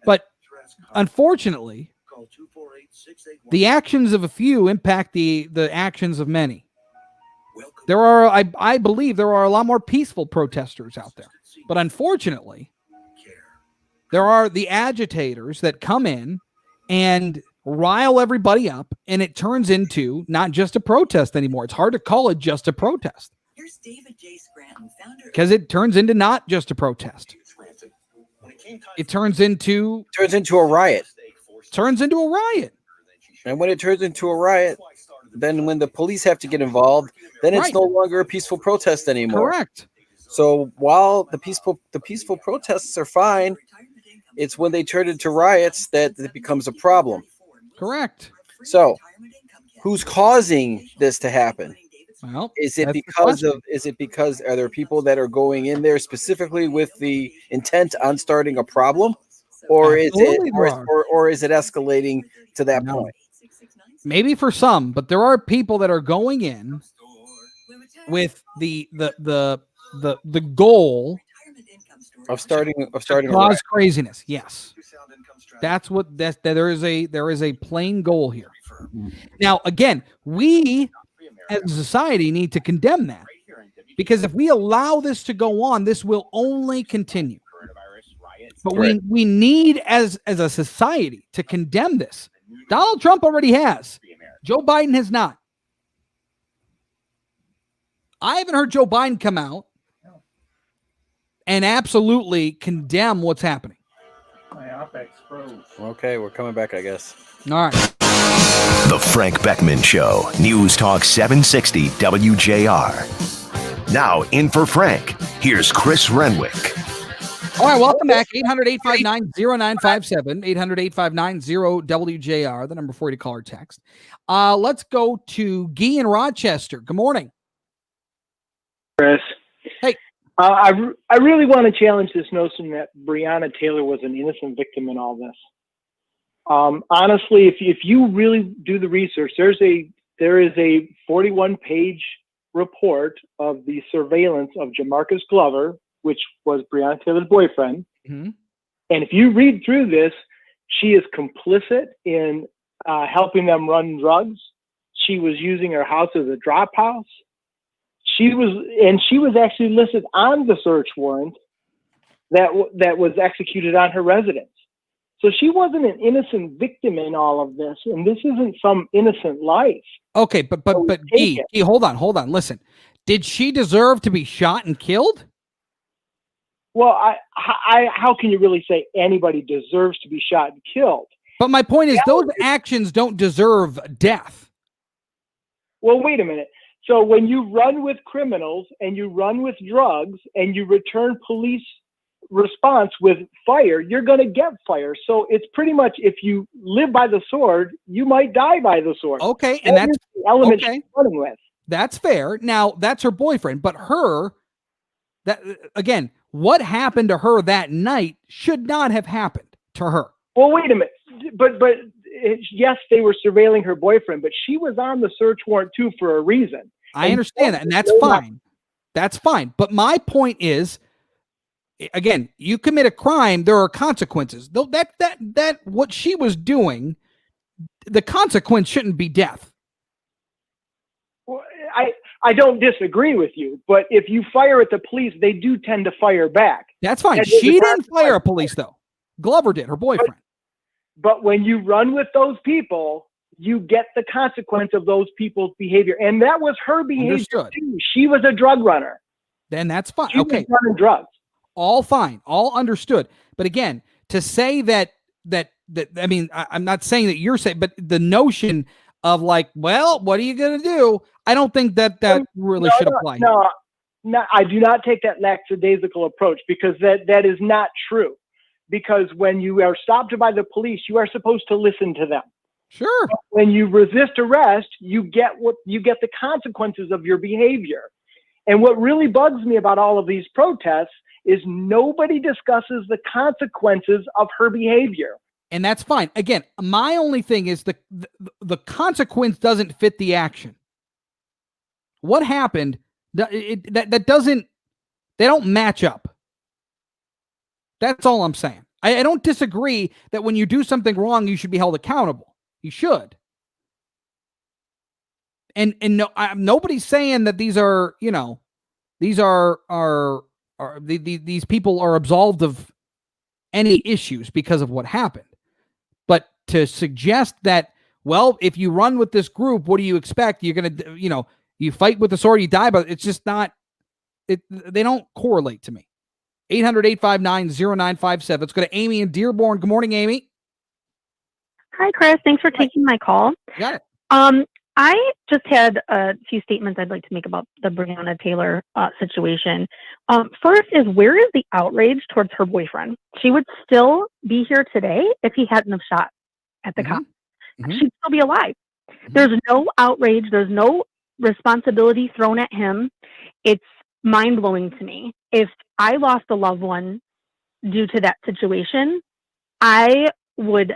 But unfortunately, the actions of a few impact the actions of many. There are, I believe, there are a lot more peaceful protesters out there. But unfortunately, there are the agitators that come in and rile everybody up, and it turns into not just a protest anymore. It's hard to call it just a protest. Because it turns into not just a protest. It turns into a riot. Turns into a riot. And when it turns into a riot, then when the police have to get involved, then it's no longer a peaceful protest anymore. Correct. So while the peaceful protests are fine, it's when they turn into riots that it becomes a problem. Correct. So who's causing this to happen? Well, is it because are there people that are going in there specifically with the intent on starting a problem? Or is it escalating to that point? Maybe for some, but there are people that are going in with the goal of starting cause craziness. Yes, there is a plain goal here. Now, again, we as a society need to condemn that, because if we allow this to go on, this will only continue. But we need as a society to condemn this. Donald Trump already has. Joe Biden has not. I haven't heard Joe Biden come out and absolutely condemn what's happening. Okay, we're coming back, I guess. All right. The Frank Beckmann Show, News Talk 760 WJR. Now in for Frank, here's Chris Renwick. All right, welcome back. 800-859-0957, 800-859-0WJR, the number for you to call or text. Let's go to Guy in Rochester. Good morning. Chris. Hey. I really want to challenge this notion that Breonna Taylor was an innocent victim in all this. Honestly, if you really do the research, there is a 41-page report of the surveillance of Jamarcus Glover, which was Breonna Taylor's boyfriend. Mm-hmm. And if you read through this, she is complicit in helping them run drugs. She was using her house as a drop house. She was actually listed on the search warrant that was executed on her residence. So she wasn't an innocent victim in all of this, and this isn't some innocent life. Okay, but Guy, hold on. Listen, did she deserve to be shot and killed? Well, how can you really say anybody deserves to be shot and killed? But my point is, those actions don't deserve death. Well, wait a minute. So when you run with criminals and you run with drugs and you return police response with fire, you're going to get fire. So it's pretty much, if you live by the sword, you might die by the sword. Okay, and that's the element she's running with. That's fair. Now, that's her boyfriend, but again, what happened to her that night should not have happened to her. Well, wait a minute. But yes, they were surveilling her boyfriend, but she was on the search warrant too for a reason. I understand that, and that's fine. That's fine. But my point is, again, you commit a crime, there are consequences. Though that what she was doing, the consequence shouldn't be death. Well, I don't disagree with you, but if you fire at the police, they do tend to fire back. That's fine. She didn't fire a police, though. Glover did, her boyfriend. But when you run with those people, you get the consequence of those people's behavior. And that was her behavior Understood. too. She was a drug runner. Then that's fine. She Okay. was running drugs. All fine. All understood. But again, to say that I mean, I'm not saying that you're saying, but the notion of like, well, what are you going to do? I don't think that really should apply. No, I do not take that lackadaisical approach, because that is not true. Because when you are stopped by the police, you are supposed to listen to them. Sure. When you resist arrest, you get the consequences of your behavior. And what really bugs me about all of these protests is nobody discusses the consequences of her behavior. And that's fine. Again, my only thing is the consequence doesn't fit the action. What happened? That doesn't. They don't match up. That's all I'm saying. I don't disagree that when you do something wrong, you should be held accountable. You should. And no, nobody's saying that these are, these these people are absolved of any issues because of what happened. But to suggest that, well, if you run with this group, what do you expect? You're going to, you fight with the sword, you die, but it's just not, they don't correlate to me. 800-859-0957. Let's go to Amy in Dearborn. Good morning, Amy. Hi, Chris. Thanks for taking my call. Got it. I just had a few statements I'd like to make about the Breonna Taylor situation. First is, where is the outrage towards her boyfriend? She would still be here today if he hadn't have shot at the cop. She'd still be alive. There's no outrage. There's no responsibility thrown at him. It's mind-blowing to me. If I lost a loved one due to that situation, I would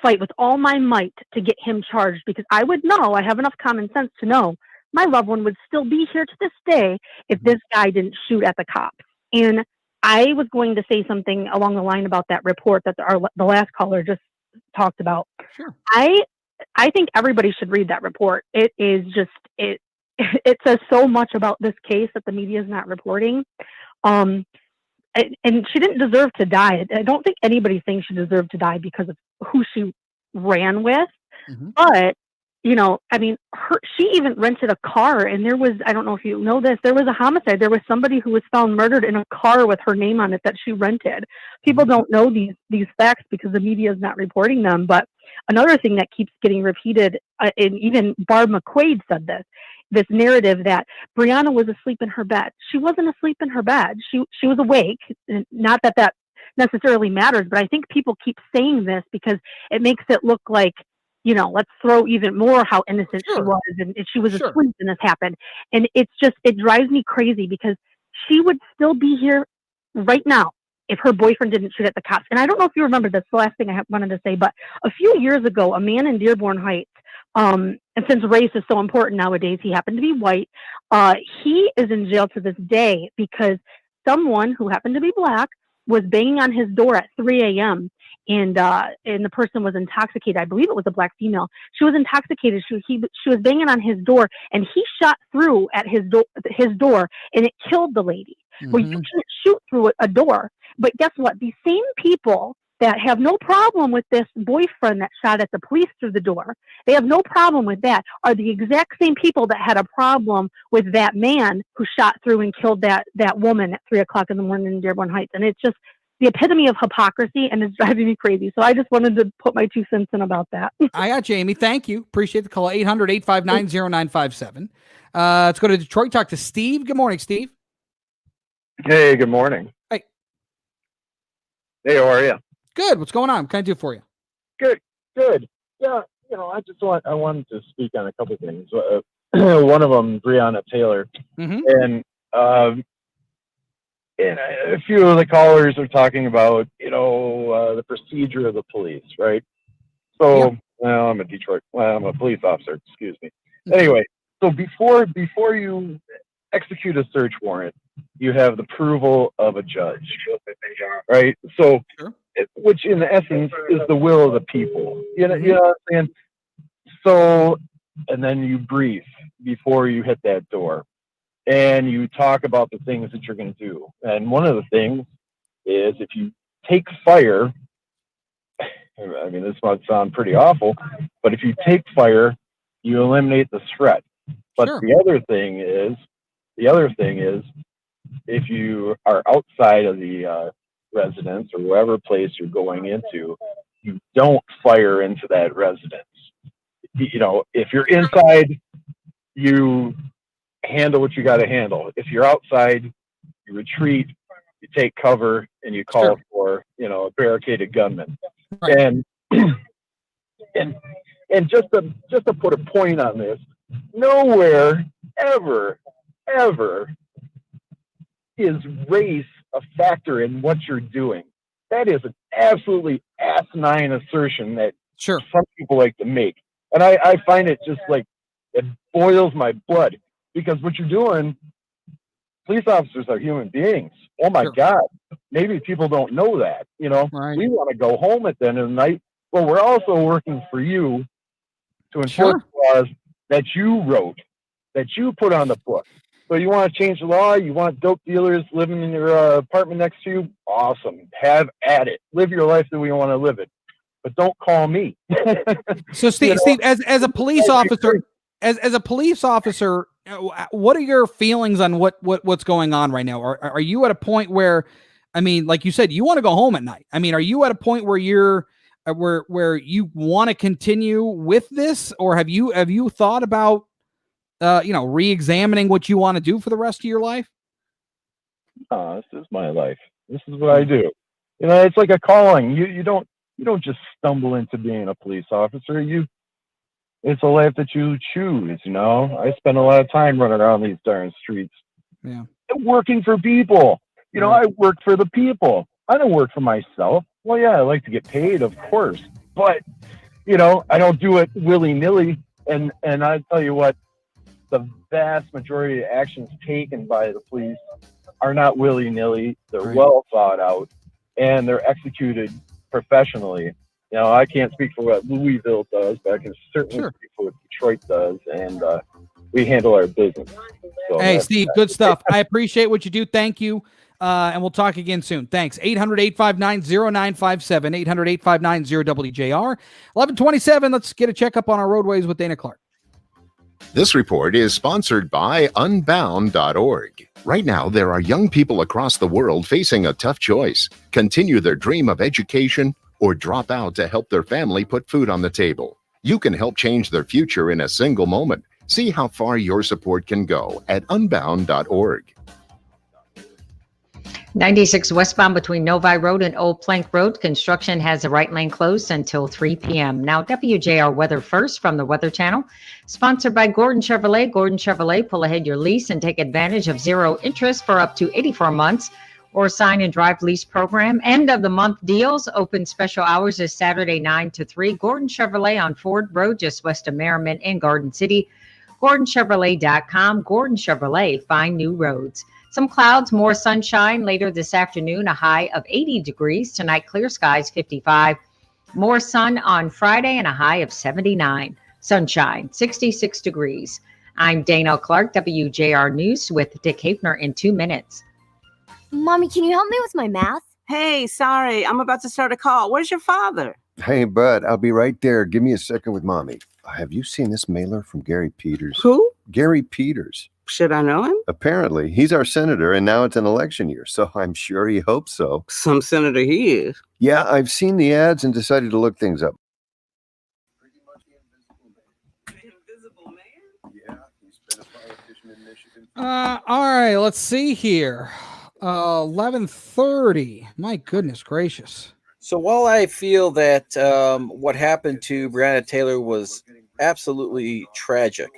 fight with all my might to get him charged, because I would know, I have enough common sense to know my loved one would still be here to this day if this guy didn't shoot at the cop. And I was going to say something along the line about that report that the last caller just talked about. Sure. I think everybody should read that report. It is just, it says so much about this case that the media is not reporting. And she didn't deserve to die. I don't think anybody thinks she deserved to die because of who she ran with. But, she even rented a car, and there was, I don't know if you know this, there was a homicide. There was somebody who was found murdered in a car with her name on it that she rented. People don't know these facts because the media is not reporting them. But another thing that keeps getting repeated, and even Barb McQuaid said this narrative that Breonna was asleep in her bed. She wasn't asleep in her bed. She was awake. Not that necessarily matters, but I think people keep saying this because it makes it look like, let's throw even more how innocent she was, and she was asleep and this happened. And it drives me crazy, because she would still be here right now if her boyfriend didn't shoot at the cops. And I don't know if you remember this, the last thing I wanted to say, but a few years ago, a man in Dearborn Heights, and since race is so important nowadays, he happened to be white. He is in jail to this day because someone who happened to be black was banging on his door at 3 a.m. And the person was intoxicated. I believe it was a black female. She was intoxicated. She was banging on his door, and he shot through at his door, and it killed the lady. Well, you can't shoot through a door. But guess what? These same people that have no problem with this boyfriend that shot at the police through the door, they have no problem with that, are the exact same people that had a problem with that man who shot through and killed that woman at 3 o'clock in the morning in Dearborn Heights. And it's just the epitome of hypocrisy, and it's driving me crazy. So I just wanted to put my 2 cents in about that. I got you, Amy. Thank you. Appreciate the call. 800-859-0957. Let's go to Detroit. Talk to Steve. Good morning, Steve. Hey, good morning. Hey. Hey, how are you? Good. What's going on? What can I do for you? Good. Yeah, I wanted to speak on a couple of things. One of them, Breonna Taylor, and a few of the callers are talking about, the procedure of the police, right? So, well, I'm a police officer, excuse me. Anyway, so before you execute a search warrant, you have the approval of a judge, right? So, which in essence is the will of the people. You know what I'm saying? So, and then you brief before you hit that door, and you talk about the things that you're going to do. And one of the things is, if you take fire, I mean, this might sound pretty awful, but if you take fire, you eliminate the threat. But the other thing is, if you are outside of the residence or whatever place you're going into, you don't fire into that residence. if you're inside, you handle what you got to handle. If you're outside, you retreat, you take cover, and you call for, a barricaded gunman. Right. And just to put a point on this, nowhere ever is race a factor in what you're doing. That is an absolutely asinine assertion that some people like to make. And I find it just like, it boils my blood, because what you're doing, police officers are human beings. Oh my God. Maybe people don't know that, Right. We want to go home at the end of the night, but we're also working for you to enforce laws that you wrote, that you put on the book. So you want to change the law? You want dope dealers living in your apartment next to you? Awesome. Have at it. Live your life the way you want to live it. But don't call me. So Steve, as a police officer, as a police officer, what are your feelings on what's going on right now? Are you at a point where, I mean, like you said, you want to go home at night? I mean, are you at a point where you're where you want to continue with this, or have you thought about re-examining what you want to do for the rest of your life? This is my life. This is what I do. It's like a calling. You don't just stumble into being a police officer. It's a life that you choose. I spend a lot of time running around these darn streets. Yeah. Working for people. I work for the people. I don't work for myself. Well, yeah, I like to get paid, of course, but I don't do it willy-nilly. And I tell you what, the vast majority of actions taken by the police are not willy-nilly. They're well thought out, and they're executed professionally. I can't speak for what Louisville does, but I can certainly speak for what Detroit does, and we handle our business. So hey, Steve, good stuff. I appreciate what you do. Thank you. And we'll talk again soon. Thanks. 800-859-0957, 800-859-0WJR. 1127, let's get a checkup on our roadways with Dana Clark. This report is sponsored by Unbound.org. Right now, there are young people across the world facing a tough choice: continue their dream of education or drop out to help their family put food on the table. You can help change their future in a single moment. See how far your support can go at Unbound.org. 96 westbound between Novi Road and Old Plank Road. Construction has the right lane closed until 3 p.m. Now, WJR Weather First from the Weather Channel, sponsored by Gordon Chevrolet. Gordon Chevrolet, pull ahead your lease and take advantage of zero interest for up to 84 months or sign and drive lease program. End of the month deals. Open special hours is Saturday 9 to 3. Gordon Chevrolet on Ford Road, just west of Merriman in Garden City. GordonChevrolet.com. Gordon Chevrolet, find new roads. Some clouds, more sunshine later this afternoon, a high of 80 degrees. Tonight, clear skies, 55. More sun on Friday and a high of 79. Sunshine, 66 degrees. I'm Dana Clark, WJR News with Dick Hafner in 2 minutes. Mommy, can you help me with my math? Hey, sorry, I'm about to start a call. Where's your father? Hey, bud, I'll be right there. Give me a second with Mommy. Have you seen this mailer from Gary Peters? Who? Gary Peters. Should I know him? Apparently. He's our senator, and now it's an election year, so I'm sure he hopes so. Some senator he is. Yeah, I've seen the ads and decided to look things up. All right, let's see here. 11:30. My goodness gracious. So while I feel that what happened to Breonna Taylor was absolutely tragic,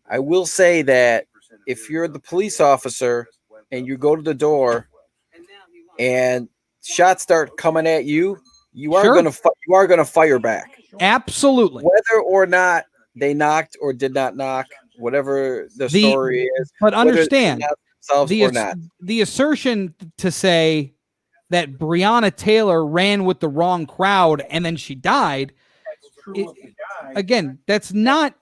I will say that if you're the police officer and you go to the door and shots start coming at you, you are going to fire back. Absolutely. Whether or not they knocked or did not knock, whatever the story is. But understand the assertion to say that Breonna Taylor ran with the wrong crowd and then she died. Again, that's not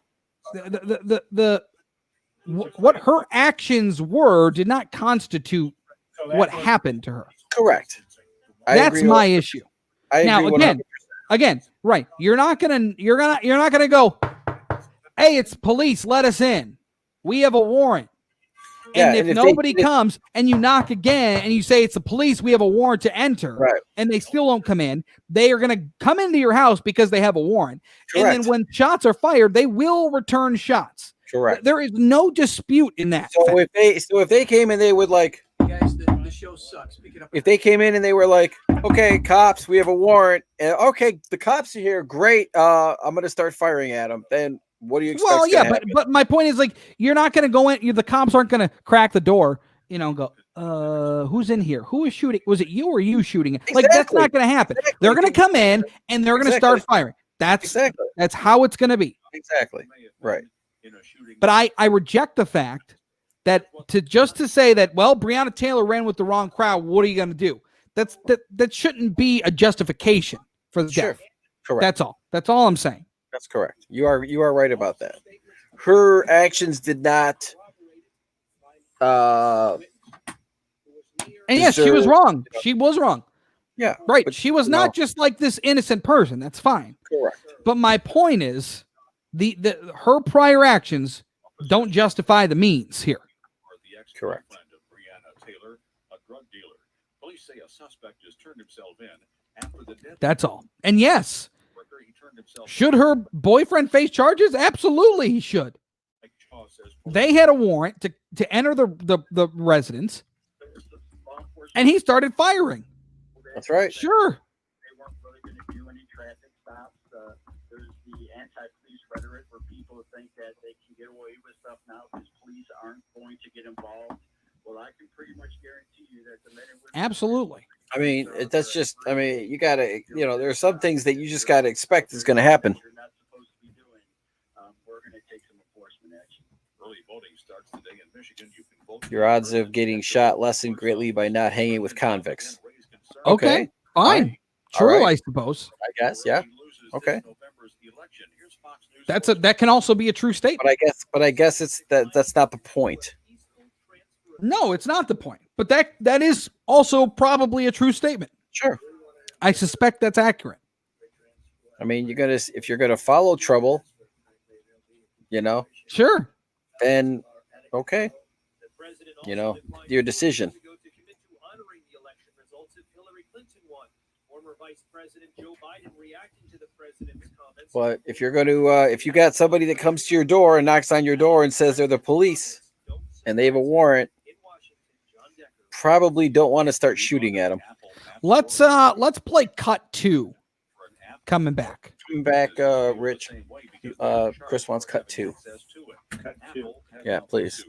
what her actions were did not constitute what happened to her. Correct. That's my issue. Now again, right. You're not gonna go, hey, it's police, let us in. We have a warrant. And if nobody comes and you knock again and you say it's the police, we have a warrant to enter, right, and they still don't come in, they are going to come into your house because they have a warrant. Correct. And then when shots are fired, they will return shots. Correct. There is no dispute in that. So if they came in, they would like. Guys, the show sucks. Pick it up. If they came in and they were like, "Okay, cops, we have a warrant," and okay, the cops are here, great. I'm going to start firing at them. Then what do you expect? Well, yeah, but my point is, like, you're not going to go in. The cops aren't going to crack the door, and go, who's in here? Who is shooting? Was it you or you shooting? Like, that's not going to happen. Exactly. They're going to come in and they're going to start firing. That's how it's going to be. Exactly. Right. But I reject the fact that to say that, well, Breonna Taylor ran with the wrong crowd. What are you going to do? That shouldn't be a justification for the death. Correct. That's all. That's all I'm saying. That's correct. You are right about that. Her actions did not. And yes, she was wrong. She was wrong. Yeah. Right. She was not just like this innocent person. That's fine. Correct. But my point is, her prior actions don't justify the means here. Correct. That's all. And yes, should her boyfriend face charges? Absolutely, he should. They had a warrant to enter the residence, and he started firing. That's right. Sure. There's the anti-police rhetoric where people think that they can get away with stuff now because police aren't going to get involved. Well, I can pretty much guarantee you that the men and women. Absolutely. I mean, that's just. I mean, you gotta. There are some things that you just gotta expect is going to happen. We're going to take some enforcement action. Early voting starts today in Michigan. You can vote. Your odds of getting shot lessen greatly by not hanging with convicts. Okay. Fine. True, All right. I suppose. I guess. Yeah. Okay. That can also be a true statement. But I guess it's that's not the point. No, it's not the point. But that is also probably a true statement. Sure. I suspect that's accurate. I mean, if you're gonna follow trouble, Sure. Then okay. Your decision. But if you're going to, if you got somebody that comes to your door and knocks on your door and says they're the police and they have a warrant, probably don't want to start shooting at them. Let's play cut 2. Coming back. Coming back, Rich. Chris wants cut 2. Yeah, please.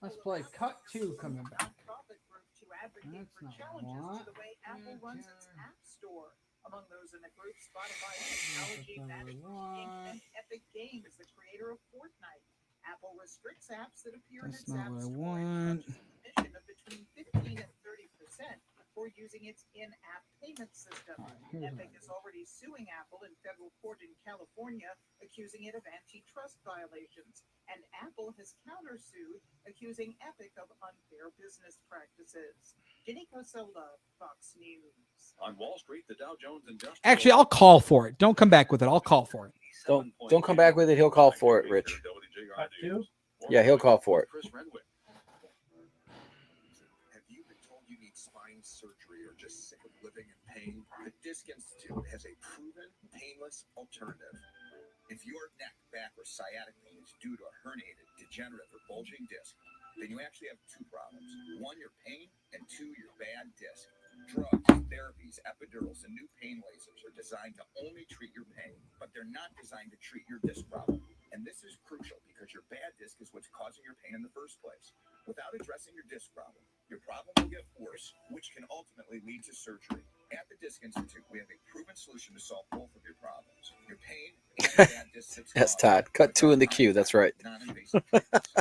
Let's play cut 2 coming back. Among those in the group, Spotify technology management and Epic Games, the creator of Fortnite. Apple restricts apps that appear in its app store and commission of between 15 and 30% for using its in-app payment system. Epic is already suing Apple in federal court in California, accusing it of antitrust violations. And Apple has countersued, accusing Epic of unfair business practices. Jenny Cosola, Fox News. On Wall Street, the Dow Jones Industrial. Actually, I'll call for it. Don't come back with it. I'll call for it. Don't come back with it. He'll call for it, Rich. Yeah, he'll call for it. Have you been told you need spine surgery or just sick of living in pain? The Disc Institute has a proven, painless alternative. If your neck, back, or sciatic pain is due to a herniated, degenerative, or bulging disc, then you actually have 2 problems. 1, your pain, and 2, your bad disc. Drugs, therapies, epidurals, and new pain lasers are designed to only treat your pain, but they're not designed to treat your disc problem. And this is crucial because your bad disc is what's causing your pain in the first place. Without addressing your disc problem will get worse, which can ultimately lead to surgery. At the Disc Institute, we have a proven solution to solve both of your problems. Your pain and your bad disc. Yes, Todd. Cut 2 in the queue. That's right.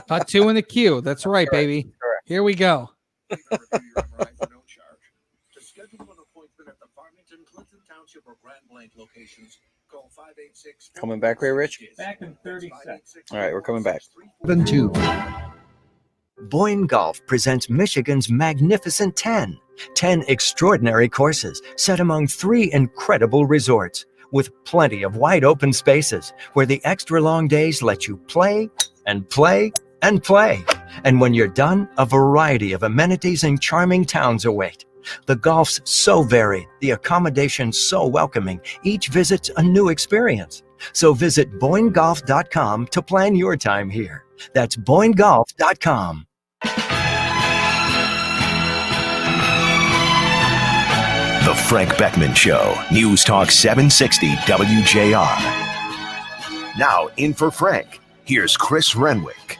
Cut 2 in the queue. That's right, baby. Correct. Here we go. To schedule an appointment at the Farmington, Clinton Township, or Grand Blanc locations, call 586. Coming back, Ray Rich? Back in 30 seconds. All right, we're coming back. 2. Boyne Golf presents Michigan's Magnificent 10. 10 extraordinary courses set among 3 incredible resorts with plenty of wide open spaces where the extra long days let you play and play and play. And when you're done, a variety of amenities and charming towns await. The golf's so varied, the accommodations so welcoming, each visit's a new experience. So visit BoyneGolf.com to plan your time here. That's BoyneGolf.com. The Frank Beckmann Show, News Talk 760 WJR. Now in for Frank, here's Chris Renwick.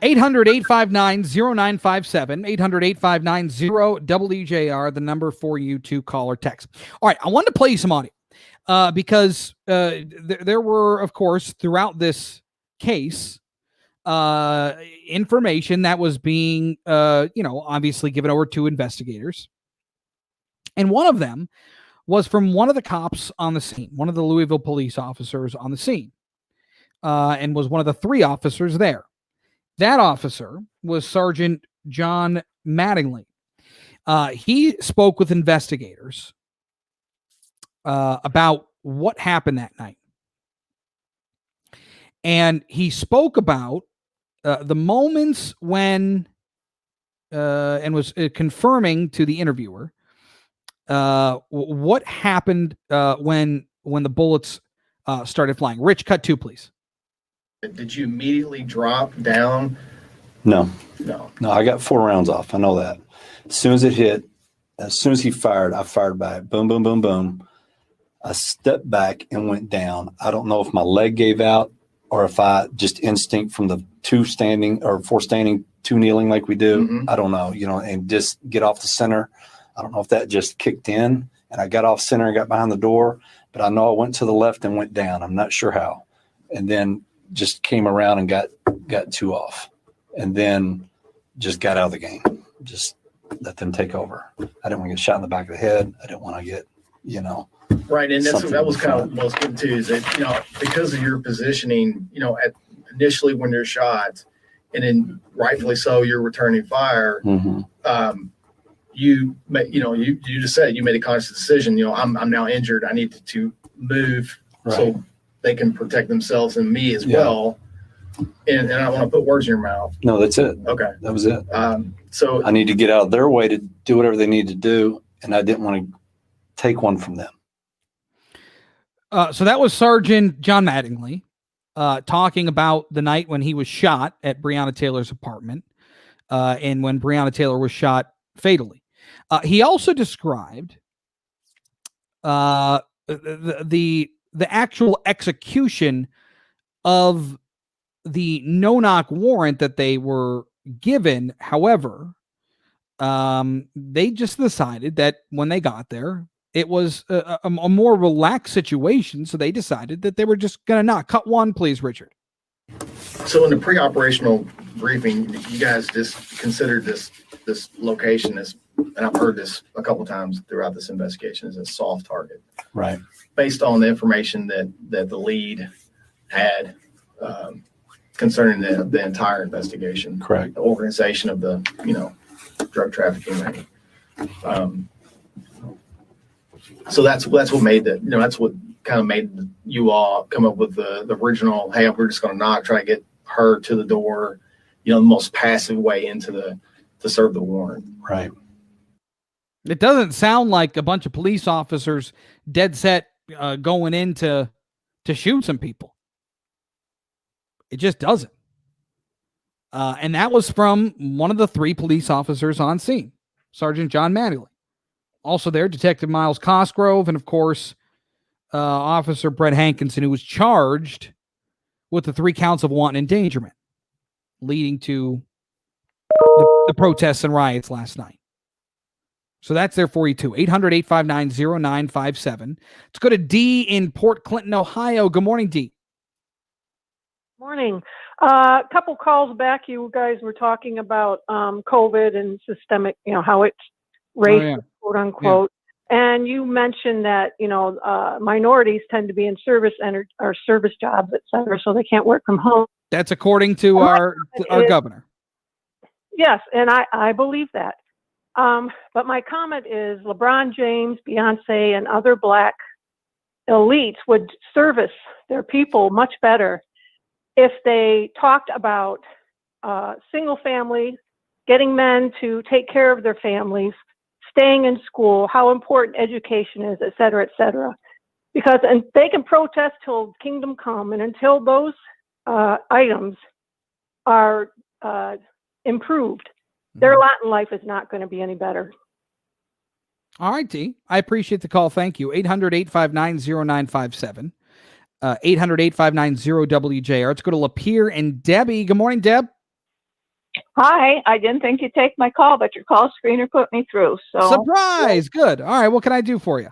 800-859-0957, 800-859-0WJR, the number for you to call or text. All right, I wanted to play you some audio because there were, of course, throughout this case, information that was being, obviously given over to investigators. And one of them was from one of the cops on the scene, one of the Louisville police officers on the scene, and was one of the 3 officers there. That officer was Sergeant John Mattingly. He spoke with investigators about what happened that night. And he spoke about the moments when, and was confirming to the interviewer, what happened when the bullets started flying. Rich, cut 2, please. Did you immediately drop down? No. I got 4 rounds off. I know that. As soon as it hit, as soon as he fired, I fired back. Boom, boom, boom, boom. I stepped back and went down. I don't know if my leg gave out or if I just instinct from the 4 standing, 2 kneeling like we do. Mm-hmm. I don't know, and just get off the center. I don't know if that just kicked in and I got off center and got behind the door, but I know I went to the left and went down. I'm not sure how. And then just came around and got 2 off, and then just got out of the game. Just let them take over. I didn't want to get shot in the back of the head. I didn't want to get, right. And that was kind of something. what I was getting to is that, because of your positioning, initially when you're shot, and then rightfully so, you're returning fire. Mm-hmm. You just said you made a conscious decision. I'm now injured. I need to move so they can protect themselves and me as well. And I don't want to put words in your mouth. No, that's it. Okay. That was it. So I need to get out of their way to do whatever they need to do, and I didn't want to take one from them. So that was Sergeant John Mattingly talking about the night when he was shot at Breonna Taylor's apartment, and when Breonna Taylor was shot fatally. He also described the actual execution of the no-knock warrant that they were given. However, they just decided that when they got there, it was a more relaxed situation, so they decided that they were just going to knock. Cut 1, please, Richard. So in the pre-operational briefing, you guys just considered this location as, and I've heard this a couple of times throughout this investigation, as a soft target. Right. Based on the information that the lead had concerning the entire investigation. Correct. The organization of the, drug trafficking ring. So that's what made that's what kind of made you all come up with the original, hey, we're just going to knock, try to get her to the door, the most passive way to serve the warrant. Right. It doesn't sound like a bunch of police officers dead set going in to shoot some people. It just doesn't. And that was from one of the 3 police officers on scene, Sergeant John Mattingly. Also there, Detective Miles Cosgrove, and of course, Officer Brett Hankinson, who was charged with the 3 counts of wanton endangerment, leading to the protests and riots last night. So that's there for you too. 800-859-0957. Let's go to D in Port Clinton, Ohio. Good morning, D. Morning. A couple calls back, you guys were talking about COVID and systemic, how it's race, quote unquote. Yeah. And you mentioned that, minorities tend to be in service and or service jobs, et cetera, so they can't work from home. That's according to our governor. Yes, and I believe that. But my comment is LeBron James, Beyonce, and other Black elites would service their people much better if they talked about single families, getting men to take care of their families, staying in school, how important education is, et cetera, et cetera. Because, and they can protest till kingdom come, and until those items are improved, their lot in life is not going to be any better. All right, T. I appreciate the call. Thank you. 800-859-0957. 800-859-0WJR. Let's go to Lapeer and Debbie. Good morning, Deb. Hi. I didn't think you'd take my call, but your call screener put me through. So Surprise. Good. All right. What can I do for you?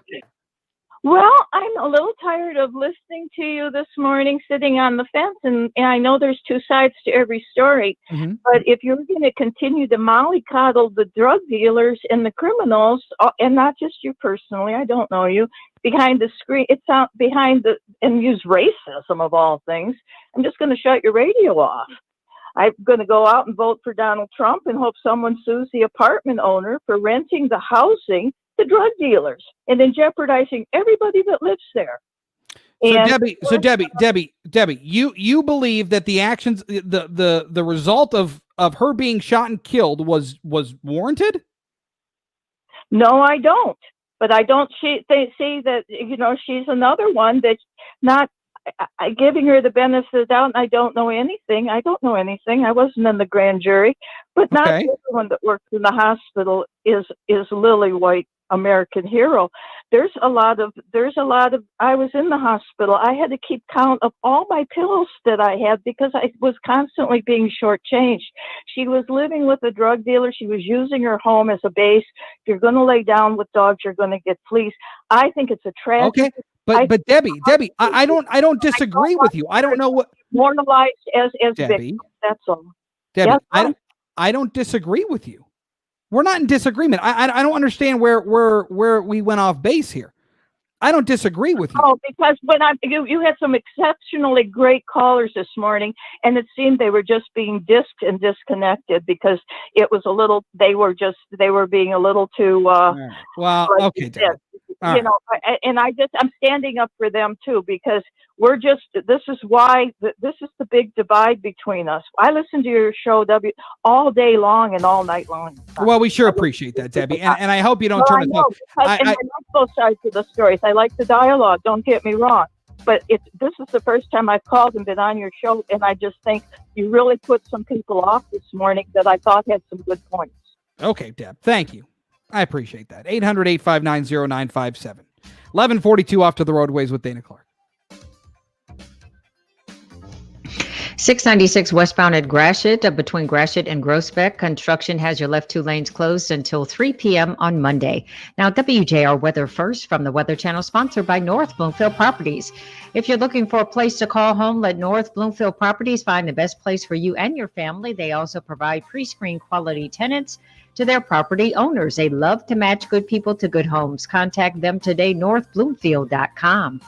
Well, I'm a little tired of listening to you this morning, sitting on the fence, and I know there's two sides to every story. But if you're going to continue to mollycoddle the drug dealers and the criminals, and not just you personally, I don't know you, behind the screen, it's out behind the, and use racism of all things, I'm just going to shut your radio off. I'm going to go out and vote for Donald Trump and hope someone sues the apartment owner for renting the housing to drug dealers and then jeopardizing everybody that lives there. So Debbie, you believe that the actions, the result of her being shot and killed was warranted? No, I don't. But I don't see that, you know, she's another one that's not giving her the benefit of the doubt. And I don't know anything. I wasn't in the grand jury. But not everyone that works in the hospital is Lily White, American hero. There's a lot of, I was in the hospital. I had to keep count of all my pills that I had because I was constantly being shortchanged. She was living with a drug dealer. She was using her home as a base. If you're going to lay down with dogs, you're going to get fleas. I think it's a tragedy. Okay. But Debbie, I don't disagree with you. I don't know what moralized as Debbie. victims. That's all. Debbie, Yes, I don't disagree with you. We're not in disagreement. I don't understand where we went off base here. I don't disagree with you. Oh, because when you had some exceptionally great callers this morning, and it seemed they were just being disked and disconnected because it was a little. They were being a little too. Well, okay, Debbie. You know, and I'm standing up for them too, because this is the big divide between us. I listen to your show all day long and all night long. Well, we sure appreciate that, Debbie, and I hope you don't turn it off. I like both sides of the stories. I like the dialogue. Don't get me wrong, but this is the first time I've called and been on your show, and I just think you really put some people off this morning that I thought had some good points. Okay, Deb, thank you. I appreciate that. 800-859-0957. 1142 off to the roadways with Dana Clark. 696 westbound at Gratiot, between Gratiot and Groesbeck. Construction has your left two lanes closed until 3 p.m. on Monday. Now, WJR Weather First from the Weather Channel, sponsored by North Bloomfield Properties. If you're looking for a place to call home, let North Bloomfield Properties find the best place for you and your family. They also provide pre-screened quality tenants to their property owners. They love to match good people to good homes. Contact them today, northbloomfield.com.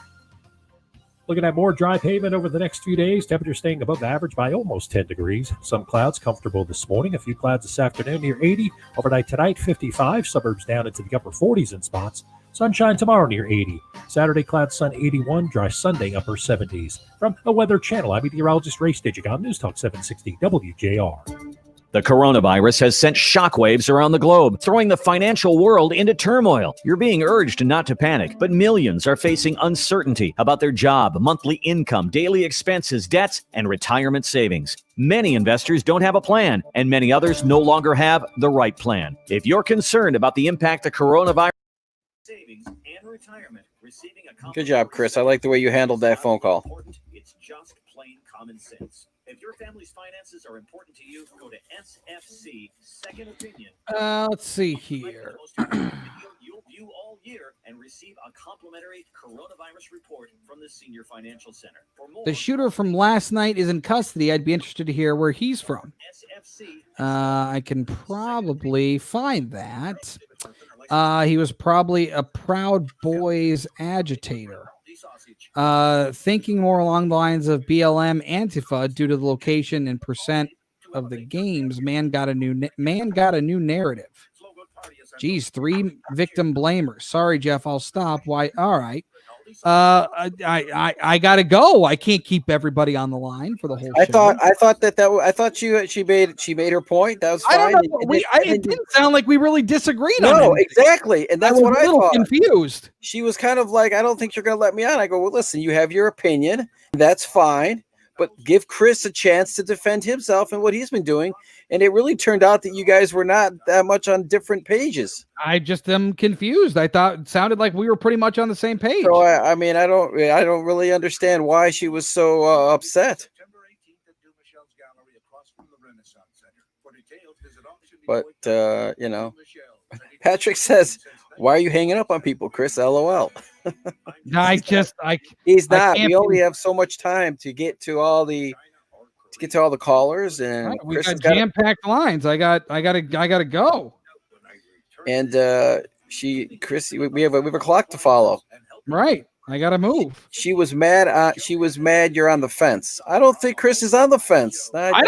Looking at more dry pavement over the next few days. Temperature staying above average by almost 10 degrees. Some clouds comfortable this morning. A few clouds this afternoon near 80. Overnight tonight, 55. Suburbs down into the upper 40s in spots. Sunshine tomorrow near 80. Saturday, cloud sun 81. Dry Sunday, upper 70s. From the Weather Channel, I'm meteorologist Ray Stidgick on News Talk 760 WJR. The coronavirus has sent shockwaves around the globe, throwing the financial world into turmoil. You're being urged not to panic, but millions are facing uncertainty about their job, monthly income, daily expenses, debts, and retirement savings. Many investors don't have a plan, and many others no longer have the right plan. If you're concerned about the impact of coronavirus, savings and retirement, receiving a Good job, Chris. I like the way you handled that phone call. It's just plain common sense. If your family's finances are important to you, go to SFC Second Opinion. Let's see here. You'll view all year and receive a complimentary coronavirus report from the Senior Financial Center. For more, The shooter from last night is in custody. I'd be interested to hear where he's from. I can probably find that. He was probably a Proud Boys agitator. Thinking more along the lines of BLM Antifa due to the location and percent of the games, man got a new narrative. Geez, 3 victim blamers. Sorry, Jeff, I'll stop. Why? All right. I gotta go. I can't keep everybody on the line for the whole I show. thought she made her point. That was fine. I don't know. It didn't sound like we really disagreed on No, it. exactly. And that's what I thought. Confused. She was kind of like, I don't think you're going to let me on. I go, well, listen, you have your opinion. That's fine. But give Chris a chance to defend himself and what he's been doing. And it really turned out that you guys were not that much on different pages. I just am confused. I thought it sounded like we were pretty much on the same page. So I mean, I don't really understand why she was so upset. But you know, Patrick says, "Why are you hanging up on people, Chris?" LOL. He's not. We only have so much time to get to all the callers, and right, we got jam-packed lines. I gotta go. And Chris, we have a clock to follow. Right. I gotta move. She was mad. You're on the fence. I don't think Chris is on the fence. I'm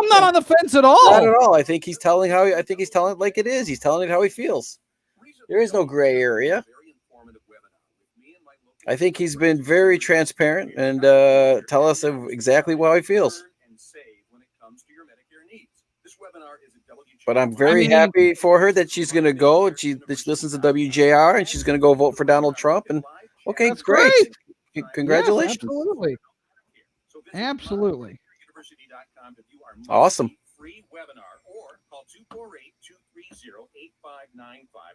not on the fence at all. Not at all. I think he's telling it like it is. He's telling it how he feels. There is no gray area. I think he's been very transparent and tell us exactly how he feels. But I'm very happy for her that she's going to go. That she listens to WJR and she's going to go vote for Donald Trump. And okay, that's great. Congratulations. Yes, absolutely. Awesome. Free webinar or call 248-230-8595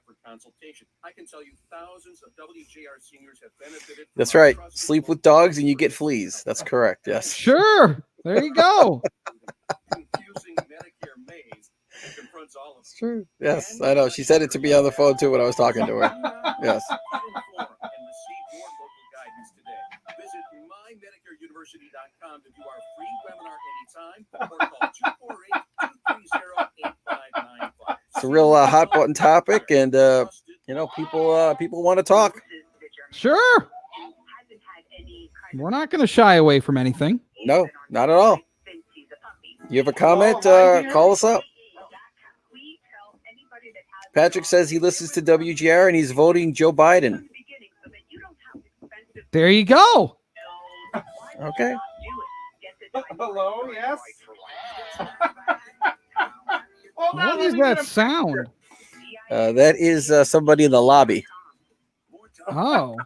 for consultation. I can tell you thousands of WJR seniors have benefited. That's right. Sleep with dogs and you get fleas. That's correct. Yes. Sure. There you go. Confusing Medicare maze that confronts all of us. It's true. Yes, I know. She said it to me on the phone too when I was talking to her. Yes. Visit mymedicareuniversity.com to view our free webinar anytime or call 248-230-8595. It's a real hot button topic, and you know, people want to talk. Sure. We're not going to shy away from anything. No, not at all. You have a comment? Call us up. Patrick says he listens to WGR and he's voting Joe Biden. There you go. Okay. Hello, yes. What is that sound? That is somebody in the lobby. Oh.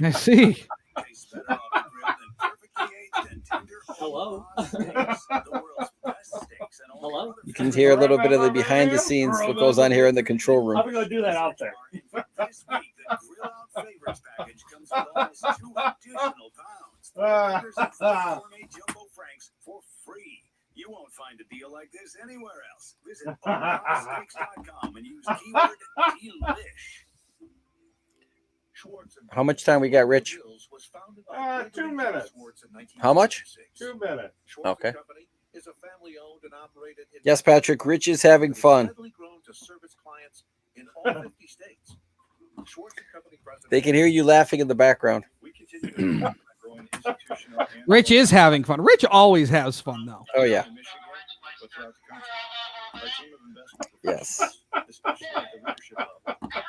I see. Hello. Hello. You can hear a little bit of the behind the scenes what goes on here in the control room. How are we going to do that out there? You won't find a deal like this anywhere else. Visit bonelawsteaks.com and use keyword delish. How much time we got, Rich? 2 minutes. How much? 2 minutes. Okay. Yes, Patrick. Rich is having fun. They can hear you laughing in the background. Rich is having fun. Rich always has fun, though. Oh, yeah. Yes. A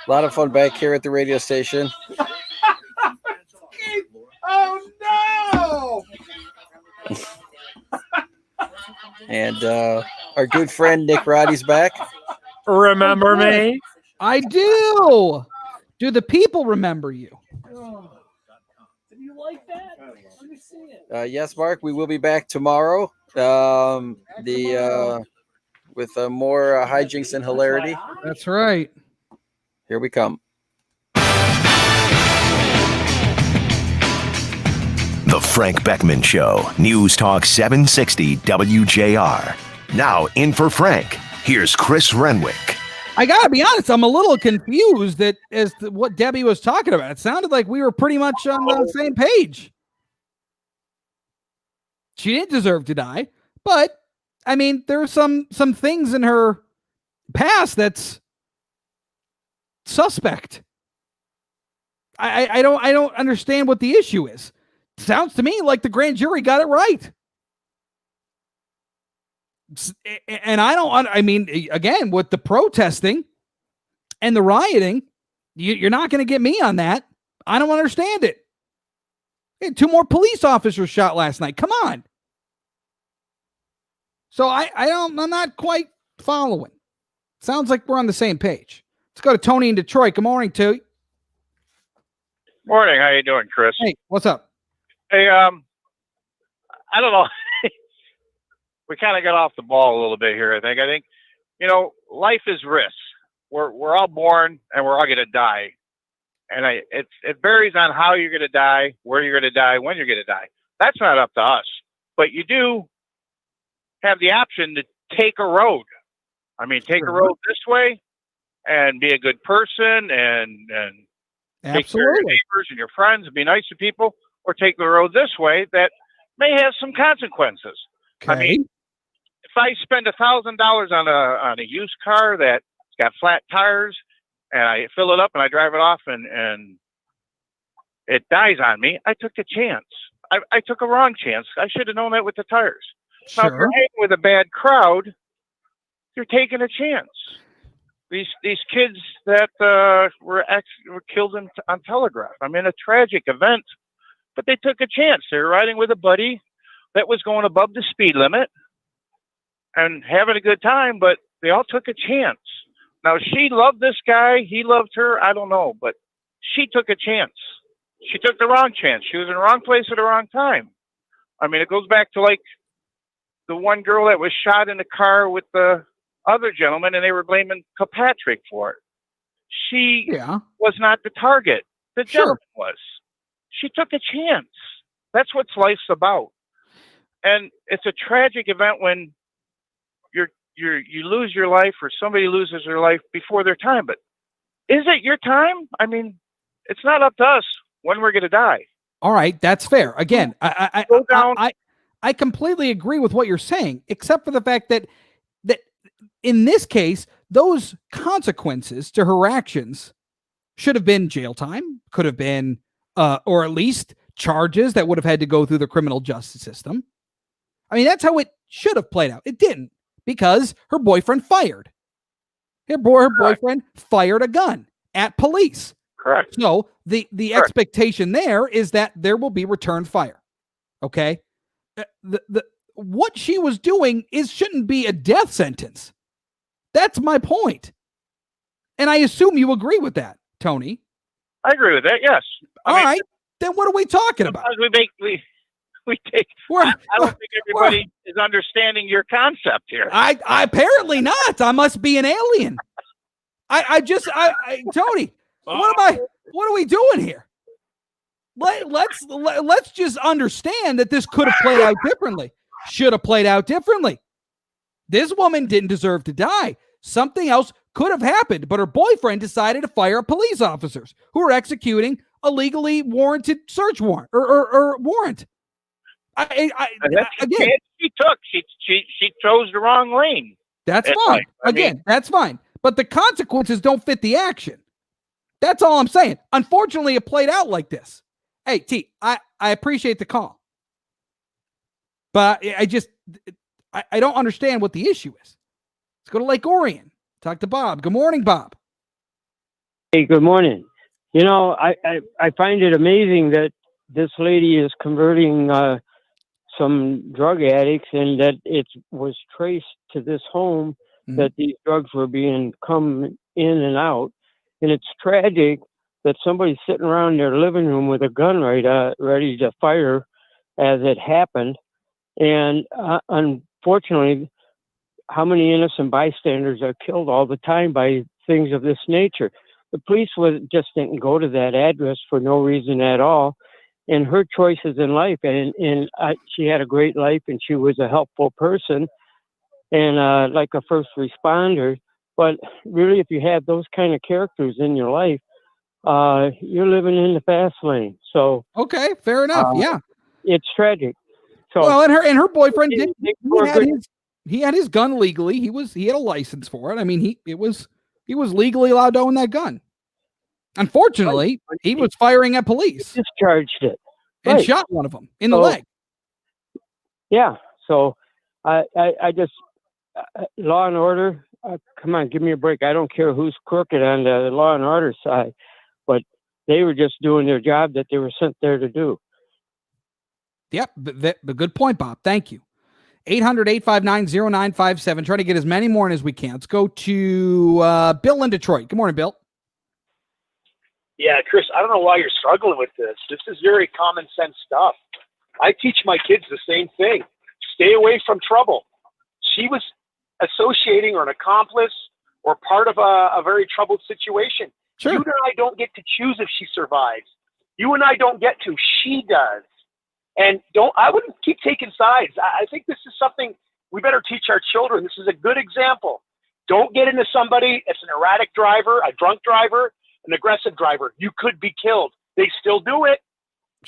lot of fun back here at the radio station. Oh, no! And our good friend Nick Roddy's back. Remember me? I do. Do the people remember you? Did you like that? Let me see it. Yes, Mark. We will be back tomorrow. With more hijinks and hilarity. That's right. Here we come. The Frank Beckmann Show, News Talk 760 WJR. Now in for Frank, here's Chris Renwick. I gotta be honest, I'm a little confused as to what Debbie was talking about. It sounded like we were pretty much on the same page. She didn't deserve to die, but I mean, there are some things in her past that's suspect. I don't understand what the issue is. Sounds to me like the grand jury got it right. And I mean, again, with the protesting and the rioting, you're not going to get me on that. I don't understand it. Hey, 2 more police officers shot last night. Come on. So I'm not quite following. Sounds like we're on the same page. Let's go to Tony in Detroit. Good morning, Tony. Morning. How you doing, Chris? Hey, what's up? Hey, I don't know. We kind of got off the ball a little bit here. I think, life is risk. We're all born and we're all going to die. And it varies on how you're going to die, where you're going to die, when you're going to die. That's not up to us. But you do have the option to take a road. I mean, take a road this way and be a good person and take care of your neighbors and your friends and be nice to people, or take the road this way that may have some consequences. Okay. I mean, if I spend $1,000 on a used car that's got flat tires, and I fill it up and I drive it off and it dies on me, I took a chance. I took a wrong chance. I should have known that with the tires. Now, if you're hanging with a bad crowd, you're taking a chance. These kids that were killed on Telegraph. I mean, a tragic event, but they took a chance. They were riding with a buddy that was going above the speed limit and having a good time, but they all took a chance. Now, she loved this guy. He loved her. I don't know, but she took a chance. She took the wrong chance. She was in the wrong place at the wrong time. I mean, it goes back to like the one girl that was shot in the car with the other gentleman, and they were blaming Kilpatrick for it. She was not the target. The gentleman was. She took a chance. That's what life's about. And it's a tragic event when you lose your life, or somebody loses their life before their time. But is it your time? I mean, it's not up to us when we're going to die. All right, that's fair. Again, I completely agree with what you're saying, except for the fact that in this case, those consequences to her actions should have been jail time, could have been, or at least charges that would have had to go through the criminal justice system. I mean, that's how it should have played out. It didn't, because her boyfriend fired. Her boyfriend fired a gun at police. Correct. So the expectation there is that there will be return fire. Okay. What she was doing shouldn't be a death sentence. That's my point. And I assume you agree with that, Tony. I agree with that. Yes. All right. Then what are we talking about? We take. I don't think everybody is understanding your concept here. I apparently not. I must be an alien. Tony, what are we doing here? Let's just understand that this could have played out differently. Should have played out differently. This woman didn't deserve to die. Something else could have happened, but her boyfriend decided to fire police officers who were executing a legally warranted search warrant or warrant. Again, she chose the wrong lane. That's fine. That's fine. But the consequences don't fit the action. That's all I'm saying. Unfortunately, it played out like this. Hey, T, I appreciate the call, but I don't understand what the issue is. Let's go to Lake Orion. Talk to Bob. Good morning, Bob. Hey, good morning. You know, I find it amazing that this lady is converting some drug addicts, and that it was traced to this home that these drugs were being come in and out. And it's tragic that somebody's sitting around their living room with a gun ready to fire as it happened. And unfortunately, how many innocent bystanders are killed all the time by things of this nature? The police just didn't go to that address for no reason at all. And her choices in life, she had a great life, and she was a helpful person, and like a first responder. But really, if you have those kind of characters in your life, you're living in the fast lane. So okay, fair enough. Yeah, it's tragic. So well, and her boyfriend he had his gun legally. He had a license for it. I mean, he was legally allowed to own that gun. Unfortunately, he was firing at police. He discharged it and shot one of them in the leg. Yeah. So I just law and order. Come on, give me a break. I don't care who's crooked on the law and order side, but They were just doing their job that they were sent there to do. Yep, but good point, Bob. Thank you. 800-859-0957. Try to get as many more in as we can. Let's go to Bill in Detroit. Good morning, Bill. Yeah, Chris, I don't know why you're struggling with this. This is very common sense stuff. I teach my kids the same thing. Stay away from trouble. She was associating or an accomplice or part of a very troubled situation. Sure. You and I don't get to choose if she survives. You and I don't get to. She does. And I wouldn't keep taking sides. I think this is something we better teach our children. This is a good example. Don't get into somebody that's an erratic driver, a drunk driver, an aggressive driver. You could be killed. They still do it,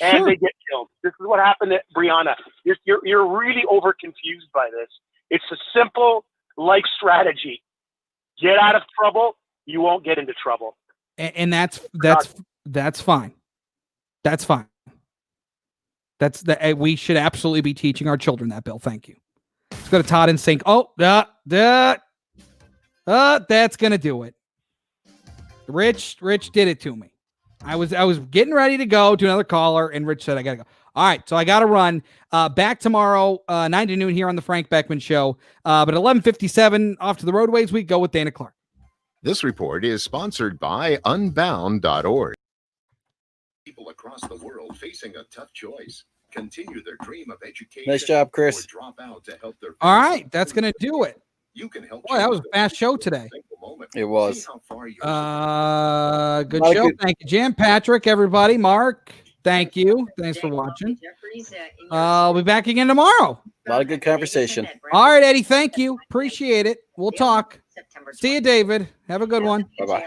and Sure. they get killed. This is what happened to Brianna. You're really over confused by this. It's a simple life strategy. Get out of trouble. You won't get into trouble. And that's fine. That's fine. We should absolutely be teaching our children that, Bill. Thank you. Let's go to Todd and Sink. Oh, that's gonna do it. Rich did it to me. I was getting ready to go to another caller, and Rich said I gotta go. All right, so I gotta run. Back tomorrow, 9 to noon here on the Frank Beckmann Show. But 11:57 off to the roadways we go with Dana Clark. This report is sponsored by Unbound.org. People across the world facing a tough choice. Continue their dream of education. Nice job, Chris. Or drop out to help their All right, that's gonna do it. You can help. Boy, that was a fast show today. It was. Good show. Thank you, Jim, Patrick, everybody, Mark. Thank you. Thanks for watching. I'll be back again tomorrow. A lot of good conversation. All right, Eddie. Thank you. Appreciate it. We'll talk. See you, David. Have a good one. Bye-bye.